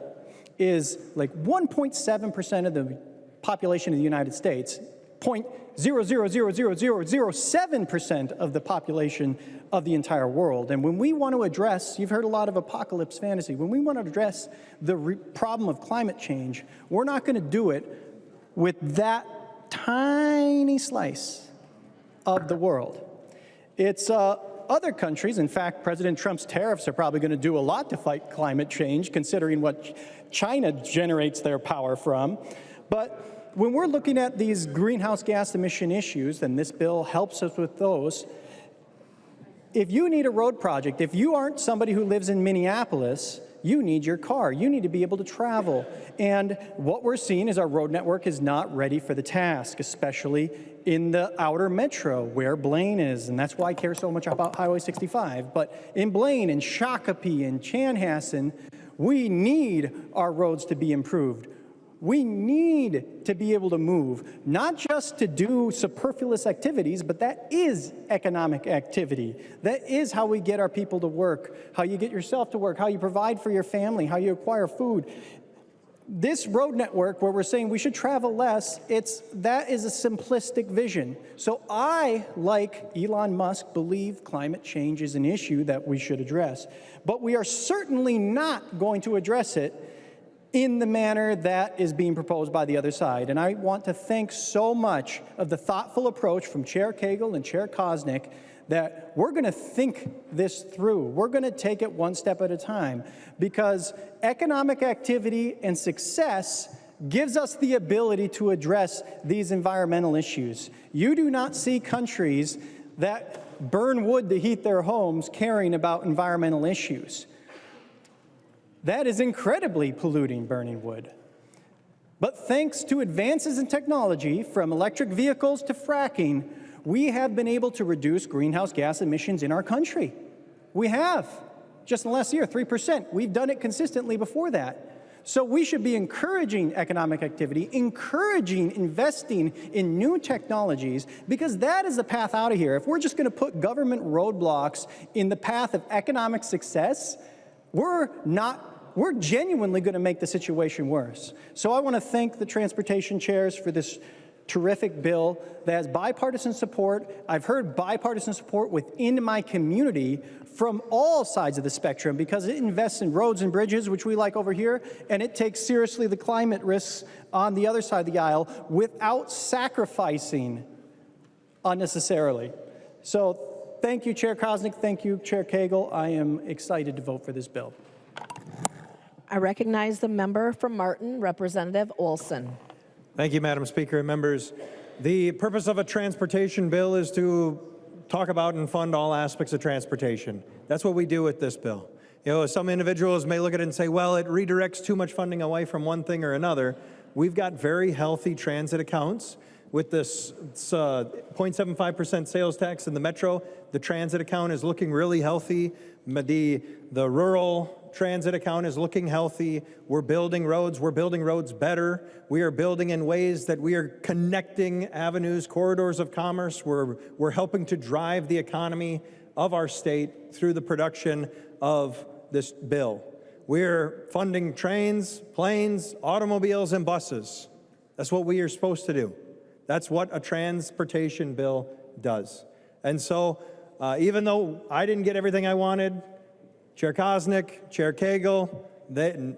is like 1.7% of the population of the United States, 0.0000007% of the population of the entire world. And when we want to address, you've heard a lot of apocalypse fantasy, when we want to address the problem of climate change, we're not going to do it with that tiny slice of the world. It's other countries, in fact, President Trump's tariffs are probably going to do a lot to fight climate change, considering what China generates their power from. But when we're looking at these greenhouse gas emission issues, and this bill helps us with those, if you need a road project, if you aren't somebody who lives in Minneapolis, you need your car. You need to be able to travel. And what we're seeing is our road network is not ready for the task, especially in the outer metro where Blaine is. And that's why I care so much about Highway 65. But in Blaine, in Shakopee, in Chanhassen, we need our roads to be improved. We need to be able to move, not just to do superfluous activities, but that is economic activity. That is how we get our people to work, how you get yourself to work, how you provide for your family, how you acquire food. This road network where we're saying we should travel less, that is a simplistic vision. So I, like Elon Musk, believe climate change is an issue that we should address. But we are certainly not going to address it in the manner that is being proposed by the other side. And I want to thank so much of the thoughtful approach from Chair Cagle and Chair Koznick that we're going to think this through. We're going to take it one step at a time, because economic activity and success gives us the ability to address these environmental issues. You do not see countries that burn wood to heat their homes caring about environmental issues. That is incredibly polluting, burning wood. But thanks to advances in technology, from electric vehicles to fracking, we have been able to reduce greenhouse gas emissions in our country. We have. Just in the last year, 3%. We've done it consistently before that. So we should be encouraging economic activity, encouraging investing in new technologies, because that is the path out of here. If we're just going to put government roadblocks in the path of economic success, we're genuinely going to make the situation worse. So I want to thank the transportation chairs for this terrific bill that has bipartisan support. I've heard bipartisan support within my community from all sides of the spectrum, because it invests in roads and bridges, which we like over here, and it takes seriously the climate risks on the other side of the aisle without sacrificing unnecessarily. So thank you, Chair Koznick. Thank you, Chair Cagle. I am excited to vote for this bill. I recognize the member from Martin, Representative Olson. Thank you, Madam Speaker and members. The purpose of a transportation bill is to talk about and fund all aspects of transportation. That's what we do with this bill. You know, some individuals may look at it and say, well, it redirects too much funding away from one thing or another. We've got very healthy transit accounts. With this 0.75% sales tax in the metro, the transit account is looking really healthy. The rural transit account is looking healthy. We're building roads better. We are building in ways that we are connecting avenues, corridors of commerce. We're helping to drive the economy of our state through the production of this bill. We're funding trains, planes, automobiles, and buses. That's what we are supposed to do. That's what a transportation bill does. And so even though I didn't get everything I wanted, Chair Koznick, Chair Cagle,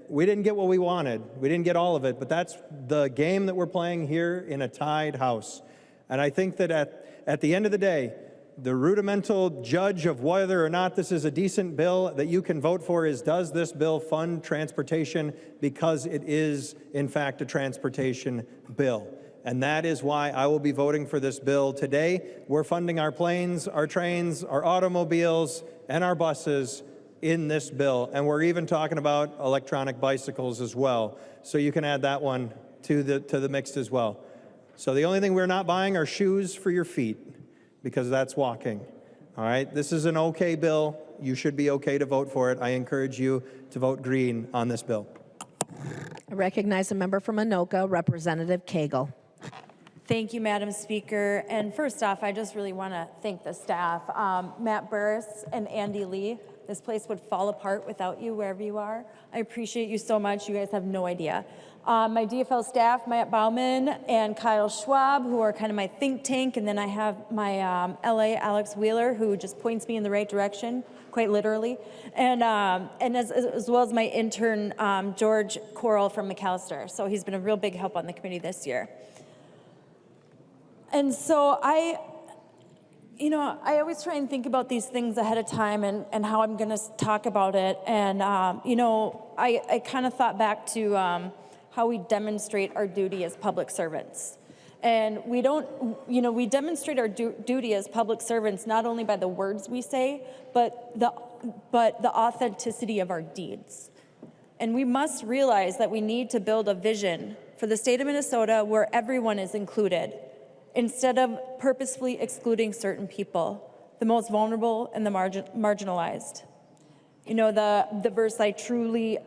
we didn't get what we wanted. We didn't get all of it, but that's the game that we're playing here in a tied House. And I think that at the end of the day, the rudimental judge of whether or not this is a decent bill that you can vote for is, does this bill fund transportation? Because it is, in fact, a transportation bill. And that is why I will be voting for this bill today. We're funding our planes, our trains, our automobiles, and our buses in this bill. And we're even talking about electronic bicycles as well. So you can add that one to the mix as well. So the only thing we're not buying are shoes for your feet, because that's walking. All right, this is an okay bill. You should be okay to vote for it. I encourage you to vote green on this bill. I recognize a member from Anoka, Representative Cagle. Thank you, Madam Speaker. And first off, I just really want to thank the staff. Matt Burris and Andy Lee, this place would fall apart without you wherever you are. I appreciate you so much. You guys have no idea. My DFL staff, Matt Bauman and Kyle Schwab, who are kind of my think tank. And then I have my LA Alex Wheeler, who just points me in the right direction, quite literally. And as well as my intern, George Coral from McAllister. So he's been a real big help on the committee this year. And so I always try and think about these things ahead of time and how I'm going to talk about it. And, I kind of thought back to how we demonstrate our duty as public servants. And we demonstrate our duty as public servants not only by the words we say, but the authenticity of our deeds. And we must realize that we need to build a vision for the state of Minnesota where everyone is included, instead of purposefully excluding certain people, the most vulnerable and the marginalized. You know, the verse, I truly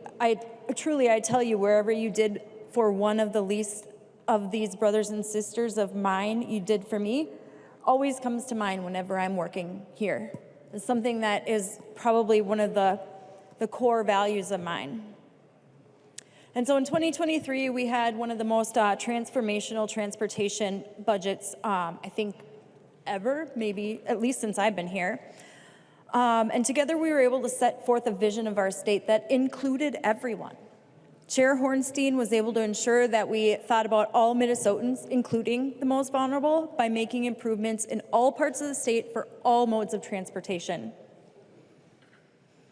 tell you, wherever you did for one of the least of these brothers and sisters of mine, you did for me, always comes to mind whenever I'm working here. It's something that is probably one of the core values of mine. And so in 2023, we had one of the most transformational transportation budgets, I think, ever, maybe at least since I've been here. And together we were able to set forth a vision of our state that included everyone. Chair Hornstein was able to ensure that we thought about all Minnesotans, including the most vulnerable, by making improvements in all parts of the state for all modes of transportation.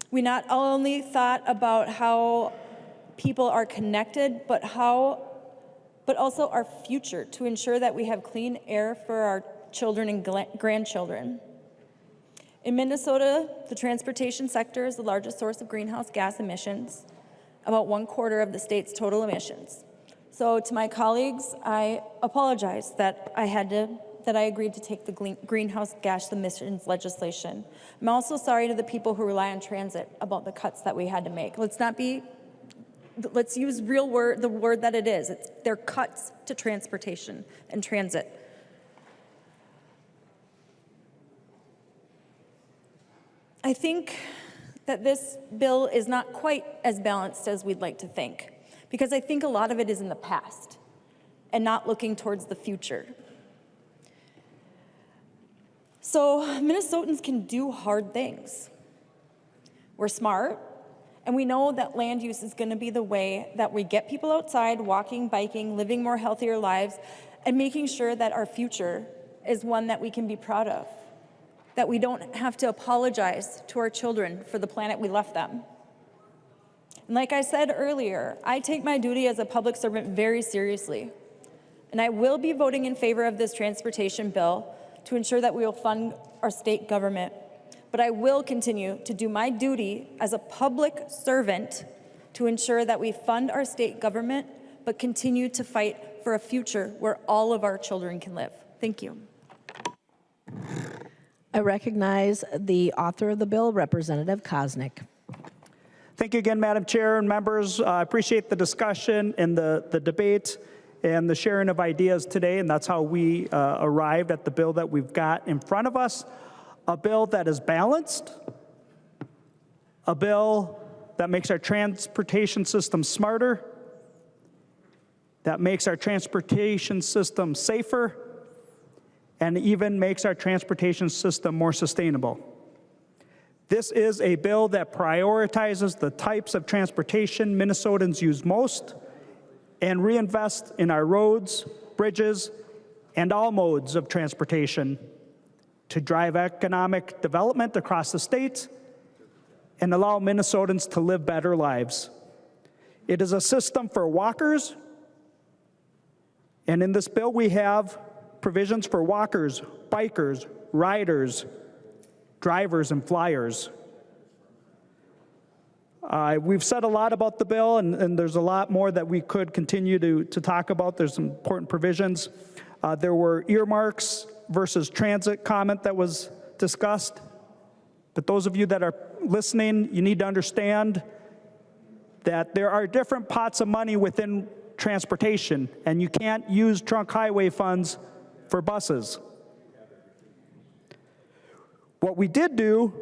We not only thought about how people are connected, but also our future, to ensure that we have clean air for our children and grandchildren. In Minnesota, the transportation sector is the largest source of greenhouse gas emissions, about 1/4 of the state's total emissions. So to my colleagues, I apologize that I agreed to take the greenhouse gas emissions legislation. I'm also sorry to the people who rely on transit about the cuts that we had to make. Let's not be let's use the word that it is. They're cuts to transportation and transit. I think that this bill is not quite as balanced as we'd like to think, because I think a lot of it is in the past and not looking towards the future. So Minnesotans can do hard things. We're smart, and we know that land use is going to be the way that we get people outside, walking, biking, living more healthier lives, and making sure that our future is one that we can be proud of, that we don't have to apologize to our children for the planet we left them. And like I said earlier, I take my duty as a public servant very seriously, and I will be voting in favor of this transportation bill to ensure that we will fund our state government. But I will continue to do my duty as a public servant to ensure that we fund our state government, but continue to fight for a future where all of our children can live. Thank you. I recognize the author of the bill, Representative Koznick. Thank you again, Madam Chair and members. I appreciate the discussion and the debate and the sharing of ideas today, and that's how we arrived at the bill that we've got in front of us. A bill that is balanced, a bill that makes our transportation system smarter, that makes our transportation system safer, and even makes our transportation system more sustainable. This is a bill that prioritizes the types of transportation Minnesotans use most and reinvest in our roads, bridges, and all modes of transportation to drive economic development across the state and allow Minnesotans to live better lives. It is a system for walkers, and in this bill we have provisions for walkers, bikers, riders, drivers, and flyers. We've said a lot about the bill, and there's a lot more that we could continue to talk about. There's some important provisions. There were earmarks versus transit comment that was discussed. But those of you that are listening, you need to understand that there are different pots of money within transportation, and you can't use trunk highway funds for buses. What we did do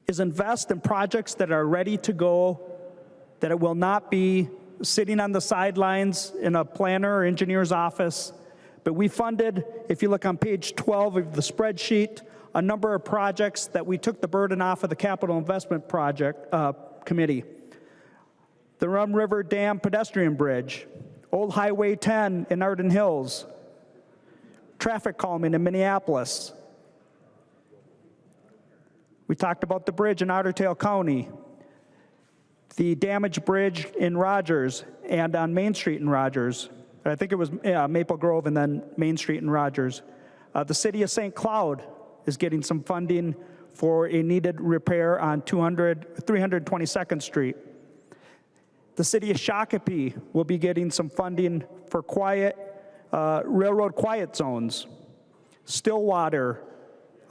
is invest in projects that are ready to go, that it will not be sitting on the sidelines in a planner or engineer's office. But we funded, if you look on page 12 of the spreadsheet, a number of projects that we took the burden off of the Capital Investment Project Committee. The Rum River Dam Pedestrian Bridge, Old Highway 10 in Arden Hills, traffic calming in Minneapolis. We talked about the bridge in Otter Tail County, the damaged bridge in Rogers and on Main Street in Rogers. I think it was Maple Grove and then Main Street in Rogers. The city of St. Cloud is getting some funding for a needed repair on 322nd Street. The city of Shakopee will be getting some funding for railroad quiet zones. Stillwater,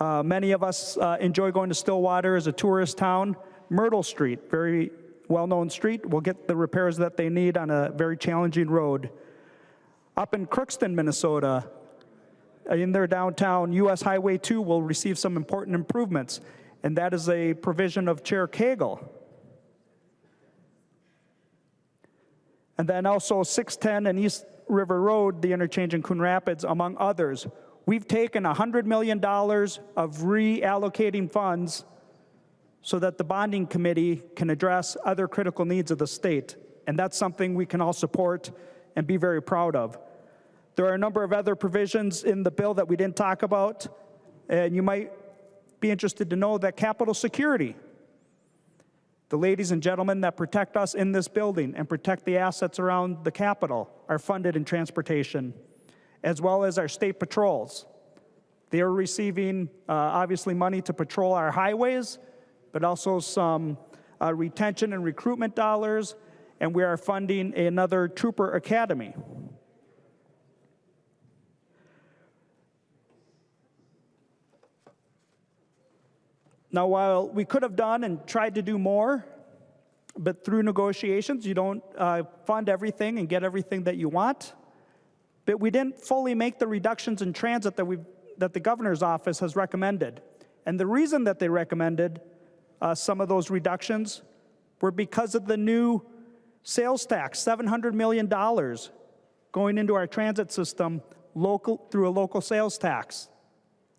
many of us enjoy going to Stillwater as a tourist town. Myrtle Street, very well-known street, will get the repairs that they need on a very challenging road. Up in Crookston, Minnesota, in their downtown, US Highway 2 will receive some important improvements, and that is a provision of Chair Cagle. And then also 610 and East River Road, the interchange in Coon Rapids, among others. We've taken $100 million of reallocating funds so that the bonding committee can address other critical needs of the state. And that's something we can all support and be very proud of. There are a number of other provisions in the bill that we didn't talk about, and you might be interested to know that Capitol security, the ladies and gentlemen that protect us in this building and protect the assets around the Capitol, are funded in transportation, as well as our state patrols. They are receiving, obviously, money to patrol our highways, but also some retention and recruitment dollars, and we are funding another trooper academy. Now, while we could have done and tried to do more, but through negotiations, you don't fund everything and get everything that you want. But we didn't fully make the reductions in transit that the governor's office has recommended. And the reason that they recommended some of those reductions were because of the new sales tax, $700 million going into our transit system through a local sales tax.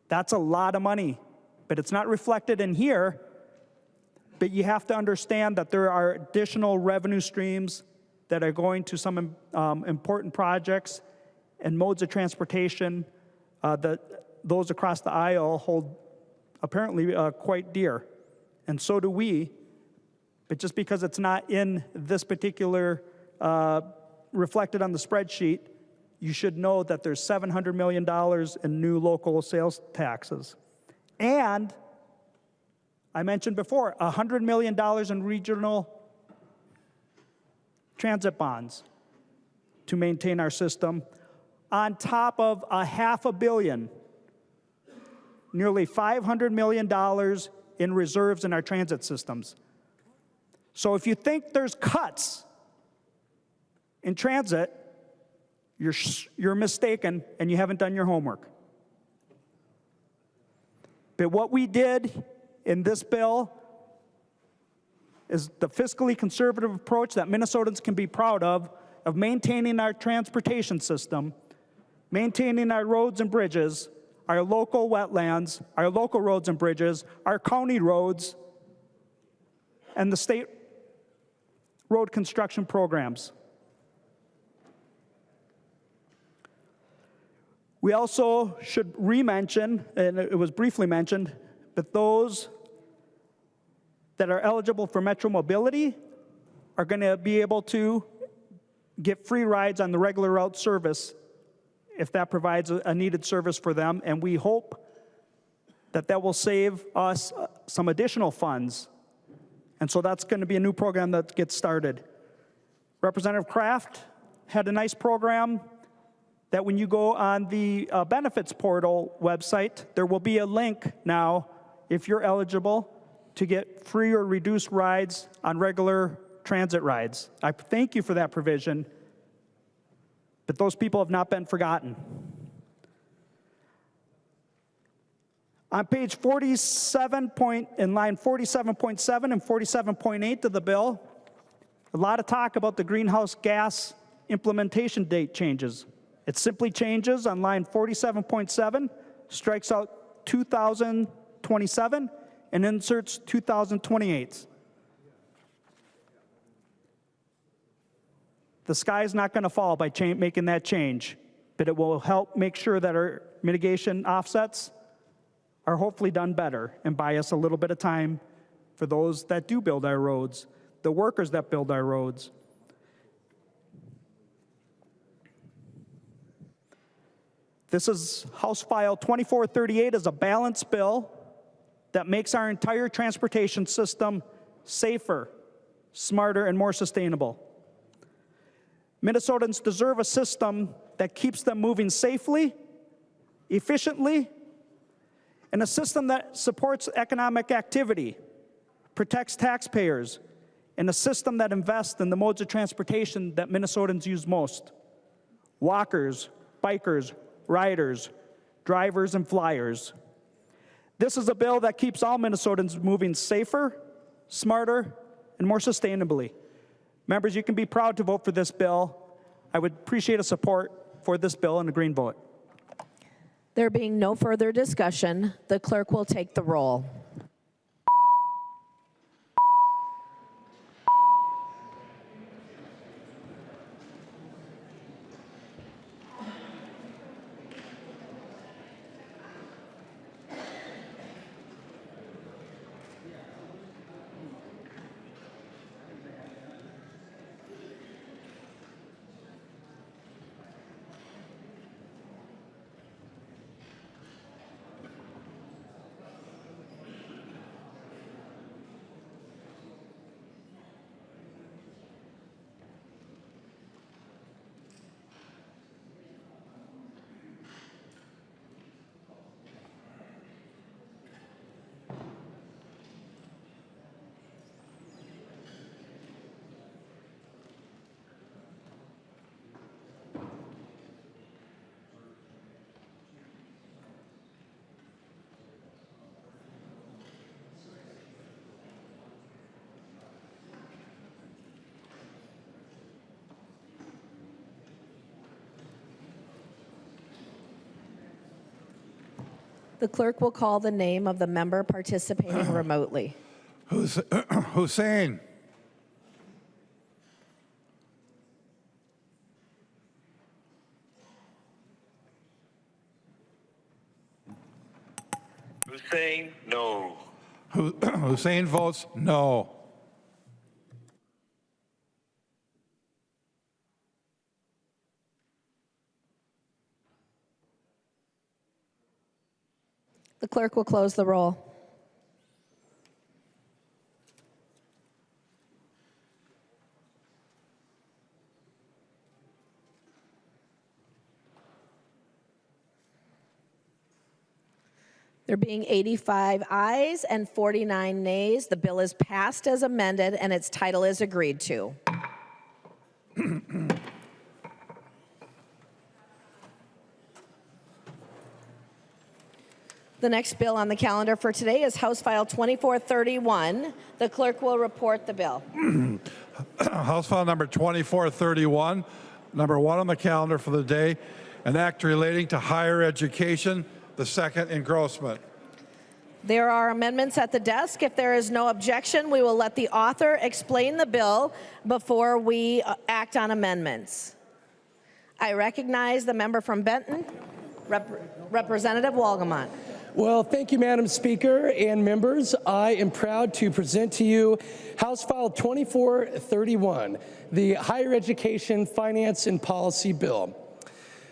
That's a lot of money, but it's not reflected in here. But you have to understand that there are additional revenue streams that are going to some important projects and modes of transportation that those across the aisle hold apparently quite dear. And so do we, but just because it's not in this particular reflected on the spreadsheet, you should know that there's $700 million in new local sales taxes. And I mentioned before, $100 million in regional transit bonds to maintain our system, on top of $500 million, nearly $500 million in reserves in our transit systems. So if you think there's cuts in transit, you're mistaken and you haven't done your homework. But what we did in this bill is the fiscally conservative approach that Minnesotans can be proud of maintaining our transportation system, maintaining our roads and bridges, our local wetlands, our local roads and bridges, our county roads, and the state road construction programs. We also should re-mention, and it was briefly mentioned, but those that are eligible for Metro Mobility are going to be able to get free rides on the regular route service if that provides a needed service for them, and we hope that that will save us some additional funds. And so that's going to be a new program that gets started. Representative Kraft had a nice program that when you go on the benefits portal website, there will be a link now, if you're eligible, to get free or reduced rides on regular transit rides. I thank you for that provision, but those people have not been forgotten. On page 47 in line 47.7 and 47.8 of the bill, a lot of talk about the greenhouse gas implementation date changes. It simply changes on line 47.7, strikes out 2027, and inserts 2028. The sky's not going to fall by making that change, but it will help make sure that our mitigation offsets are hopefully done better and buy us a little bit of time for those that do build our roads, the workers that build our roads. This is House File 2438 is a balanced bill that makes our entire transportation system safer, smarter, and more sustainable. Minnesotans deserve a system that keeps them moving safely, efficiently, and a system that supports economic activity, protects taxpayers, and a system that invests in the modes of transportation that Minnesotans use most: walkers, bikers, riders, drivers, and flyers. This is a bill that keeps all Minnesotans moving safer, smarter, and more sustainably. Members, you can be proud to vote for this bill. I would appreciate a support for this bill and a green vote. There being no further discussion, the clerk will take the roll. The clerk will call the name of the member participating remotely. Hussein. Hussein, no. Hussein votes no. The clerk will close the roll. There being 85 ayes and 49 nays, the bill is passed as amended and its title is agreed to. The next bill on the calendar for today is House File 2431. The clerk will report the bill. House File number 2431, number 1 on the calendar for the day, an act relating to higher education, the second engrossment. There are amendments at the desk. If there is no objection, we will let the author explain the bill before we act on amendments. I recognize the member from Benton, Representative Wolgamott. Well, thank you, Madam Speaker and members. I am proud to present to you House File 2431, the Higher Education Finance and Policy Bill.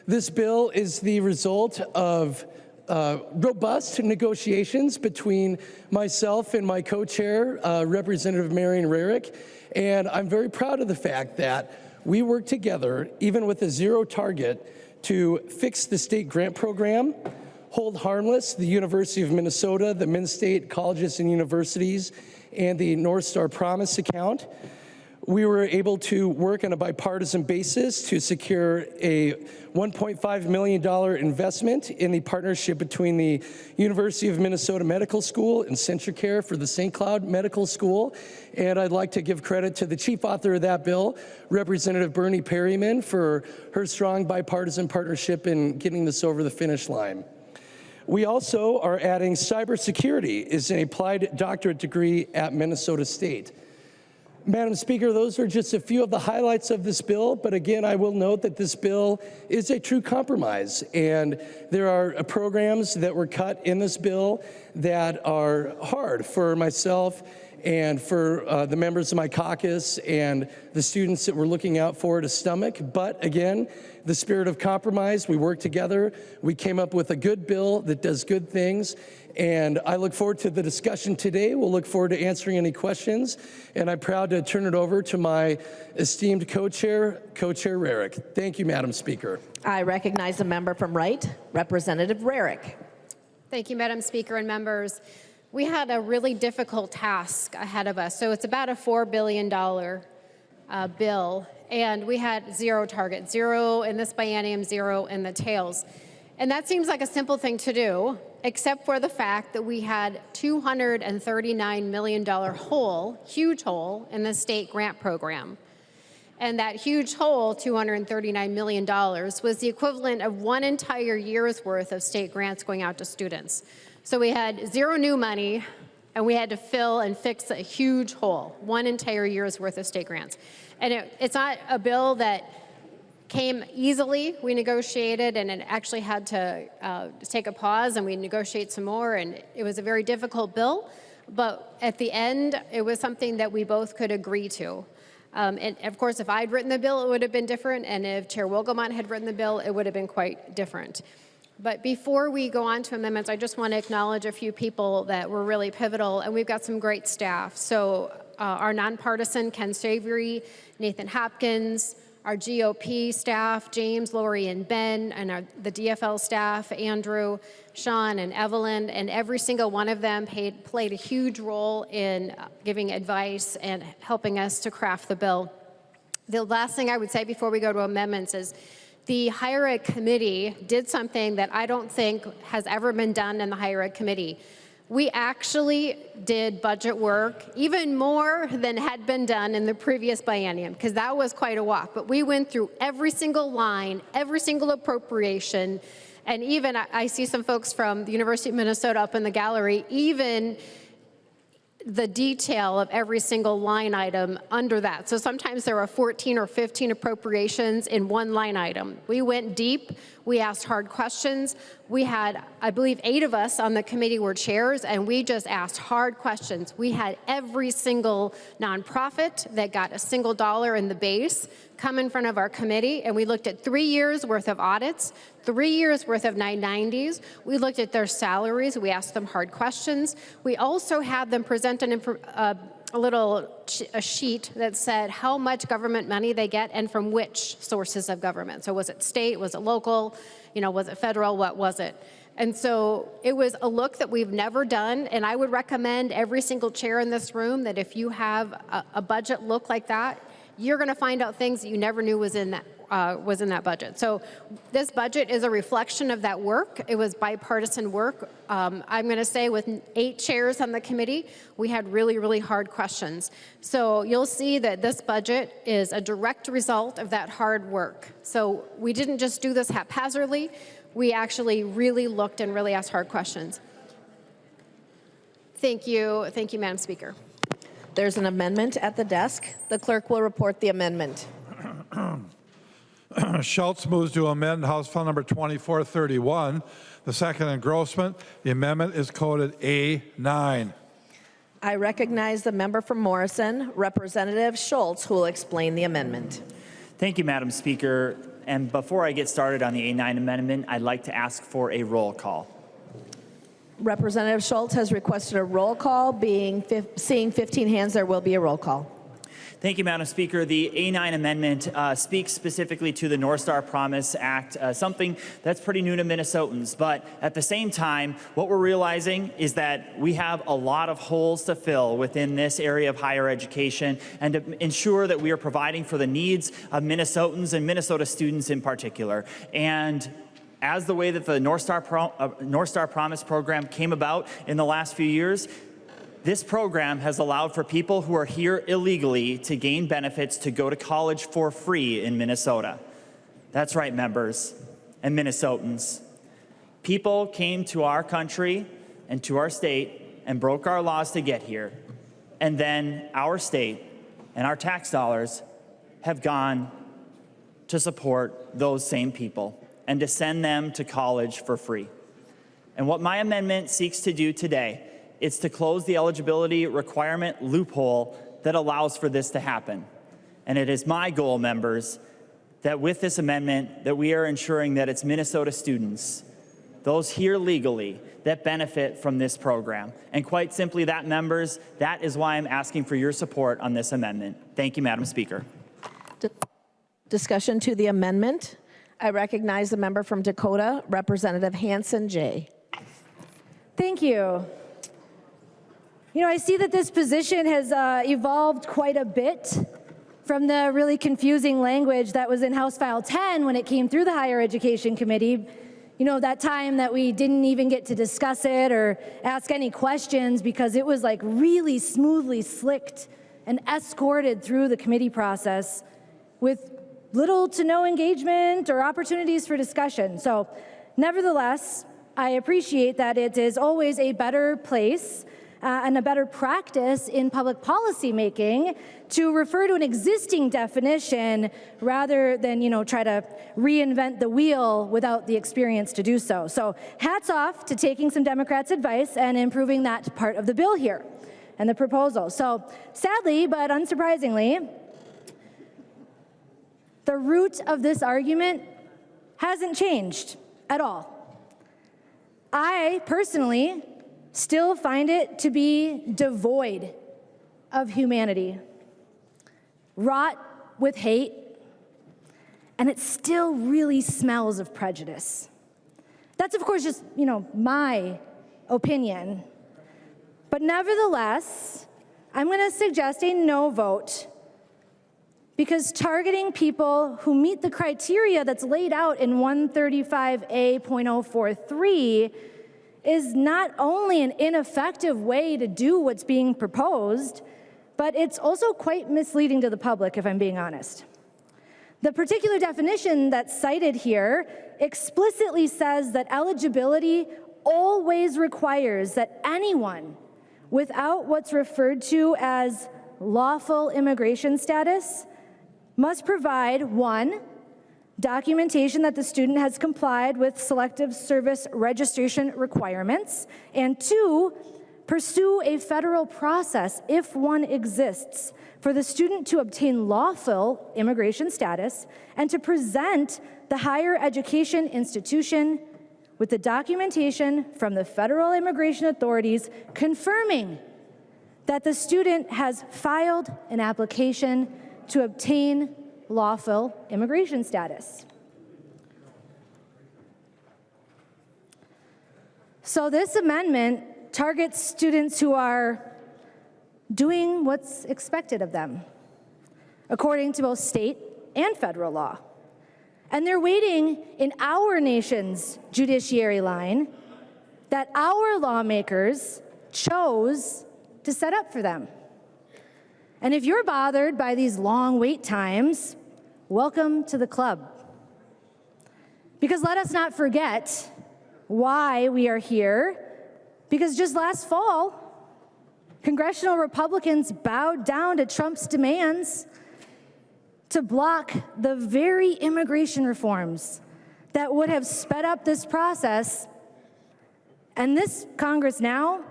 This bill is the result of robust negotiations between myself and my co-chair, Representative Marion Rarick, and I'm very proud of the fact that we worked together, even with a zero target, to fix the state grant program, hold harmless the University of Minnesota, the Min-State colleges and universities, and the North Star Promise account. We were able to work on a bipartisan basis to secure a $1.5 million investment in the partnership between the University of Minnesota Medical School and CentraCare for the St. Cloud Medical School. And I'd like to give credit to the chief author of that bill, Representative Bernie Perryman, for her strong bipartisan partnership in getting this over the finish line. We also are adding cybersecurity as an applied doctorate degree at Minnesota State. Madam Speaker, those are just a few of the highlights of this bill, but again, I will note that this bill is a true compromise, and there are programs that were cut in this bill that are hard for myself and for the members of my caucus and the students that we're looking out for to stomach. But again, the spirit of compromise, we worked together, we came up with a good bill that does good things, and I look forward to the discussion today. We'll look forward to answering any questions, and I'm proud to turn it over to my esteemed co-chair, Co-Chair Rarick. Thank you, Madam Speaker. I recognize the member from Wright, Representative Rarick. Thank you, Madam Speaker and members. We had a really difficult task ahead of us. So it's about a $4 billion bill, and we had zero target, zero in this biennium, zero in the tails. And that seems like a simple thing to do, except for the fact that we had $239 million hole, huge hole, in the state grant program. And that huge hole, $239 million, was the equivalent of one entire year's worth of state grants going out to students. So we had zero new money, and we had to fill and fix a huge hole, one entire year's worth of state grants. And it's not a bill that came easily. We negotiated, and it actually had to take a pause, and we negotiate some more, and it was a very difficult bill. But at the end, it was something that we both could agree to. And of course, if I'd written the bill, it would have been different, and if Chair Wolgamott had written the bill, it would have been quite different. But before we go on to amendments, I just want to acknowledge a few people that were really pivotal, and we've got some great staff. So our nonpartisan Ken Savory, Nathan Hopkins, our GOP staff, James, Lori, and Ben, and the DFL staff, Andrew, Sean, and Evelyn, and every single one of them played a huge role in giving advice and helping us to craft the bill. The last thing I would say before we go to amendments is the Higher Ed Committee did something that I don't think has ever been done in the Higher Ed Committee. We actually did budget work, even more than had been done in the previous biennium, because that was quite a walk. But we went through every single line, every single appropriation, And even, I see some folks from the University of Minnesota up in the gallery, even the detail of every single line item under that. So sometimes there are 14 or 15 appropriations in one line item. We went deep, we asked hard questions. We had, I believe, 8 of us on the committee were chairs, and we just asked hard questions. We had every single nonprofit that got a single dollar in the base come in front of our committee, and we looked at 3 years worth of audits, 3 years worth of 990s. We looked at their salaries. We asked them hard questions. We also had them present a sheet that said how much government money they get and from which sources of government. So was it state, was it local, was it federal, what was it? And so it was a look that we've never done, and I would recommend every single chair in this room that if you have a budget look like that, you're going to find out things that you never knew was in that budget. So this budget is a reflection of that work. It was bipartisan work. I'm going to say with 8 chairs on the committee, we had really, really hard questions. So you'll see that this budget is a direct result of that hard work. So we didn't just do this haphazardly. We actually really looked and really asked hard questions. Thank you, Madam Speaker. There's an amendment at the desk. The clerk will report the amendment. Schultz moves to amend House File Number 2431. The second engrossment. The amendment is coded A9. I recognize the member from Morrison, Representative Schultz, who will explain the amendment. Thank you, Madam Speaker. And before I get started on the A9 amendment, I'd like to ask for a roll call. Representative Schultz has requested a roll call. Seeing 15 hands, there will be a roll call. Thank you, Madam Speaker. The A9 amendment speaks specifically to the North Star Promise Act, something that's pretty new to Minnesotans. But at the same time, what we're realizing is that we have a lot of holes to fill within this area of higher education, and to ensure that we are providing for the needs of Minnesotans and Minnesota students in particular. And as the way that the North Star Promise program came about in the last few years, this program has allowed for people who are here illegally to gain benefits to go to college for free in Minnesota. That's right, members and Minnesotans. People came to our country and to our state and broke our laws to get here. And then our state and our tax dollars have gone to support those same people and to send them to college for free. And what my amendment seeks to do today is to close the eligibility requirement loophole that allows for this to happen. And it is my goal, members, that with this amendment that we are ensuring that it's Minnesota students, those here legally, that benefit from this program. And quite simply, that, members, that is why I'm asking for your support on this amendment. Thank you, Madam Speaker. Discussion to the amendment. I recognize the member from Dakota, Representative Hanson J. Thank you. I see that this position has evolved quite a bit from the really confusing language that was in House File 10 when it came through the Higher Education Committee. That time that we didn't even get to discuss it or ask any questions because it was like really smoothly slicked and escorted through the committee process with little to no engagement or opportunities for discussion. So nevertheless, I appreciate that it is always a better place and a better practice in public policy making to refer to an existing definition rather than, try to reinvent the wheel without the experience to do so. So hats off to taking some Democrats' advice and improving that part of the bill here and the proposal. So sadly, but unsurprisingly, the root of this argument hasn't changed at all. I personally still find it to be devoid of humanity, wrought with hate, and it still really smells of prejudice. That's, of course, just, my opinion. But nevertheless, I'm going to suggest a no vote because targeting people who meet the criteria that's laid out in 135A.043 is not only an ineffective way to do what's being proposed, but it's also quite misleading to the public, if I'm being honest. The particular definition that's cited here explicitly says that eligibility always requires that anyone without what's referred to as lawful immigration status must provide, 1, documentation that the student has complied with selective service registration requirements, and 2, pursue a federal process, if one exists, for the student to obtain lawful immigration status and to present the higher education institution with the documentation from the federal immigration authorities confirming that the student has filed an application to obtain lawful immigration status. So this amendment targets students who are doing what's expected of them, according to both state and federal law. And they're waiting in our nation's judiciary line that our lawmakers chose to set up for them. And if you're bothered by these long wait times, welcome to the club. Because let us not forget why we are here, because just last fall, congressional Republicans bowed down to Trump's demands to block the very immigration reforms that would have sped up this process. And this Congress now,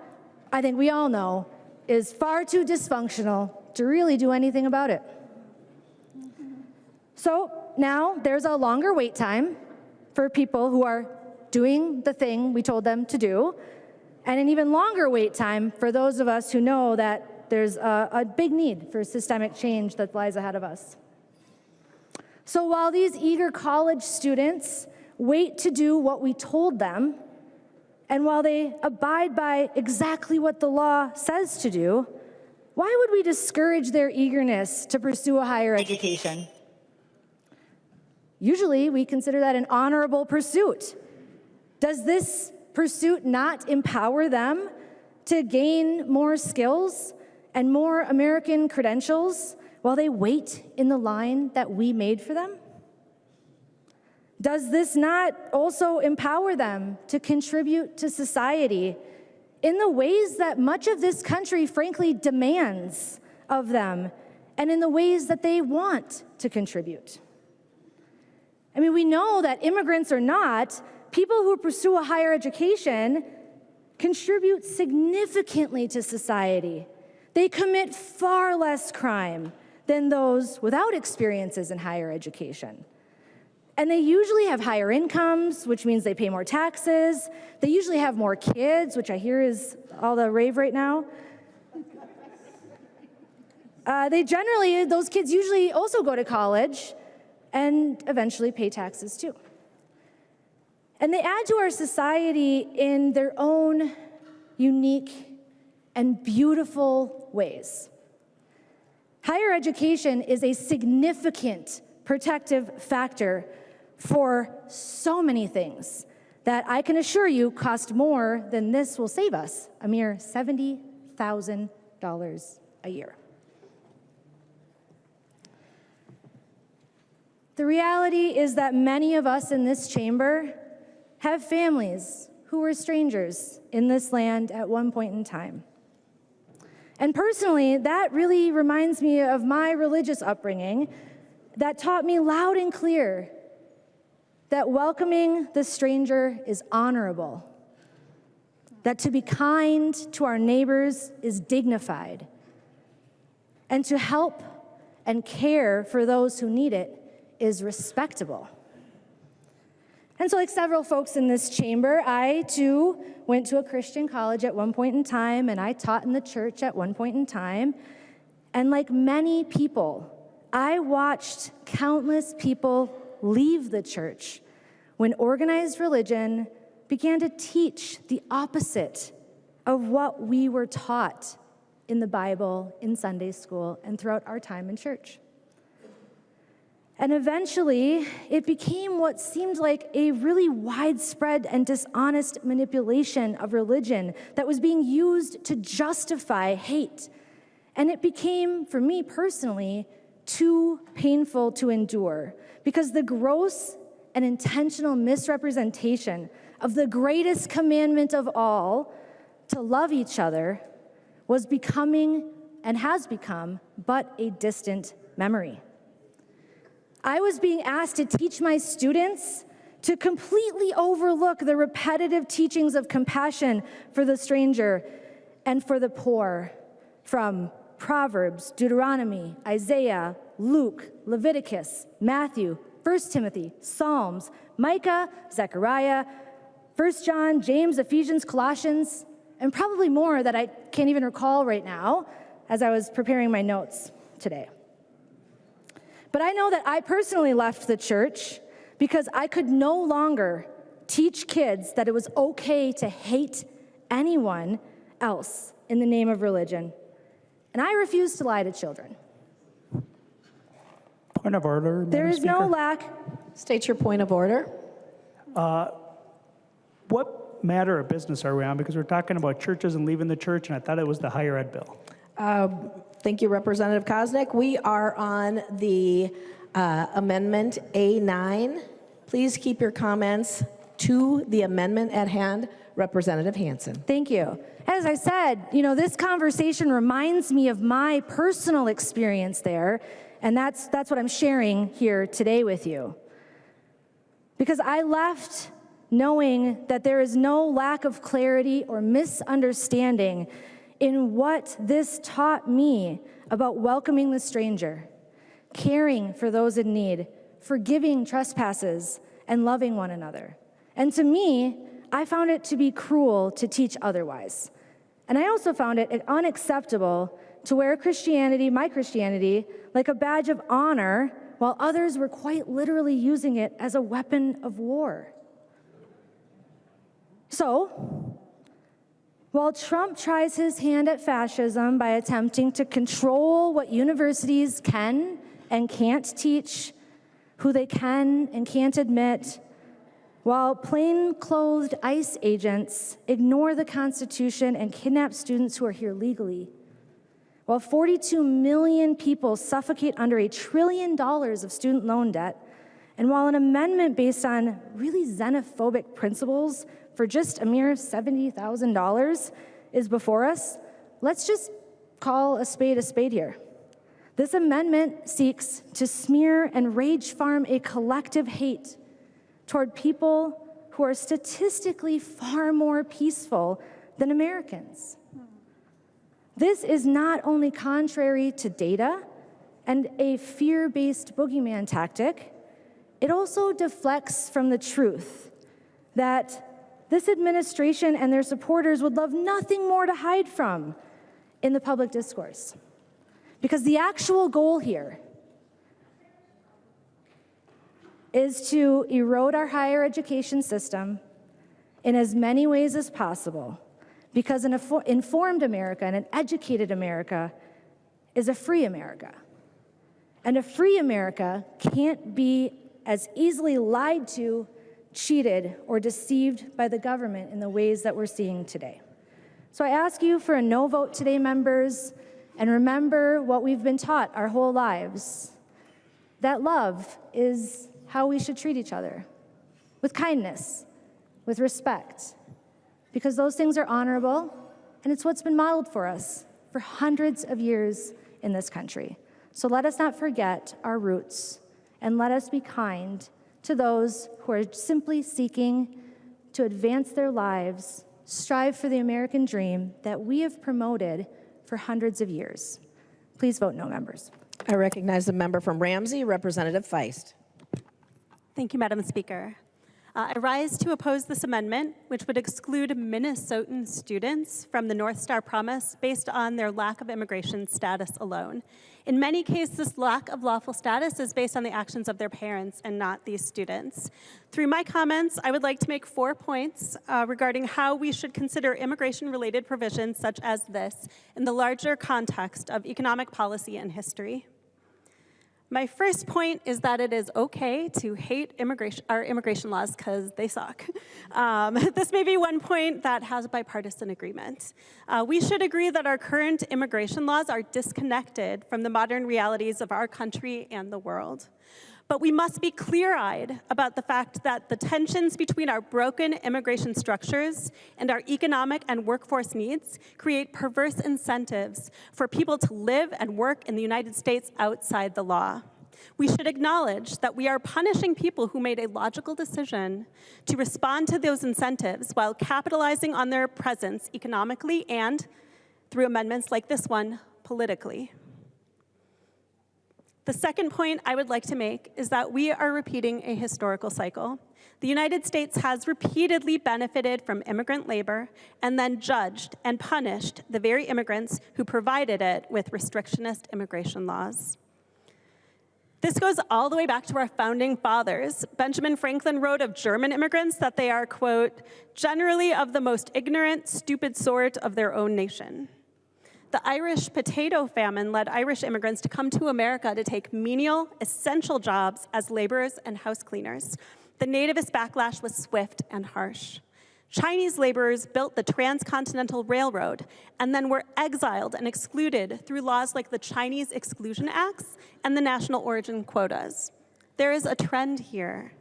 I think we all know, is far too dysfunctional to really do anything about it. So now there's a longer wait time for people who are doing the thing we told them to do, and an even longer wait time for those of us who know that there's a big need for systemic change that lies ahead of us. So while these eager college students wait to do what we told them, and while they abide by exactly what the law says to do, why would we discourage their eagerness to pursue a higher education? Usually, we consider that an honorable pursuit. Does this pursuit not empower them to gain more skills and more American credentials while they wait in the line that we made for them? Does this not also empower them to contribute to society in the ways that much of this country frankly demands of them and in the ways that they want to contribute? I mean, we know that immigrants or not, people who pursue a higher education contribute significantly to society. They commit far less crime than those without experiences in higher education. And they usually have higher incomes, which means they pay more taxes. They usually have more kids, which I hear is all the rave right now. Those kids usually also go to college and eventually pay taxes too. And they add to our society in their own unique and beautiful ways. Higher education is a significant protective factor for so many things that I can assure you cost more than this will save us, a mere $70,000 a year. The reality is that many of us in this chamber have families who were strangers in this land at one point in time. And personally, that really reminds me of my religious upbringing that taught me loud and clear that welcoming the stranger is honorable, that to be kind to our neighbors is dignified, and to help and care for those who need it is respectable. And so like several folks in this chamber, I too went to a Christian college at one point in time, and I taught in the church at one point in time. And like many people, I watched countless people leave the church when organized religion began to teach the opposite of what we were taught in the Bible, in Sunday school, and throughout our time in church. And eventually, it became what seemed like a really widespread and dishonest manipulation of religion that was being used to justify hate. And it became, for me personally, too painful to endure, because the gross and intentional misrepresentation of the greatest commandment of all, to love each other, was becoming and has become but a distant memory. I was being asked to teach my students to completely overlook the repetitive teachings of compassion for the stranger and for the poor from Proverbs, Deuteronomy, Isaiah, Luke, Leviticus, Matthew, 1 Timothy, Psalms, Micah, Zechariah, 1 John, James, Ephesians, Colossians, and probably more that I can't even recall right now as I was preparing my notes today. But I know that I personally left the church because I could no longer teach kids that it was okay to hate anyone else in the name of religion. And I refuse to lie to children. Point of order, There Madam is no Speaker. lack. State your point of order. What matter of business are we on? Because we're talking about churches and leaving the church, and I thought it was the higher ed bill. Thank you, Representative Koznick. We are on the Amendment A9. Please keep your comments to the amendment at hand. Representative Hansen. Thank you. As I said, this conversation reminds me of my personal experience there, and that's what I'm sharing here today with you. Because I left knowing that there is no lack of clarity or misunderstanding in what this taught me about welcoming the stranger, caring for those in need, forgiving trespasses, and loving one another. And to me, I found it to be cruel to teach otherwise. And I also found it unacceptable to wear Christianity, my Christianity, like a badge of honor, while others were quite literally using it as a weapon of war. So, while Trump tries his hand at fascism by attempting to control what universities can and can't teach, who they can and can't admit, while plain-clothed ICE agents ignore the Constitution and kidnap students who are here legally, while 42 million people suffocate under $1 trillion of student loan debt, and while an amendment based on really xenophobic principles for just a mere $70,000 is before us, let's just call a spade here. This amendment seeks to smear and rage farm a collective hate toward people who are statistically far more peaceful than Americans. This is not only contrary to data and a fear-based boogeyman tactic, it also deflects from the truth that this administration and their supporters would love nothing more to hide from in the public discourse. Because the actual goal here is to erode our higher education system in as many ways as possible, because an informed America and an educated America is a free America. And a free America can't be as easily lied to, cheated, or deceived by the government in the ways that we're seeing today. So I ask you for a no vote today, members, and remember what we've been taught our whole lives, that love is how we should treat each other, with kindness, with respect, because those things are honorable, and it's what's been modeled for us for hundreds of years in this country. So let us not forget our roots, and let us be kind to those who are simply seeking to advance their lives, strive for the American dream that we have promoted for hundreds of years. Please vote no, members. I recognize the member from Ramsey, Representative Feist. Thank you, Madam Speaker. I rise to oppose this amendment, which would exclude Minnesotan students from the North Star Promise based on their lack of immigration status alone. In many cases, this lack of lawful status is based on the actions of their parents and not these students. Through my comments, I would like to make 4 points regarding how we should consider immigration-related provisions such as this in the larger context of economic policy and history. My first point is that it is okay to hate our immigration laws because they suck. This may be one point that has bipartisan agreement. We should agree that our current immigration laws are disconnected from the modern realities of our country and the world. But we must be clear-eyed about the fact that the tensions between our broken immigration structures and our economic and workforce needs create perverse incentives for people to live and work in the United States outside the law. We should acknowledge that we are punishing people who made a logical decision to respond to those incentives while capitalizing on their presence economically and, through amendments like this one, politically. The second point I would like to make is that we are repeating a historical cycle. The United States has repeatedly benefited from immigrant labor and then judged and punished the very immigrants who provided it with restrictionist immigration laws. This goes all the way back to our founding fathers. Benjamin Franklin wrote of German immigrants that they are, quote, generally of the most ignorant, stupid sort of their own nation. The Irish potato famine led Irish immigrants to come to America to take menial, essential jobs as laborers and house cleaners. The nativist backlash was swift and harsh. Chinese laborers built the Transcontinental Railroad and then were exiled and excluded through laws like the Chinese Exclusion Acts and the national origin quotas. There is a trend here.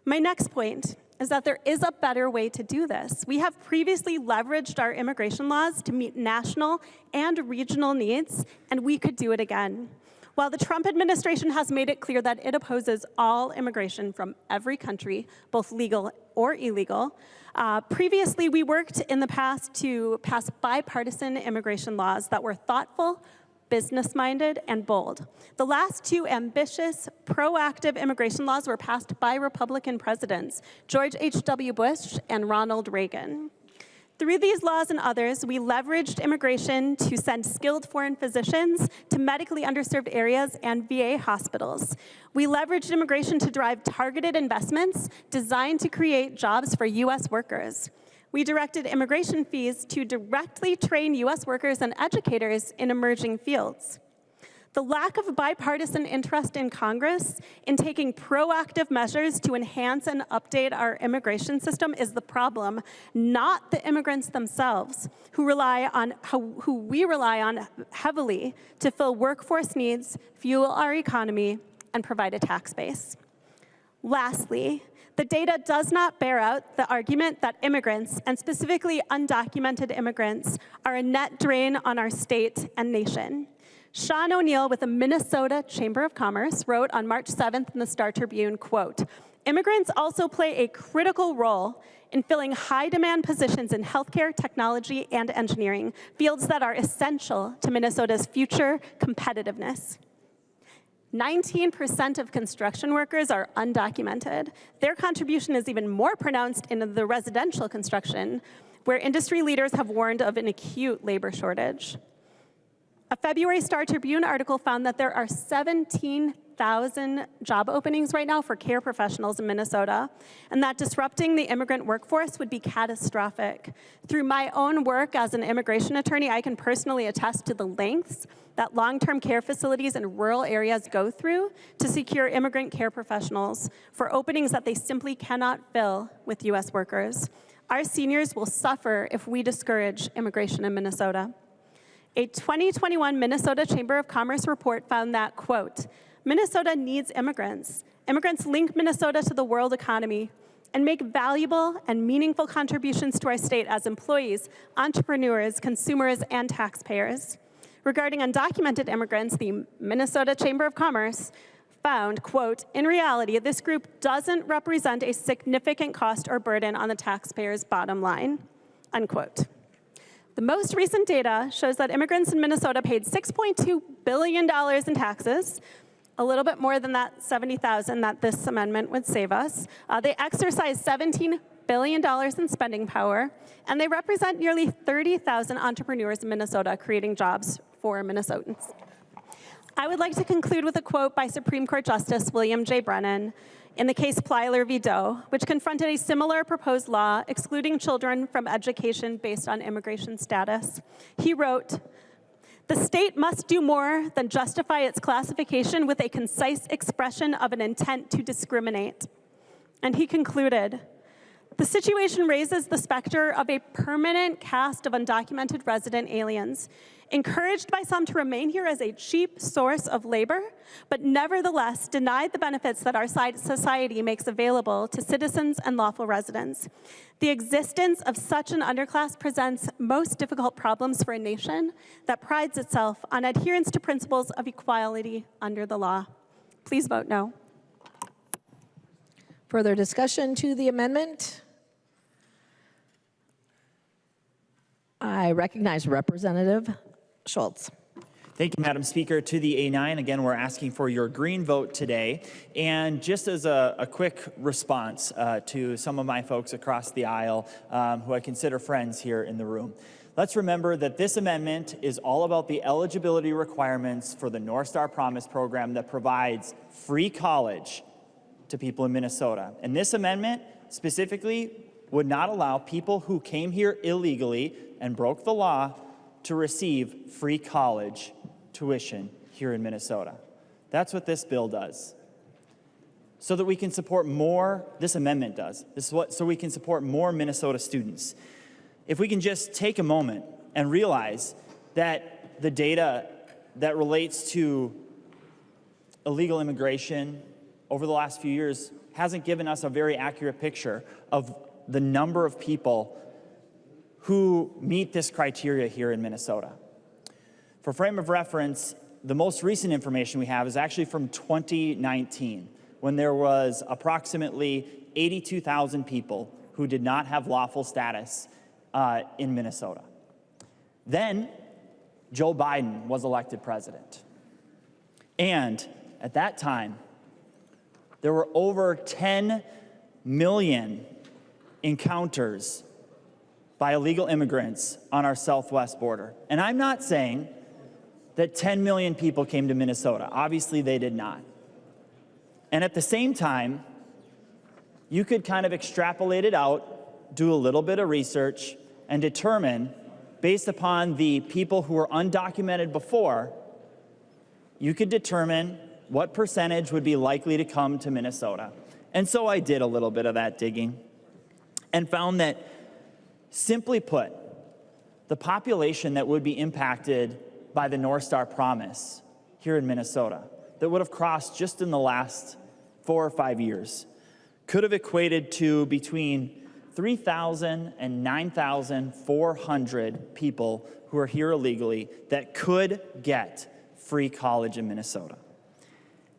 My next point is that there is a better way to do this. We have previously leveraged our immigration laws to meet national and regional needs, and we could do it again. While the Trump administration has made it clear that it opposes all immigration from every country, both legal or illegal, previously we worked in the past to pass bipartisan immigration laws that were thoughtful, business-minded, and bold. The last two ambitious, proactive immigration laws were passed by Republican presidents, George H.W. Bush and Ronald Reagan. Through these laws and others, we leveraged immigration to send skilled foreign physicians to medically underserved areas and VA hospitals. We leveraged immigration to drive targeted investments designed to create jobs for U.S. workers. We directed immigration fees to directly train U.S. workers and educators in emerging fields. The lack of bipartisan interest in Congress in taking proactive measures to enhance and update our immigration system is the problem, not the immigrants themselves, who we rely on heavily to fill workforce needs, fuel our economy, and provide a tax base. Lastly, the data does not bear out the argument that immigrants, and specifically undocumented immigrants, are a net drain on our state and nation. Sean O'Neill with the Minnesota Chamber of Commerce wrote on March 7th in the Star Tribune, quote, immigrants also play a critical role in filling high-demand positions in healthcare, technology, and engineering, fields that are essential to Minnesota's future competitiveness. 19% of construction workers are undocumented. Their contribution is even more pronounced in the residential construction, where industry leaders have warned of an acute labor shortage. A February Star Tribune article found that there are 17,000 job openings right now for care professionals in Minnesota, and that disrupting the immigrant workforce would be catastrophic. Through my own work as an immigration attorney, I can personally attest to the lengths that long-term care facilities in rural areas go through to secure immigrant care professionals for openings that they simply cannot fill with U.S. workers. Our seniors will suffer if we discourage immigration in Minnesota. A 2021 Minnesota Chamber of Commerce report found that, quote, Minnesota needs immigrants. Immigrants link Minnesota to the world economy and make valuable and meaningful contributions to our state as employees, entrepreneurs, consumers, and taxpayers. Regarding undocumented immigrants, the Minnesota Chamber of Commerce found, quote, in reality, this group doesn't represent a significant cost or burden on the taxpayer's bottom line, unquote. The most recent data shows that immigrants in Minnesota paid $6.2 billion in taxes, a little bit more than that $70,000 that this amendment would save us. They exercise $17 billion in spending power, and they represent nearly 30,000 entrepreneurs in Minnesota, creating jobs for Minnesotans. I would like to conclude with a quote by Supreme Court Justice William J. Brennan in the case Plyler v. Doe, which confronted a similar proposed law excluding children from education based on immigration status. He wrote, The state must do more than justify its classification with a concise expression of an intent to discriminate. And he concluded, the situation raises the specter of a permanent cast of undocumented resident aliens, encouraged by some to remain here as a cheap source of labor, but nevertheless denied the benefits that our society makes available to citizens and lawful residents. The existence of such an underclass presents most difficult problems for a nation that prides itself on adherence to principles of equality under the law. Please vote no. Further discussion to the amendment? I recognize Representative Schultz. Thank you, Madam Speaker. To the A9, again, we're asking for your green vote today. And just as a quick response to some of my folks across the aisle who I consider friends here in the room, let's remember that this amendment is all about the eligibility requirements for the North Star Promise program that provides free college to people in Minnesota. And this amendment specifically would not allow people who came here illegally and broke the law to receive free college tuition here in Minnesota. That's what this bill does. So that we can support more, this amendment does, so we can support more Minnesota students. If we can just take a moment and realize that the data that relates to illegal immigration over the last few years hasn't given us a very accurate picture of the number of people who meet this criteria here in Minnesota. For frame of reference, the most recent information we have is actually from 2019, when there was approximately 82,000 people who did not have lawful status in Minnesota. Then Joe Biden was elected president. And at that time, there were over 10 million encounters by illegal immigrants on our southwest border. And I'm not saying that 10 million people came to Minnesota. Obviously, they did not. And at the same time, you could kind of extrapolate it out, do a little bit of research, and determine, based upon the people who were undocumented before, you could determine what percentage would be likely to come to Minnesota. And so I did a little bit of that digging and found that, simply put, the population that would be impacted by the North Star Promise here in Minnesota, that would have crossed just in the last 4 or 5 years, could have equated to between 3,000 and 9,400 people who are here illegally that could get free college in Minnesota.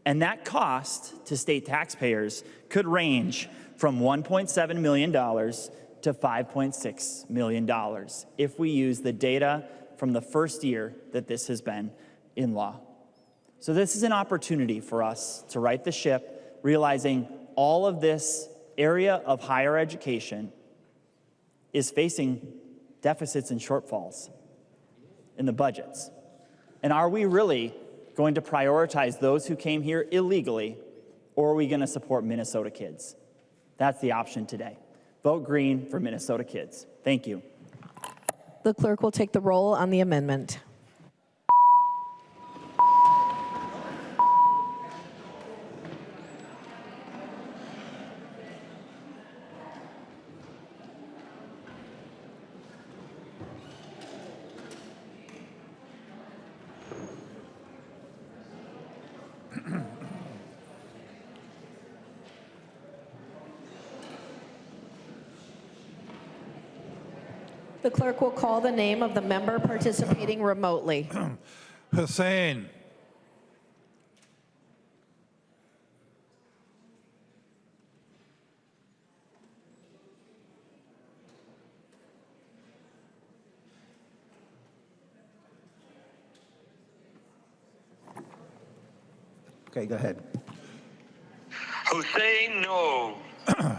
And that cost to state taxpayers could range from $1.7 million to $5.6 million if we use the data from the first year that this has been in law. So this is an opportunity for us to right the ship, realizing all of this area of higher education is facing deficits and shortfalls in the budgets. And are we really going to prioritize those who came here illegally, or are we going to support Minnesota kids? That's the option today. Vote green for Minnesota kids. Thank you. The clerk will take the roll on the amendment. The clerk will call the name of the member participating remotely. Hussein. Okay, go ahead. Hussein, no.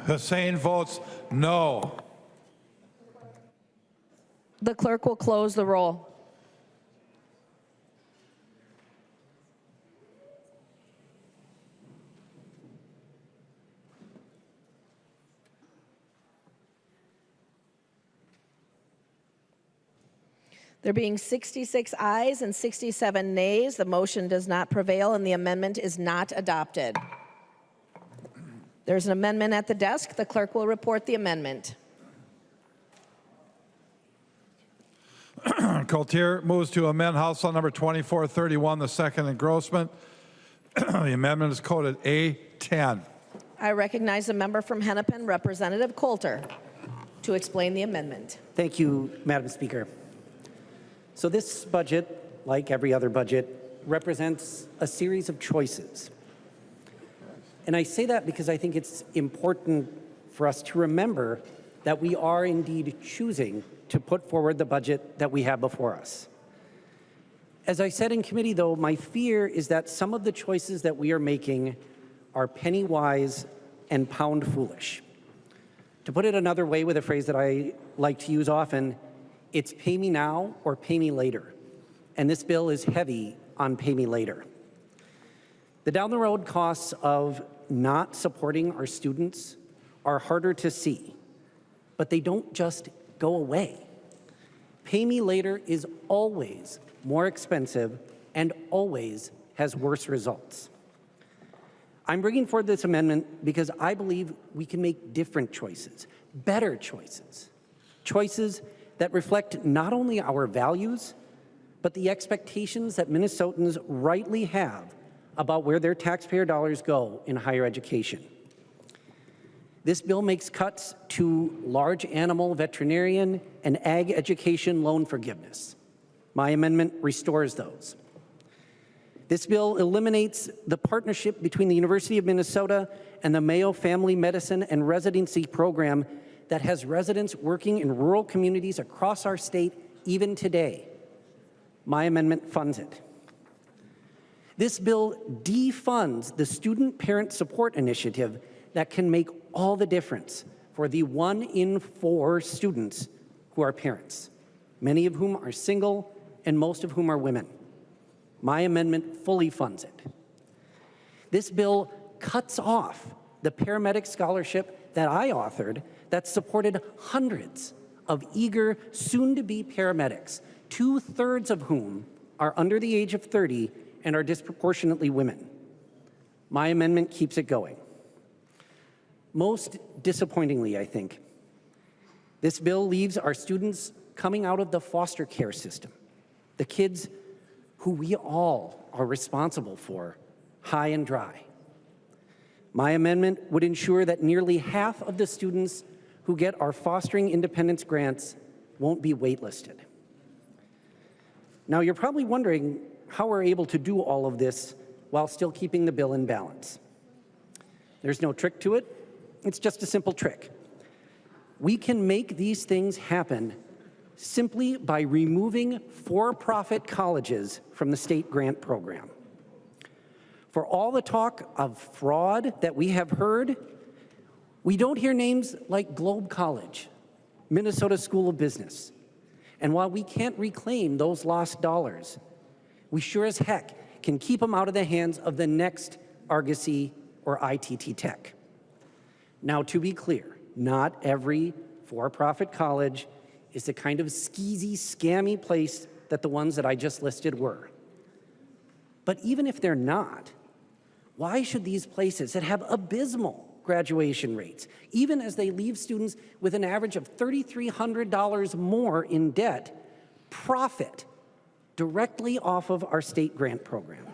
Hussein votes no. The clerk will close the roll. There being 66 ayes and 67 nays, the motion does not prevail and the amendment is not adopted. There's an amendment at the desk. The clerk will report the amendment. Coulter moves to amend House Law number 2431, the second engrossment. The amendment is coded A10. I recognize the member from Hennepin, Representative Coulter, to explain the amendment. Thank you, Madam Speaker. So this budget, like every other budget, represents a series of choices. And I say that because I think it's important for us to remember that we are indeed choosing to put forward the budget that we have before us. As I said in committee, though, my fear is that some of the choices that we are making are penny wise and pound foolish. To put it another way with a phrase that I like to use often, it's pay me now or pay me later. And this bill is heavy on pay me later. The down the road costs of not supporting our students are harder to see, but they don't just go away. Pay me later is always more expensive and always has worse results. I'm bringing forward this amendment because I believe we can make different choices, better choices, choices that reflect not only our values, but the expectations that Minnesotans rightly have about where their taxpayer dollars go in higher education. This bill makes cuts to large animal, veterinarian, and ag education loan forgiveness. My amendment restores those. This bill eliminates the partnership between the University of Minnesota and the Mayo Family Medicine and Residency Program that has residents working in rural communities across our state even today. My amendment funds it. This bill defunds the Student Parent Support Initiative that can make all the difference for the 1 in 4 students who are parents, many of whom are single and most of whom are women. My amendment fully funds it. This bill cuts off the paramedic scholarship that I authored that supported hundreds of eager, soon-to-be paramedics, 2/3 of whom are under the age of 30 and are disproportionately women. My amendment keeps it going. Most disappointingly, I think, this bill leaves our students coming out of the foster care system, the kids who we all are responsible for, high and dry. My amendment would ensure that nearly half of the students who get our Fostering Independence grants won't be waitlisted. Now, you're probably wondering how we're able to do all of this while still keeping the bill in balance. There's no trick to it. It's just a simple trick. We can make these things happen simply by removing for-profit colleges from the state grant program. For all the talk of fraud that we have heard, we don't hear names like Globe College, Minnesota School of Business. And while we can't reclaim those lost dollars, we sure as heck can keep them out of the hands of the next Argosy or ITT Tech. Now, to be clear, not every for-profit college is the kind of skeezy, scammy place that the ones that I just listed were. But even if they're not, why should these places that have abysmal graduation rates, even as they leave students with an average of $3,300 more in debt, profit directly off of our state grant program?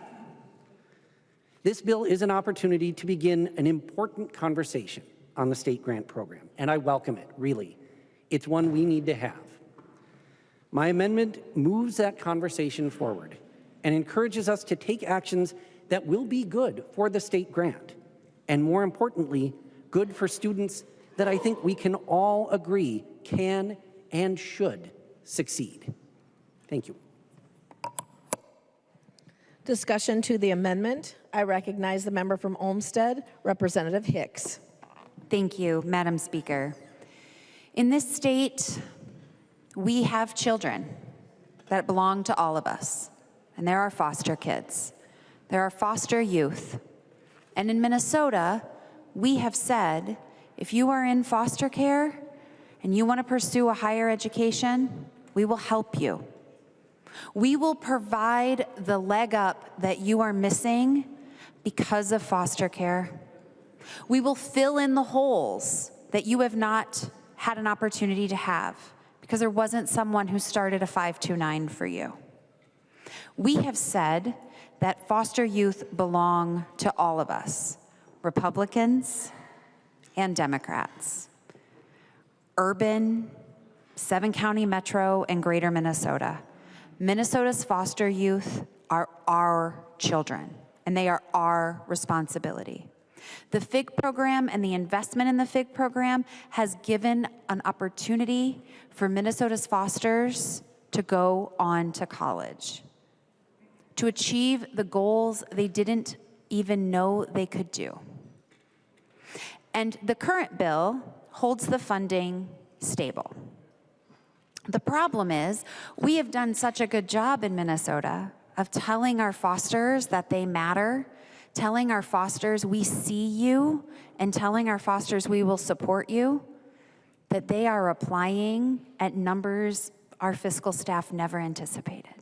This bill is an opportunity to begin an important conversation on the state grant program, and I welcome it, really. It's one we need to have. My amendment moves that conversation forward and encourages us to take actions that will be good for the state grant, and more importantly, good for students that I think we can all agree can and should succeed. Thank you. Discussion to the amendment. I recognize the member from Olmsted, Representative Hicks. Thank you, Madam Speaker. In this state, we have children that belong to all of us, and there are foster kids. There are foster youth. And in Minnesota, we have said, if you are in foster care and you want to pursue a higher education, we will help you. We will provide the leg up that you are missing because of foster care. We will fill in the holes that you have not had an opportunity to have because there wasn't someone who started a 529 for you. We have said that foster youth belong to all of us, Republicans and Democrats, urban, 7-county metro, and greater Minnesota. Minnesota's foster youth are our children, and they are our responsibility. The FIG program and the investment in the FIG program has given an opportunity for Minnesota's fosters to go on to college, to achieve the goals they didn't even know they could do. And the current bill holds the funding stable. The problem is, we have done such a good job in Minnesota of telling our fosters that they matter, telling our fosters we see you, and telling our fosters we will support you, that they are applying at numbers our fiscal staff never anticipated.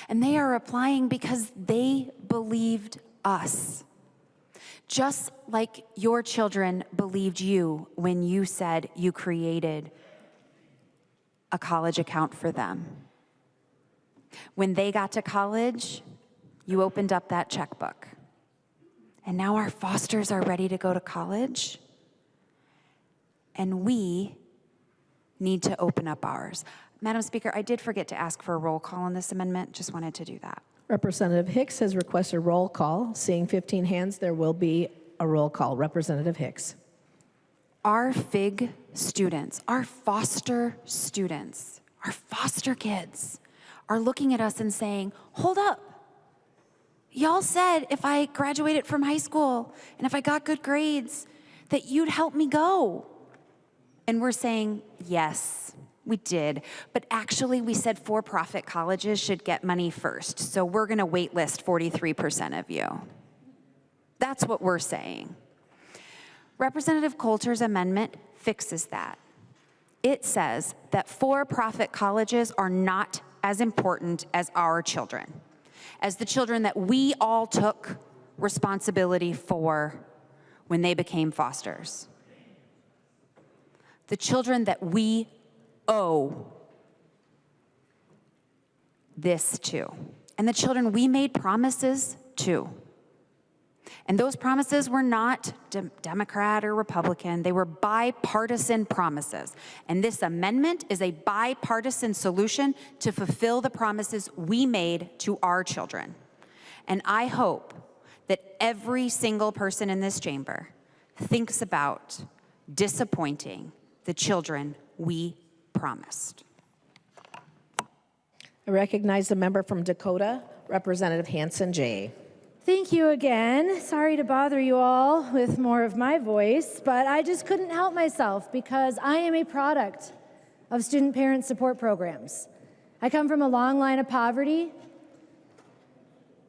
And they are applying because they believed us. Just like your children believed you when you said you created a college account for them. When they got to college, you opened up that checkbook. And now our fosters are ready to go to college, and we need to open up ours. Madam Speaker, I did forget to ask for a roll call on this amendment. Just wanted to do that. Representative Hicks has requested roll call. Seeing 15 hands, there will be a roll call. Representative Hicks. Our FIG students, our foster students, our foster kids are looking at us and saying, hold up. Y'all said if I graduated from high school and if I got good grades, that you'd help me go. And we're saying, yes, we did. But actually, we said for-profit colleges should get money first. So we're going to wait list 43% of you. That's what we're saying. Representative Coulter's amendment fixes that. It says that for-profit colleges are not as important as our children, as the children that we all took responsibility for when they became fosters. The children that we owe this to, and the children we made promises to. And those promises were not Democrat or Republican. They were bipartisan promises. And this amendment is a bipartisan solution to fulfill the promises we made to our children. And I hope that every single person in this chamber thinks about disappointing the children we promised. I recognize the member from Dakota, Representative Hanson J. Thank you again. Sorry to bother you all with more of my voice, but I just couldn't help myself because I am a product of student parent support programs. I come from a long line of poverty.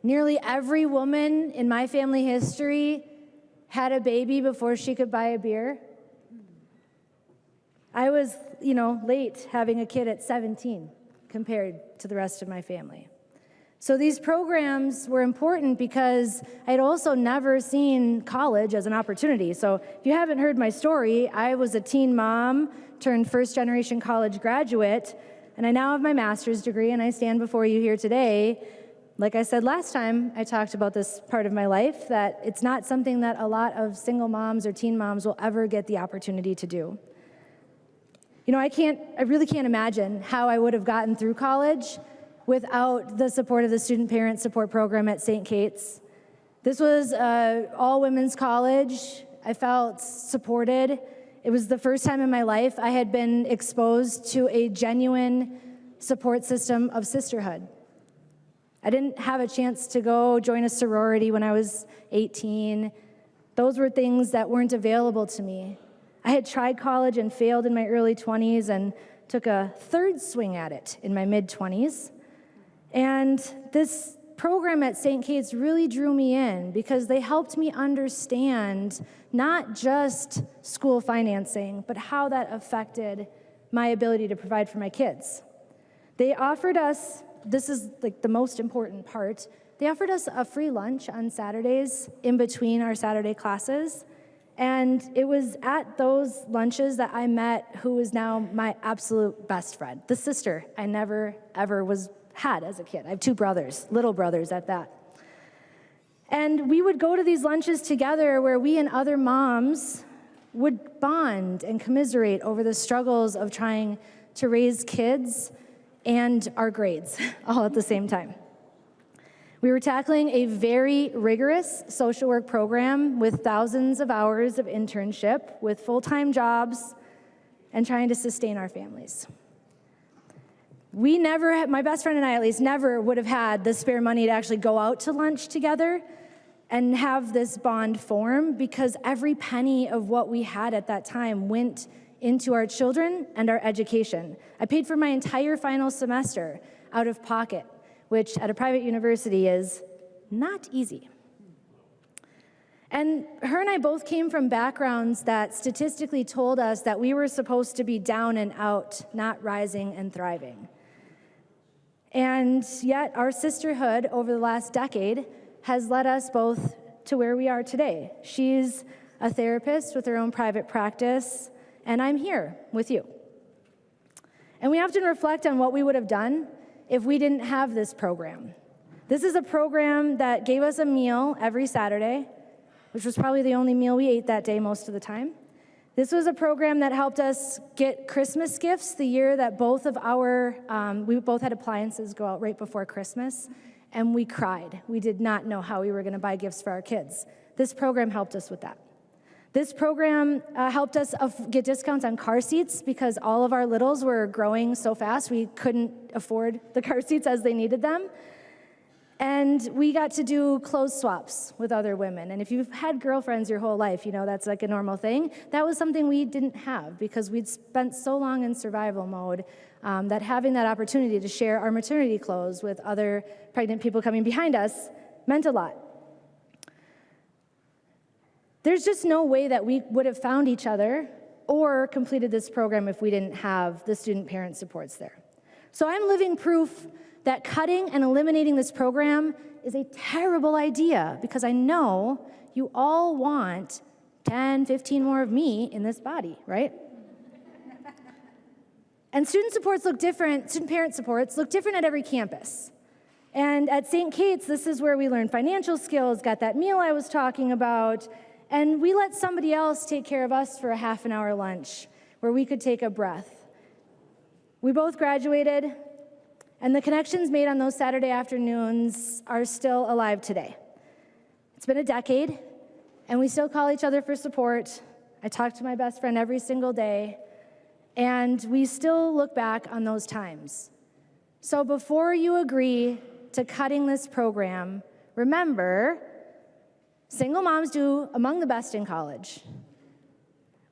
Nearly every woman in my family history had a baby before she could buy a beer. I was, late having a kid at 17 compared to the rest of my family. So these programs were important because I'd also never seen college as an opportunity. So if you haven't heard my story, I was a teen mom turned first-generation college graduate, and I now have my master's degree, and I stand before you here today. Like I said last time I talked about this part of my life, that it's not something that a lot of single moms or teen moms will ever get the opportunity to do. I really can't imagine how I would have gotten through college without the support of the Student Parent Support Program at St. Kate's. This was an all-women's college. I felt supported. It was the first time in my life I had been exposed to a genuine support system of sisterhood. I didn't have a chance to go join a sorority when I was 18. Those were things that weren't available to me. I had tried college and failed in my early 20s and took a third swing at it in my mid-20s. And this program at St. Kate's really drew me in because they helped me understand not just school financing, but how that affected my ability to provide for my kids. They offered us this is like the most important part, they offered us a free lunch on Saturdays in between our Saturday classes. And it was at those lunches that I met who is now my absolute best friend, the sister I never, ever had as a kid. I have 2 brothers, little brothers at that. And we would go to these lunches together where we and other moms would bond and commiserate over the struggles of trying to raise kids and our grades all at the same time. We were tackling a very rigorous social work program with thousands of hours of internship, with full-time jobs, and trying to sustain our families. We never, my best friend and I at least, never would have had the spare money to actually go out to lunch together and have this bond form, because every penny of what we had at that time went into our children and our education. I paid for my entire final semester out of pocket, which at a private university is not easy. And her and I both came from backgrounds that statistically told us that we were supposed to be down and out, not rising and thriving. And yet our sisterhood over the last decade has led us both to where we are today. She's a therapist with her own private practice, and I'm here with you. And we often reflect on what we would have done if we didn't have this program. This is a program that gave us a meal every Saturday, which was probably the only meal we ate that day most of the time. This was a program that helped us get Christmas gifts the year that both of we both had appliances go out right before Christmas, and we cried. We did not know how we were gonna buy gifts for our kids. This program helped us with that. This program helped us get discounts on car seats because all of our littles were growing so fast we couldn't afford the car seats as they needed them. And we got to do clothes swaps with other women. And if you've had girlfriends your whole life, you know that's like a normal thing. That was something we didn't have because we'd spent so long in survival mode that having that opportunity to share our maternity clothes with other pregnant people coming behind us meant a lot. There's just no way that we would have found each other or completed this program if we didn't have the student-parent supports there. So I'm living proof that cutting and eliminating this program is a terrible idea because I know you all want 10, 15 more of me in this body, right? And student parent supports look different at every campus. And at St. Kate's, this is where we learn financial skills, got that meal I was talking about, and we let somebody else take care of us for a half-an-hour lunch where we could take a breath. We both graduated, and the connections made on those Saturday afternoons are still alive today. It's been a decade, and we still call each other for support. I talk to my best friend every single day, and we still look back on those times. So before you agree to cutting this program, remember, single moms do among the best in college.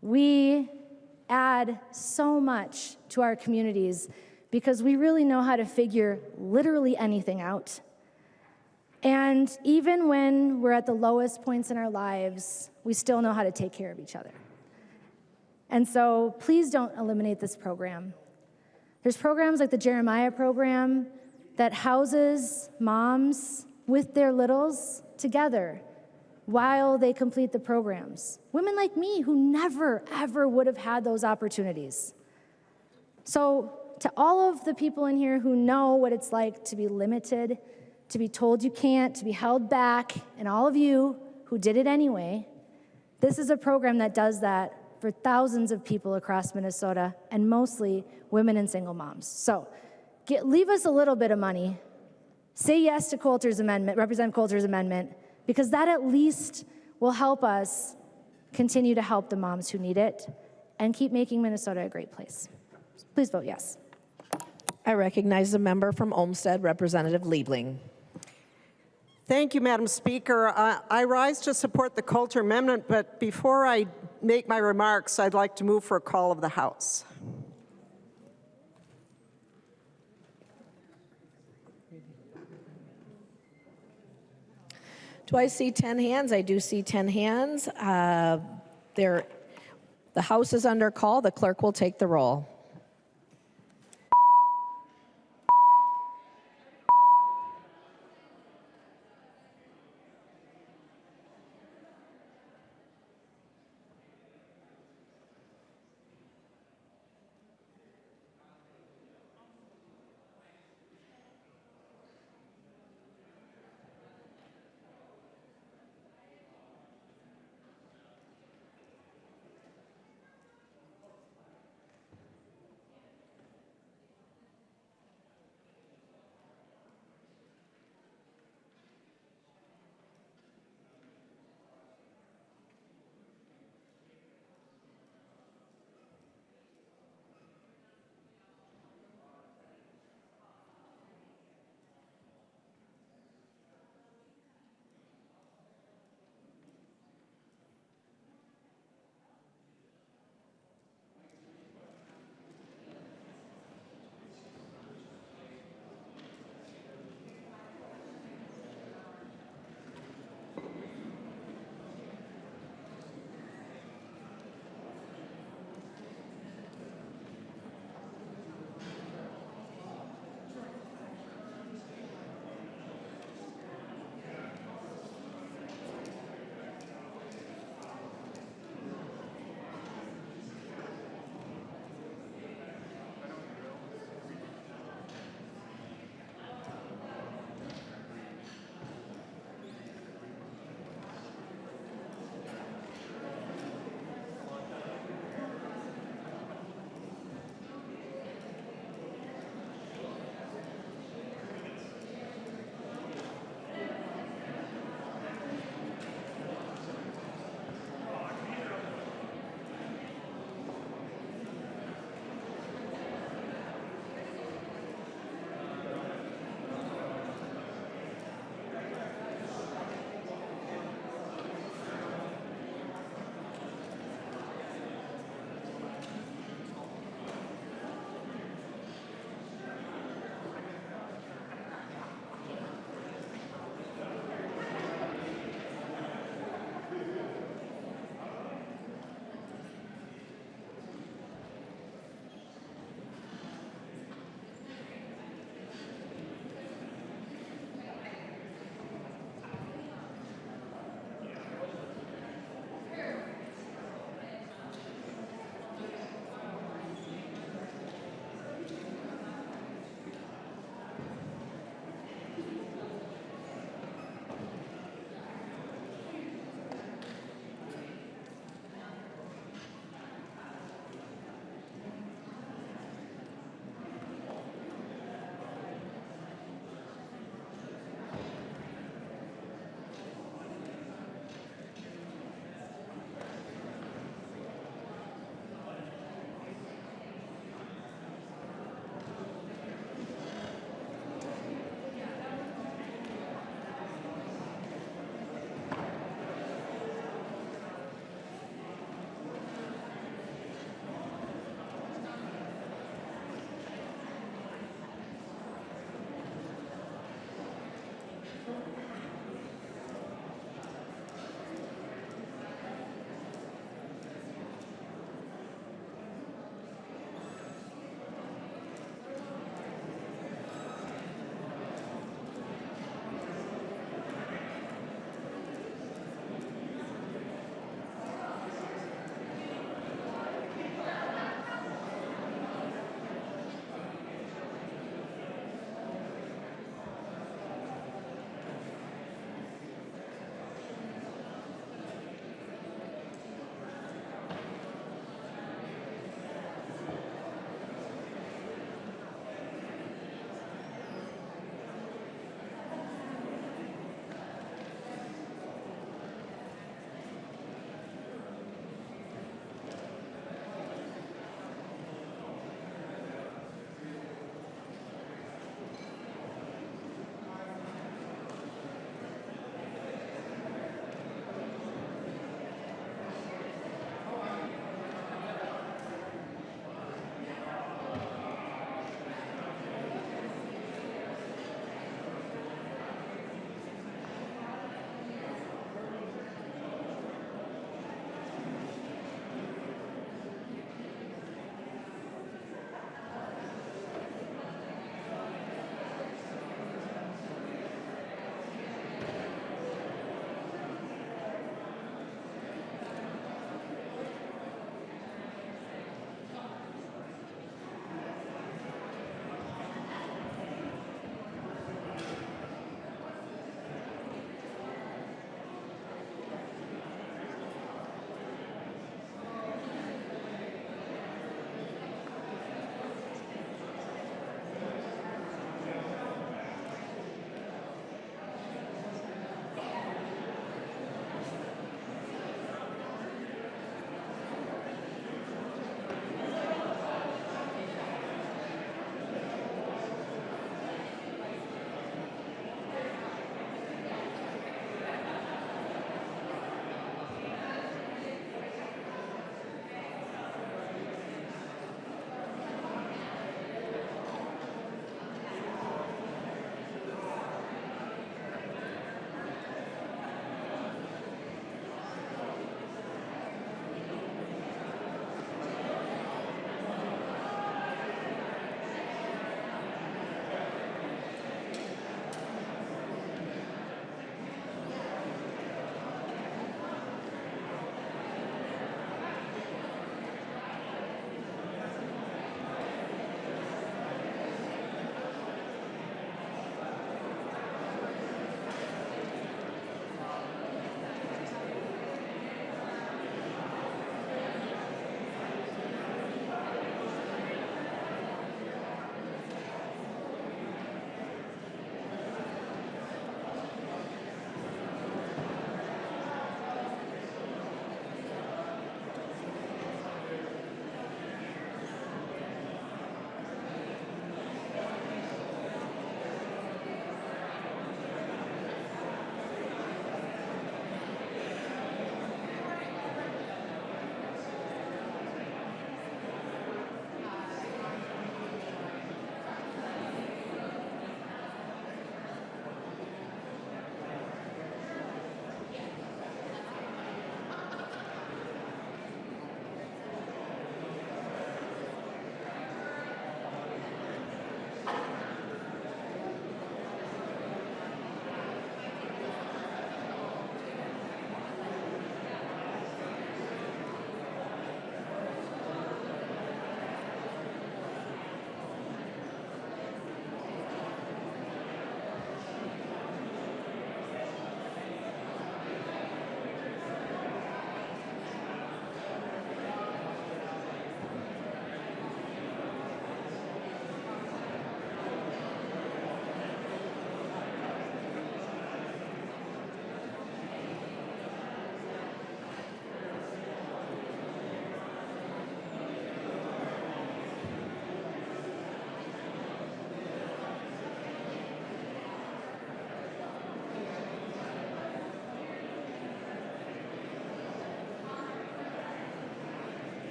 We add so much to our communities because we really know how to figure literally anything out. And even when we're at the lowest points in our lives, we still know how to take care of each other. And so please don't eliminate this program. There's programs like the Jeremiah program that houses moms with their littles together while they complete the programs. Women like me who never, ever would have had those opportunities. So to all of the people in here who know what it's like to be limited, to be told you can't, to be held back, and all of you who did it anyway, this is a program that does that for thousands of people across Minnesota, and mostly women and single moms. So leave us a little bit of money. Say yes to Coulter's amendment, Representative Coulter's amendment, because that at least will help us continue to help the moms who need it and keep making Minnesota a great place. Please vote yes. I recognize the member from Olmsted, Representative Liebling. Thank you, Madam Speaker. I rise to support the Coulter Amendment, but before I make my remarks, I'd like to move for a call of the House. Do I see 10 hands? I do see 10 hands. The House is under call. The clerk will take the roll.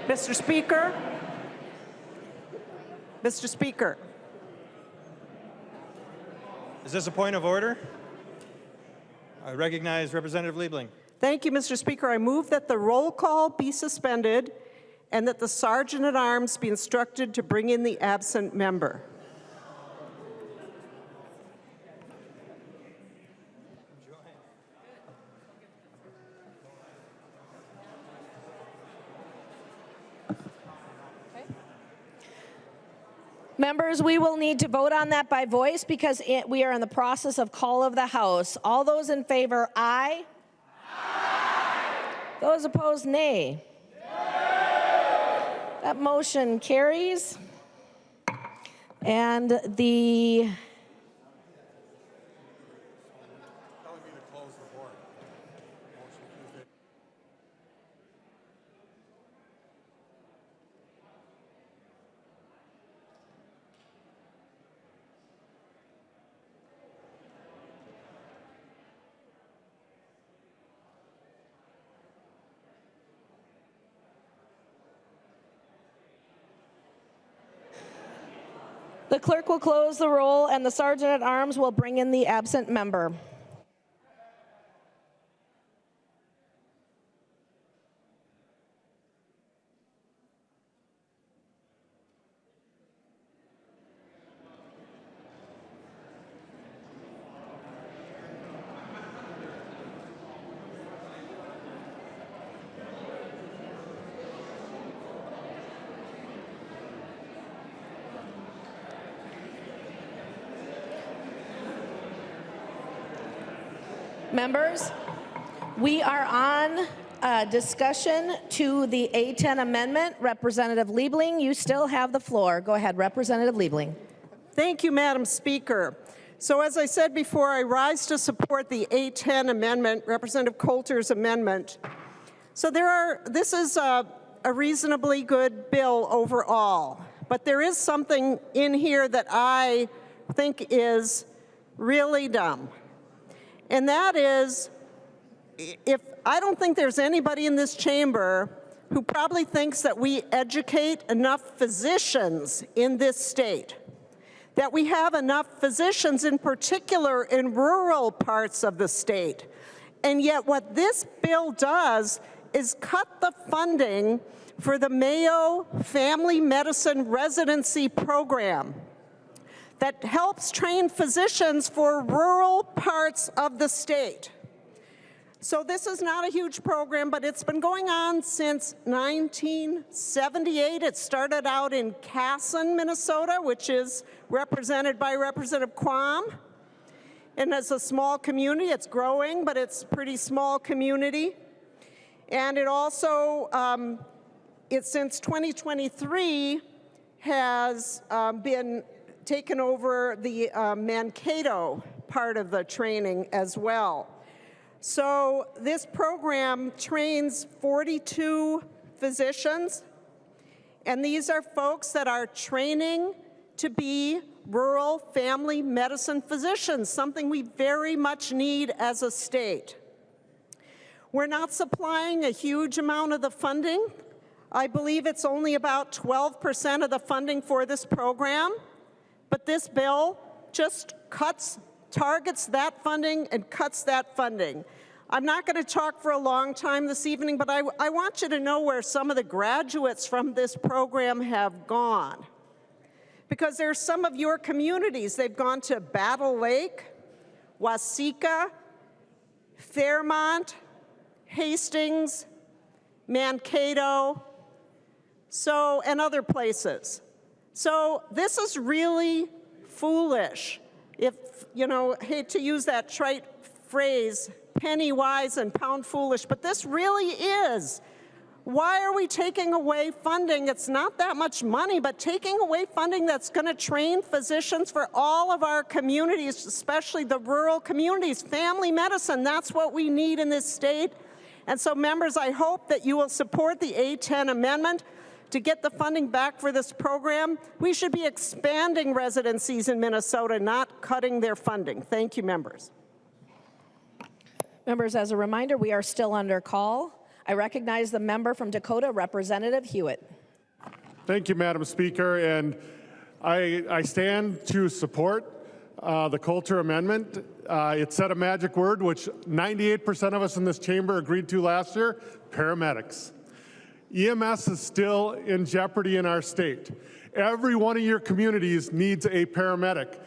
Mr. Speaker. Mr. Speaker. Is this a point of order? I recognize Representative Liebling. Thank you, Mr. Speaker. I move that the roll call be suspended and that the Sergeant at Arms be instructed to bring in the absent member. Members, we will need to vote on that by voice because we are in the process of call of the House. All those in favor, aye. Aye. Those opposed, nay. That motion carries. And the The clerk will close the roll, and the Sergeant at Arms will bring in the absent member. Members, we are on discussion to the A10 amendment. Representative Liebling, you still have the floor. Go ahead, Representative Liebling. Thank you, Madam Speaker. So as I said before, I rise to support the A10 amendment, Representative Coulter's amendment. So this is a reasonably good bill overall, but there is something in here that I think is really dumb. And that is, I don't think there's anybody in this chamber who probably thinks that we educate enough physicians in this state, that we have enough physicians in particular in rural parts of the state. And yet what this bill does is cut the funding for the Mayo Family Medicine Residency Program that helps train physicians for rural parts of the state. So this is not a huge program, but it's been going on since 1978. It started out in Casson, Minnesota, which is represented by Representative Quam. And it's a small community. It's growing, but it's a pretty small community. And it also, since 2023, has been taken over the Mankato part of the training as well. So this program trains 42 physicians, and these are folks that are training to be rural family medicine physicians, something we very much need as a state. We're not supplying a huge amount of the funding. I believe it's only about 12% of the funding for this program. But this bill just targets that funding and cuts that funding. I'm not going to talk for a long time this evening, but I want you to know where some of the graduates from this program have gone. Because there's some of your communities. They've gone to Battle Lake, Waseca, Fairmont, Hastings, Mankato, and other places. So this is really foolish. Hate to use that trite phrase, penny wise and pound foolish, but this really is. Why are we taking away funding? It's not that much money, but taking away funding that's going to train physicians for all of our communities, especially the rural communities. Family medicine, that's what we need in this state. And so, members, I hope that you will support the A10 amendment. To get the funding back for this program, we should be expanding residencies in Minnesota, not cutting their funding. Thank you, members. Members, as a reminder, we are still under call. I recognize the member from Dakota, Representative Hewitt. Thank you, Madam Speaker, and I stand to support the Coulter Amendment. It said a magic word, which 98% of us in this chamber agreed to last year: paramedics. EMS is still in jeopardy in our state. Every one of your communities needs a paramedic.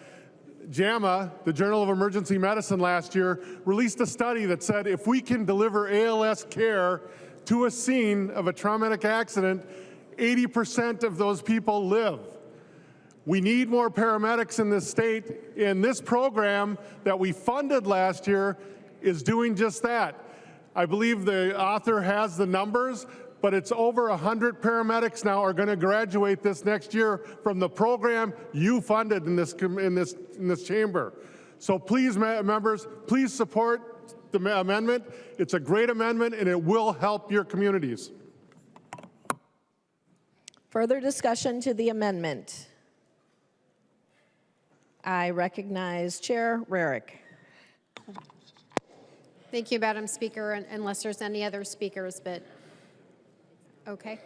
JAMA, the Journal of Emergency Medicine, last year released a study that said if we can deliver ALS care to a scene of a traumatic accident, 80% of those people live. We need more paramedics in this state, and this program that we funded last year is doing just that. I believe the author has the numbers, but it's over 100 paramedics now are going to graduate this next year from the program you funded in this chamber. So please, members, please support the amendment. It's a great amendment, and it will help your communities. Further discussion to the amendment. I recognize Chair Rarick. Thank you, Madam Speaker, unless there's any other speakers, but okay.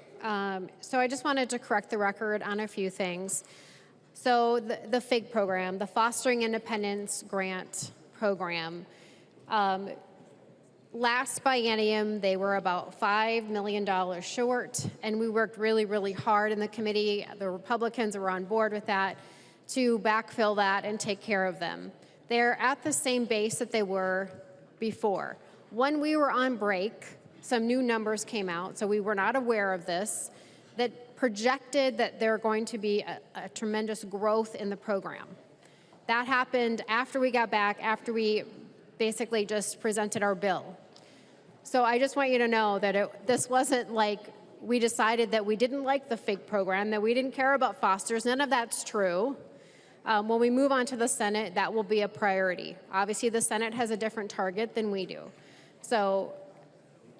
So I just wanted to correct the record on a few things. So the FIG program, the Fostering Independence Grant Program, last biennium, they were about $5 million short, and we worked really, really hard in the committee. The Republicans were on board with that to backfill that and take care of them. They're at the same base that they were before. When we were on break, some new numbers came out, so we were not aware of this, that projected that there are going to be a tremendous growth in the program. That happened after we got back, after we basically just presented our bill. So I just want you to know that this wasn't like we decided that we didn't like the FIG program, that we didn't care about fosters. None of that's true. When we move on to the Senate, that will be a priority. Obviously, the Senate has a different target than we do. So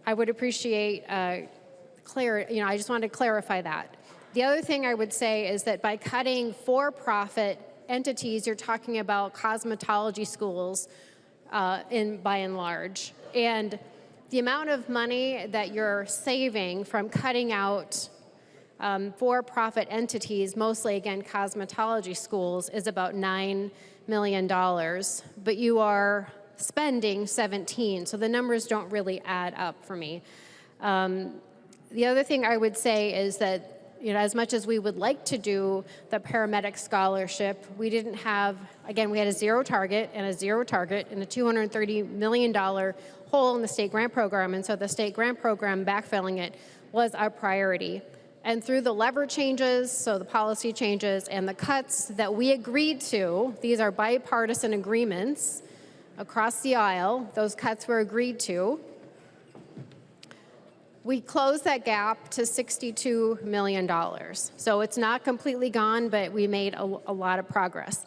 I would appreciate I just wanted to clarify that. The other thing I would say is that by cutting for-profit entities, you're talking about cosmetology schools by and large. And the amount of money that you're saving from cutting out for-profit entities, mostly, again, cosmetology schools, is about $9 million, but you are spending 17, so the numbers don't really add up for me. The other thing I would say is that, as much as we would like to do the paramedic scholarship, we didn't have, again, we had a zero target and a $230 million hole in the state grant program, and so the state grant program, backfilling it, was our priority. And through the lever changes, so the policy changes, and the cuts that we agreed to, these are bipartisan agreements across the aisle, those cuts were agreed to, we closed that gap to $62 million. So it's not completely gone, but we made a lot of progress.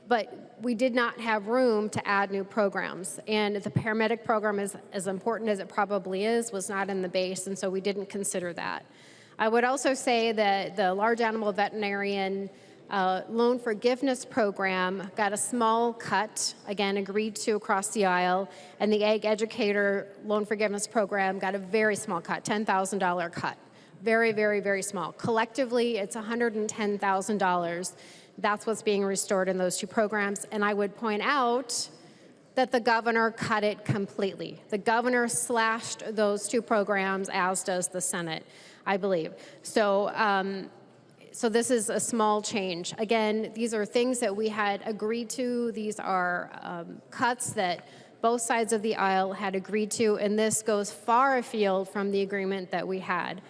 But we did not have room to add new programs. And the paramedic program, as important as it probably is, was not in the base, and so we didn't consider that. I would also say that the large animal veterinarian loan forgiveness program got a small cut, again, agreed to across the aisle, and the ag educator loan forgiveness program got a very small cut, $10,000 cut. Very, very, very small. Collectively, it's $110,000. That's what's being restored in those two programs. And I would point out that the governor cut it completely. The governor slashed those two programs, as does the Senate, I believe. So this is a small change. Again, these are things that we had agreed to. These are cuts that both sides of the aisle had agreed to, and this goes far afield from the agreement that we had.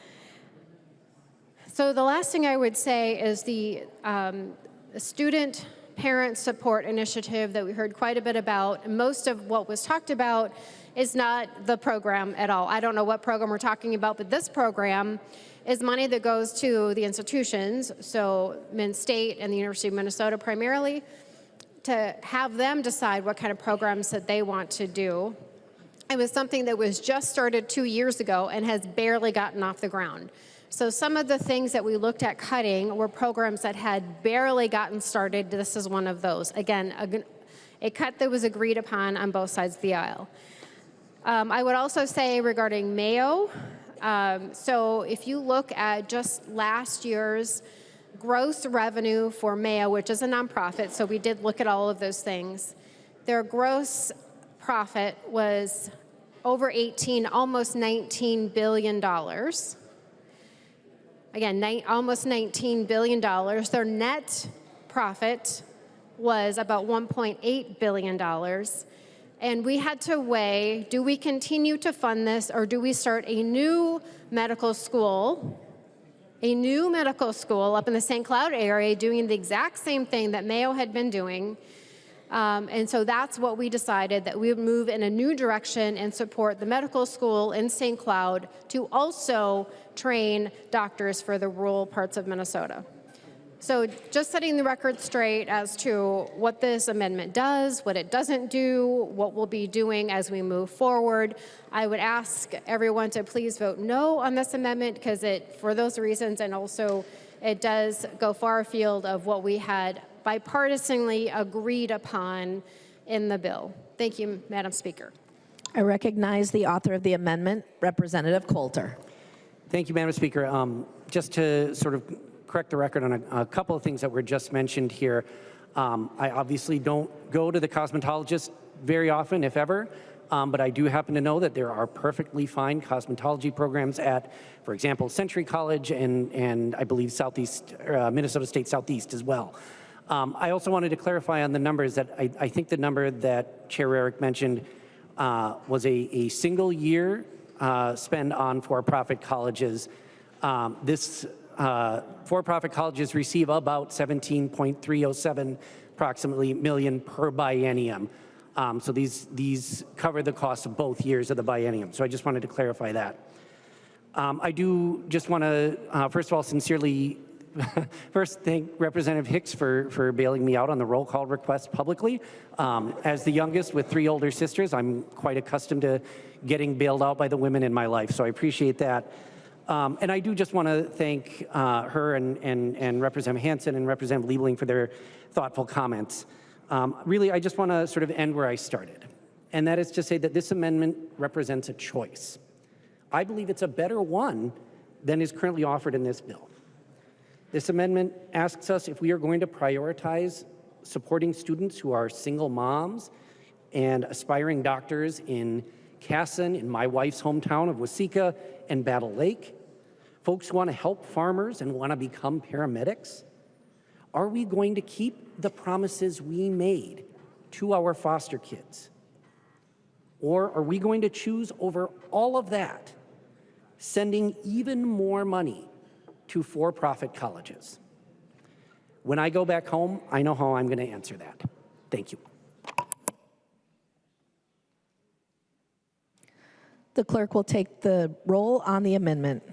So the last thing I would say is the student parent support initiative that we heard quite a bit about. Most of what was talked about is not the program at all. I don't know what program we're talking about, but this program is money that goes to the institutions, so Minn State and the University of Minnesota primarily, to have them decide what kind of programs that they want to do. It was something that was just started 2 years ago and has barely gotten off the ground. So some of the things that we looked at cutting were programs that had barely gotten started. This is one of those. Again, a cut that was agreed upon on both sides of the aisle. I would also say regarding Mayo, so if you look at just last year's gross revenue for Mayo, which is a nonprofit, so we did look at all of those things, their gross profit was over 18, almost $19 billion. Again, almost $19 billion. Their net profit was about $1.8 billion. And we had to weigh, do we continue to fund this or do we start a new medical school up in the St. Cloud area doing the exact same thing that Mayo had been doing? And so that's what we decided, that we would move in a new direction and support the medical school in St. Cloud to also train doctors for the rural parts of Minnesota. So just setting the record straight as to what this amendment does, what it doesn't do, what we'll be doing as we move forward. I would ask everyone to please vote no on this amendment because for those reasons, and also it does go far afield of what we had bipartisanly agreed upon in the bill. Thank you, Madam Speaker. I recognize the author of the amendment, Representative Coulter. Thank you, Madam Speaker. Just to sort of correct the record on a couple of things that were just mentioned here. I obviously don't go to the cosmetologist very often, if ever, but I do happen to know that there are perfectly fine cosmetology programs at, for example, Century College and I believe Minnesota State Southeast as well. I also wanted to clarify on the numbers that I think the number that Chair Rarick mentioned was a single year spend on for-profit colleges. For-profit colleges receive about 17.307 approximately million per biennium. So these cover the cost of both years of the biennium. So I just wanted to clarify that. I do just want to, first of all, sincerely first thank Representative Hicks for bailing me out on the roll call request publicly. As the youngest with 3 older sisters, I'm quite accustomed to getting bailed out by the women in my life, so I appreciate that. And I do just want to thank her and Representative Hansen and Representative Liebling for their thoughtful comments. Really, I just want to sort of end where I started, and that is to say that this amendment represents a choice. I believe it's a better one than is currently offered in this bill. This amendment asks us if we are going to prioritize supporting students who are single moms and aspiring doctors in Casson, in my wife's hometown of Waseca, and Battle Lake, folks who want to help farmers and want to become paramedics. Are we going to keep the promises we made to our foster kids? Or are we going to choose over all of that, sending even more money to for-profit colleges? When I go back home, I know how I'm going to answer that. Thank you. The clerk will take the roll on the amendment.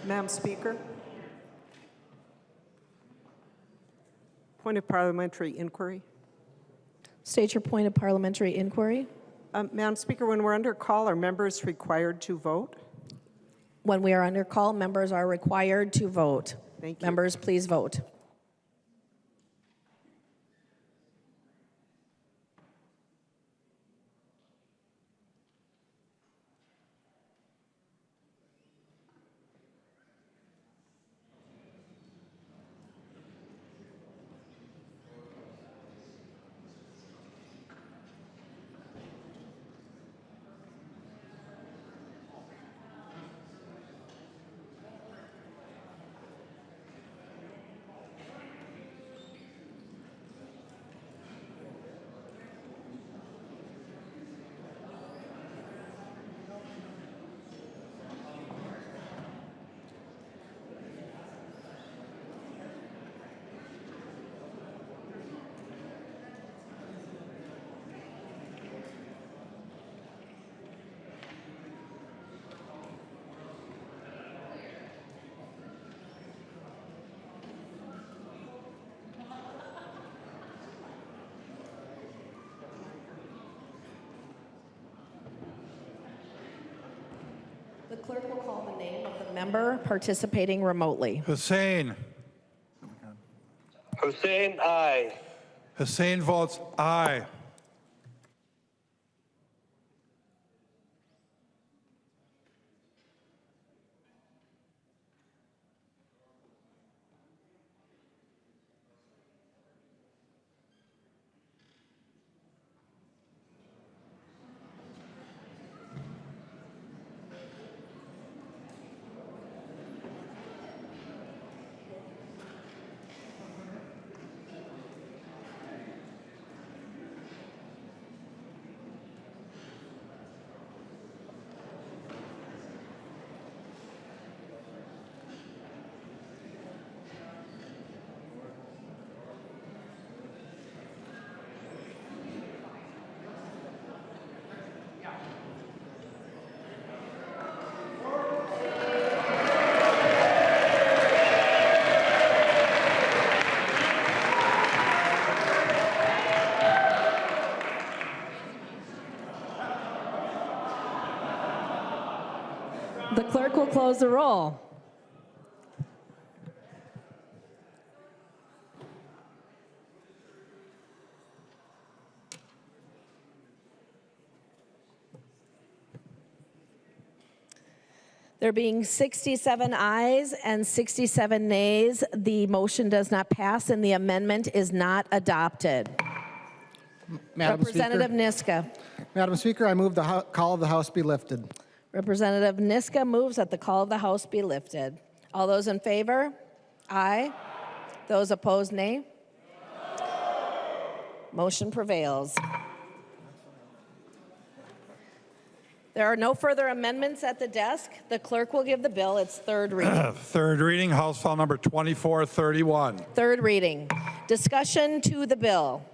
Madam Speaker. Point of parliamentary inquiry. State your point of parliamentary inquiry. Madam Speaker, when we're under call, are members required to vote? When we are under call, members are required to vote. Thank you. Members, please vote. Clerk will call the name of the member participating remotely. Hussein. Hussein, aye. Hussein votes aye. The clerk will close the roll. There being 67 ayes and 67 nays, the motion does not pass and the amendment is not adopted. Madam Representative Speaker. Niska. Madam Speaker, I move the call of the House be lifted. Representative Niska moves that the call of the House be lifted. All those in favor? Aye. Those opposed, nay. Motion prevails. There are no further amendments at the desk. The clerk will give the bill its third reading. Third reading, House File Number 2431. Third reading. Discussion to the bill.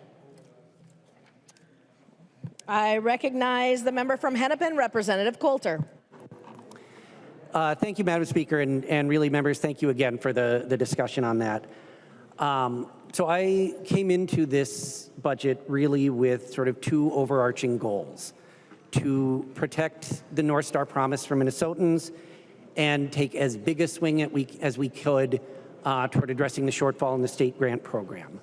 I recognize the member from Hennepin, Representative Coulter. Thank you, Madam Speaker, and really, members, thank you again for the discussion on that. So I came into this budget really with sort of two overarching goals: to protect the North Star Promise for Minnesotans and take as big a swing as we could toward addressing the shortfall in the state grant program.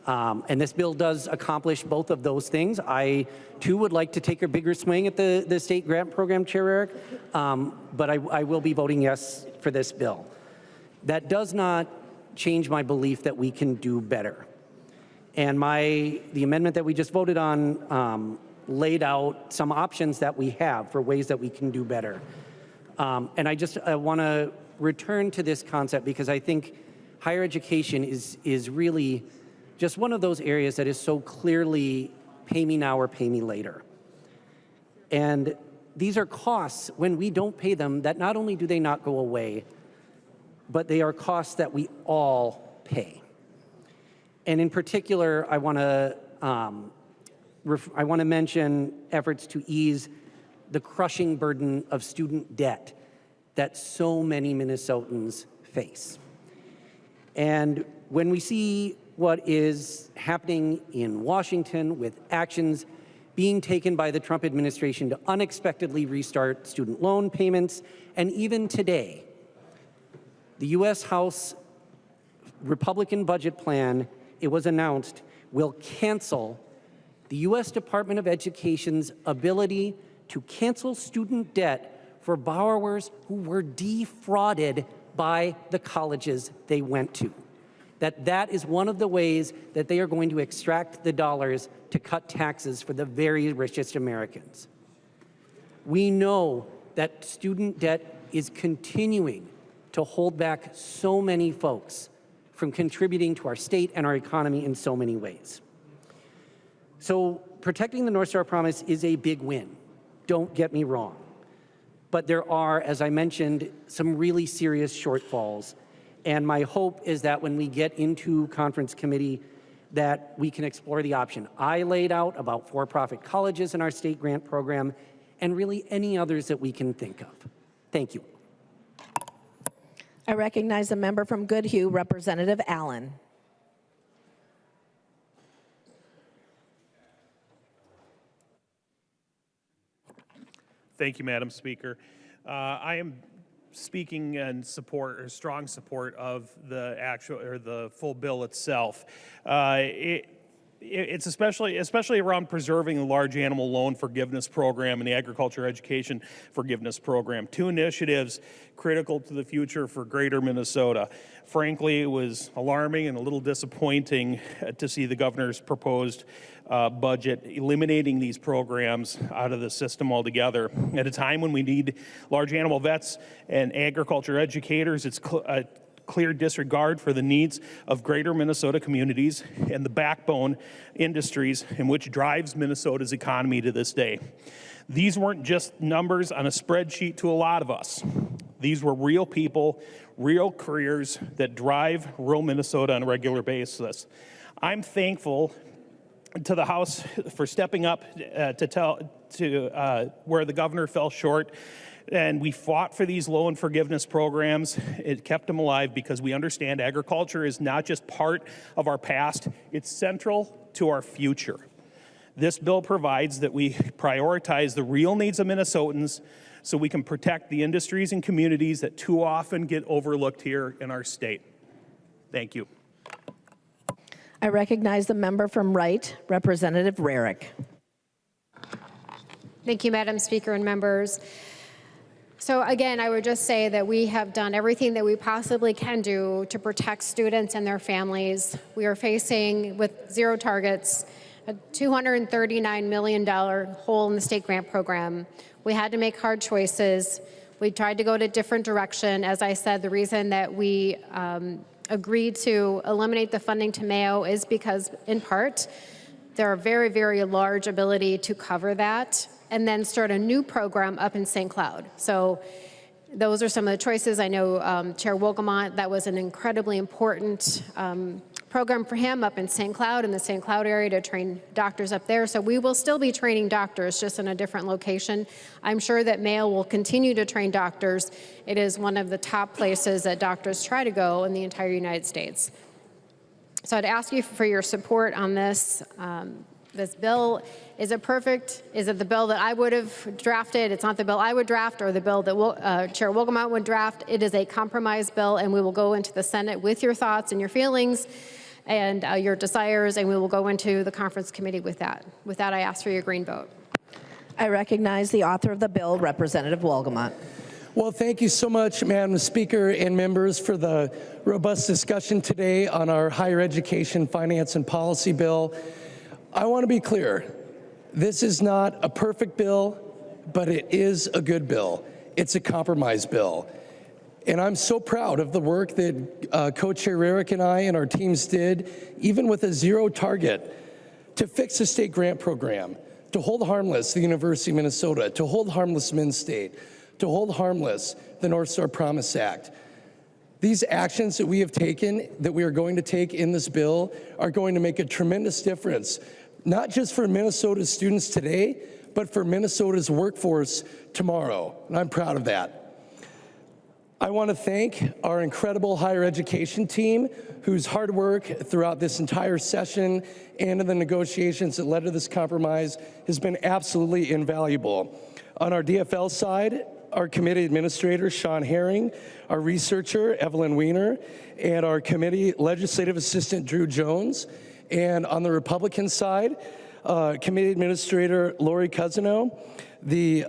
And this bill does accomplish both of those things. I, too, would like to take a bigger swing at the state grant program, Chair Eric, but I will be voting yes for this bill. That does not change my belief that we can do better. And the amendment that we just voted on laid out some options that we have for ways that we can do better. And I want to return to this concept because I think higher education is really just one of those areas that is so clearly pay me now or pay me later. And these are costs when we don't pay them that not only do they not go away, but they are costs that we all pay. And in particular, I want to mention efforts to ease the crushing burden of student debt that so many Minnesotans face. And when we see what is happening in Washington with actions being taken by the Trump administration to unexpectedly restart student loan payments, and even today, the U.S. House Republican budget plan, it was announced, will cancel the U.S. Department of Education's ability to cancel student debt for borrowers who were defrauded by the colleges they went to. That is one of the ways that they are going to extract the dollars to cut taxes for the very richest Americans. We know that student debt is continuing to hold back so many folks from contributing to our state and our economy in so many ways. So protecting the North Star Promise is a big win. Don't get me wrong. But there are, as I mentioned, some really serious shortfalls. And my hope is that when we get into conference committee, that we can explore the option I laid out about for-profit colleges in our state grant program, and really any others that we can think of. Thank you. I recognize the member from Goodhue, Representative Allen. Thank you, Madam Speaker. I am speaking in support or strong support of the actual or the full bill itself. It's especially around preserving the large animal loan forgiveness program and the agriculture education forgiveness program. Two initiatives critical to the future for greater Minnesota. Frankly, it was alarming and a little disappointing to see the governor's proposed budget eliminating these programs out of the system altogether. At a time when we need large animal vets and agriculture educators, it's clear disregard for the needs of greater Minnesota communities and the backbone industries in which drives Minnesota's economy to this day. These weren't just numbers on a spreadsheet to a lot of us. These were real people, real careers that drive rural Minnesota on a regular basis. I'm thankful to the House for stepping up to where the governor fell short. And we fought for these loan forgiveness programs. It kept them alive because we understand agriculture is not just part of our past, it's central to our future. This bill provides that we prioritize the real needs of Minnesotans so we can protect the industries and communities that too often get overlooked here in our state. Thank you. I recognize the member from Wright, Representative Rarick. Thank you, Madam Speaker and members. So again, I would just say that we have done everything that we possibly can do to protect students and their families. We are facing, with zero targets, a $239 million hole in the state grant program. We had to make hard choices. We tried to go to different direction. As I said, the reason that we agreed to eliminate the funding to Mayo is because, in part, there are very, very large ability to cover that and then start a new program up in St. Cloud. So those are some of the choices. I know Chair Wolgamott, that was an incredibly important program for him up in St. Cloud, in the St. Cloud area, to train doctors up there. So we will still be training doctors, just in a different location. I'm sure that Mayo will continue to train doctors. It is one of the top places that doctors try to go in the entire United States. So I'd ask you for your support on this. This bill, is it perfect? Is it the bill that I would have drafted? It's not the bill I would draft or the bill that Chair Wolgamott would draft. It is a compromise bill, and we will go into the Senate with your thoughts and your feelings and your desires, and we will go into the conference committee with that. With that, I ask for your green vote. I recognize the author of the bill, Representative Wolgamott. Well, thank you so much, Madam Speaker and members, for the robust discussion today on our higher education finance and policy bill. I want to be clear, this is not a perfect bill, but it is a good bill. It's a compromise bill. And I'm so proud of the work that Co-Chair Rarick and I and our teams did, even with a zero target, to fix the state grant program, to hold harmless the University of Minnesota, to hold harmless MnState, to hold harmless the North Star Promise Act. These actions that we have taken, that we are going to take in this bill, are going to make a tremendous difference, not just for Minnesota's students today, but for Minnesota's workforce tomorrow. And I'm proud of that. I want to thank our incredible higher education team, whose hard work throughout this entire session and in the negotiations that led to this compromise has been absolutely invaluable. On our DFL side, our committee administrator, Sean Herring, our researcher, Evelyn Weiner, and our committee legislative assistant, Drew Jones. And on the Republican side, committee administrator, Lori Koznick, the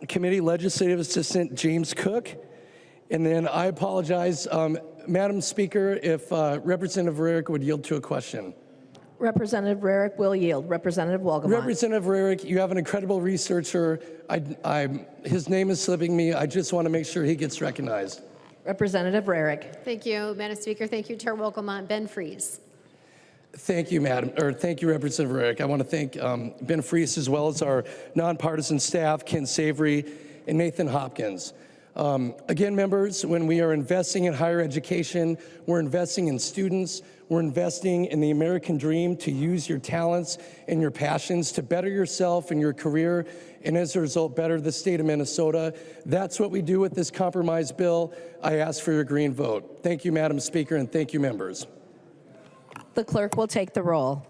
committee legislative assistant, James Cook. And then I apologize, Madam Speaker, if Representative Rarick would yield to a question. Representative Rarick will yield. Representative Wolgamott. Representative Rarick, you have an incredible researcher. His name is slipping me. I just want to make sure he gets recognized. Representative Rarick. Thank you, Madam Speaker. Thank you, Chair Wolgamott. Ben Freese. Thank you, thank you, Representative Rarick. I want to thank Ben Freese, as well as our nonpartisan staff, Ken Savory and Nathan Hopkins. Again, members, when we are investing in higher education, we're investing in students, we're investing in the American dream to use your talents and your passions to better yourself and your career, and as a result, better the state of Minnesota. That's what we do with this compromise bill. I ask for your green vote. Thank you, Madam Speaker, and thank you, members. The clerk will take the roll.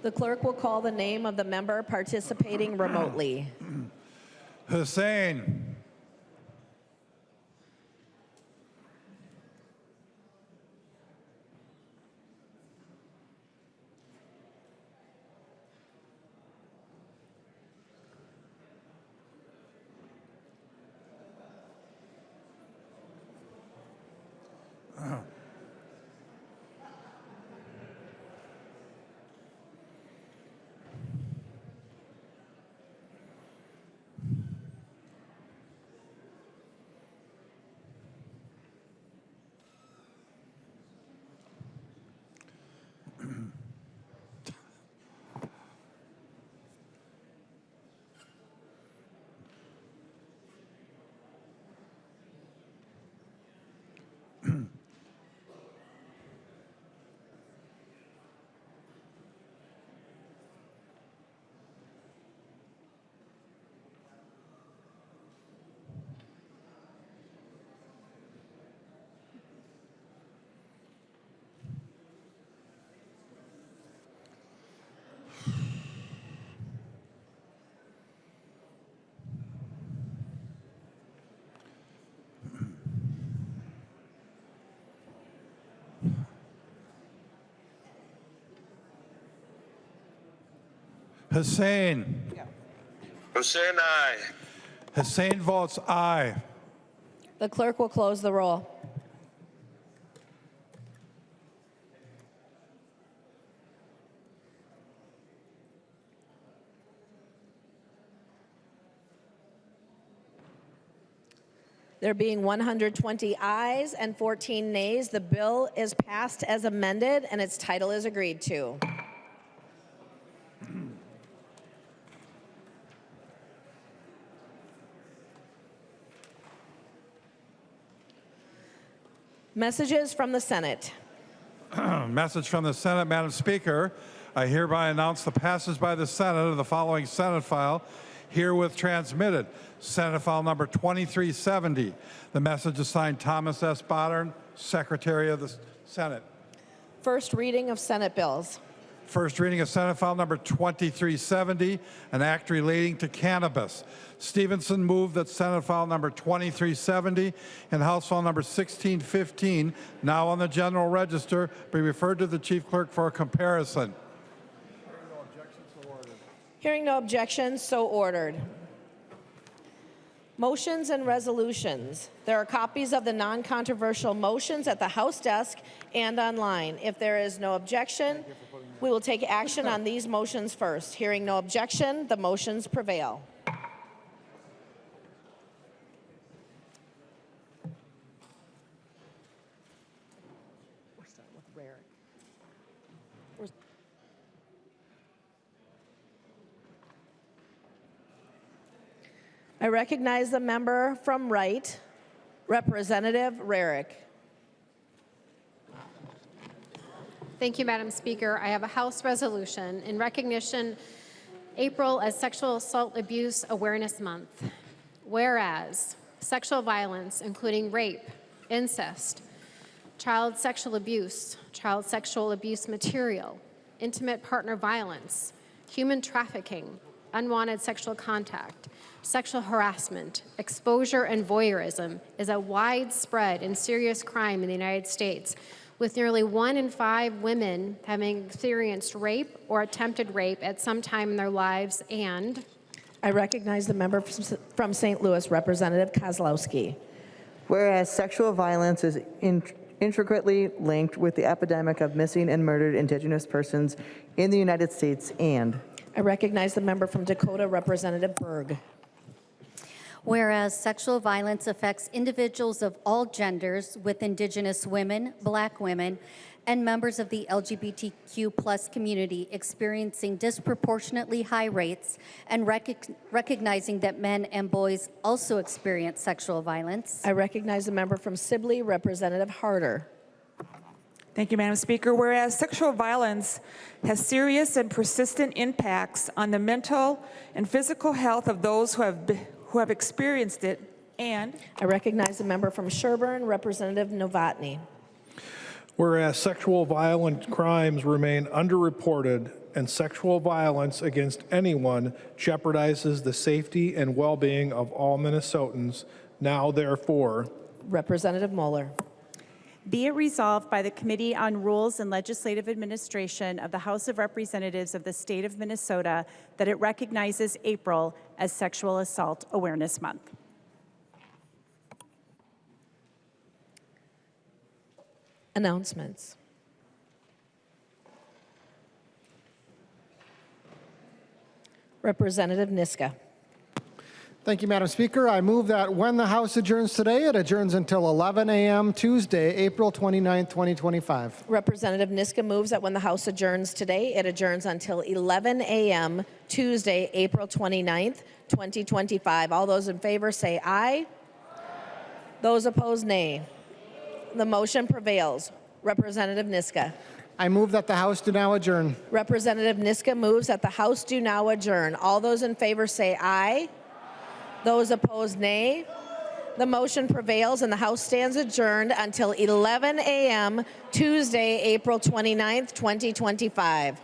The clerk will call the name of the member participating remotely. Hussein. Hussein. Hussein, aye. Hussein votes aye. The clerk will close the roll. There being 120 ayes and 14 nays, the bill is passed as amended and its title is agreed to. Messages from the Senate. Message from the Senate, Madam Speaker. I hereby announce the passage by the Senate of the following Senate file herewith transmitted. Senate file number 2370. The message is signed Thomas S. Bodern, Secretary of the Senate. First reading of Senate bills. First reading of Senate file number 2370, an act relating to cannabis. Stevenson moved that Senate file number 2370 and House file number 1615, now on the general register, be referred to the Chief Clerk for a comparison. Hearing no objections, so ordered. Motions and resolutions. There are copies of the non-controversial motions at the House desk and online. If there is no objection, we will take action on these motions first. Hearing no objection, the motions prevail. I recognize the member from Wright, Representative Rarick. Thank you, Madam Speaker. I have a House resolution in recognition April as Sexual Assault Abuse Awareness Month. Whereas sexual violence, including rape, incest, child sexual abuse material, intimate partner violence, human trafficking, unwanted sexual contact, sexual harassment, exposure, and voyeurism is a widespread and serious crime in the United States, with nearly 1 in 5 women having experienced rape or attempted rape at some time in their lives. And I recognize the member from St. Louis, Representative Kozlowski. Whereas sexual violence is intricately linked with the epidemic of missing and murdered Indigenous persons in the United States. And I recognize the member from Dakota, Representative Berg. Whereas sexual violence affects individuals of all genders, with Indigenous women, Black women, and members of the LGBTQ+ community experiencing disproportionately high rates, and recognizing that men and boys also experience sexual violence. I recognize the member from Sibley, Representative Harder. Thank you, Madam Speaker. Whereas sexual violence has serious and persistent impacts on the mental and physical health of those who have experienced it, and I recognize the member from Sherburne, Representative Novotny. Whereas sexual violent crimes remain underreported and sexual violence against anyone jeopardizes the safety and well-being of all Minnesotans. Now, therefore, Representative Moeller. Be it resolved by the Committee on Rules and Legislative Administration of the House of Representatives of the State of Minnesota that it recognizes April as Sexual Assault Awareness Month. Announcements. Representative Niska. Thank you, Madam Speaker. I move that when the House adjourns today, it adjourns until 11 a.m. Tuesday, April 29th, 2025. Representative Niska moves that when the House adjourns today, it adjourns until 11 a.m. Tuesday, April 29th, 2025. All those in favor say aye. Those opposed, nay. The motion prevails. Representative Niska. I move that the House do now adjourn. Representative Niska moves that the House do now adjourn. All those in favor say aye. Those opposed, nay. The motion prevails and the House stands adjourned until 11 a.m. Tuesday, April 29th, 2025.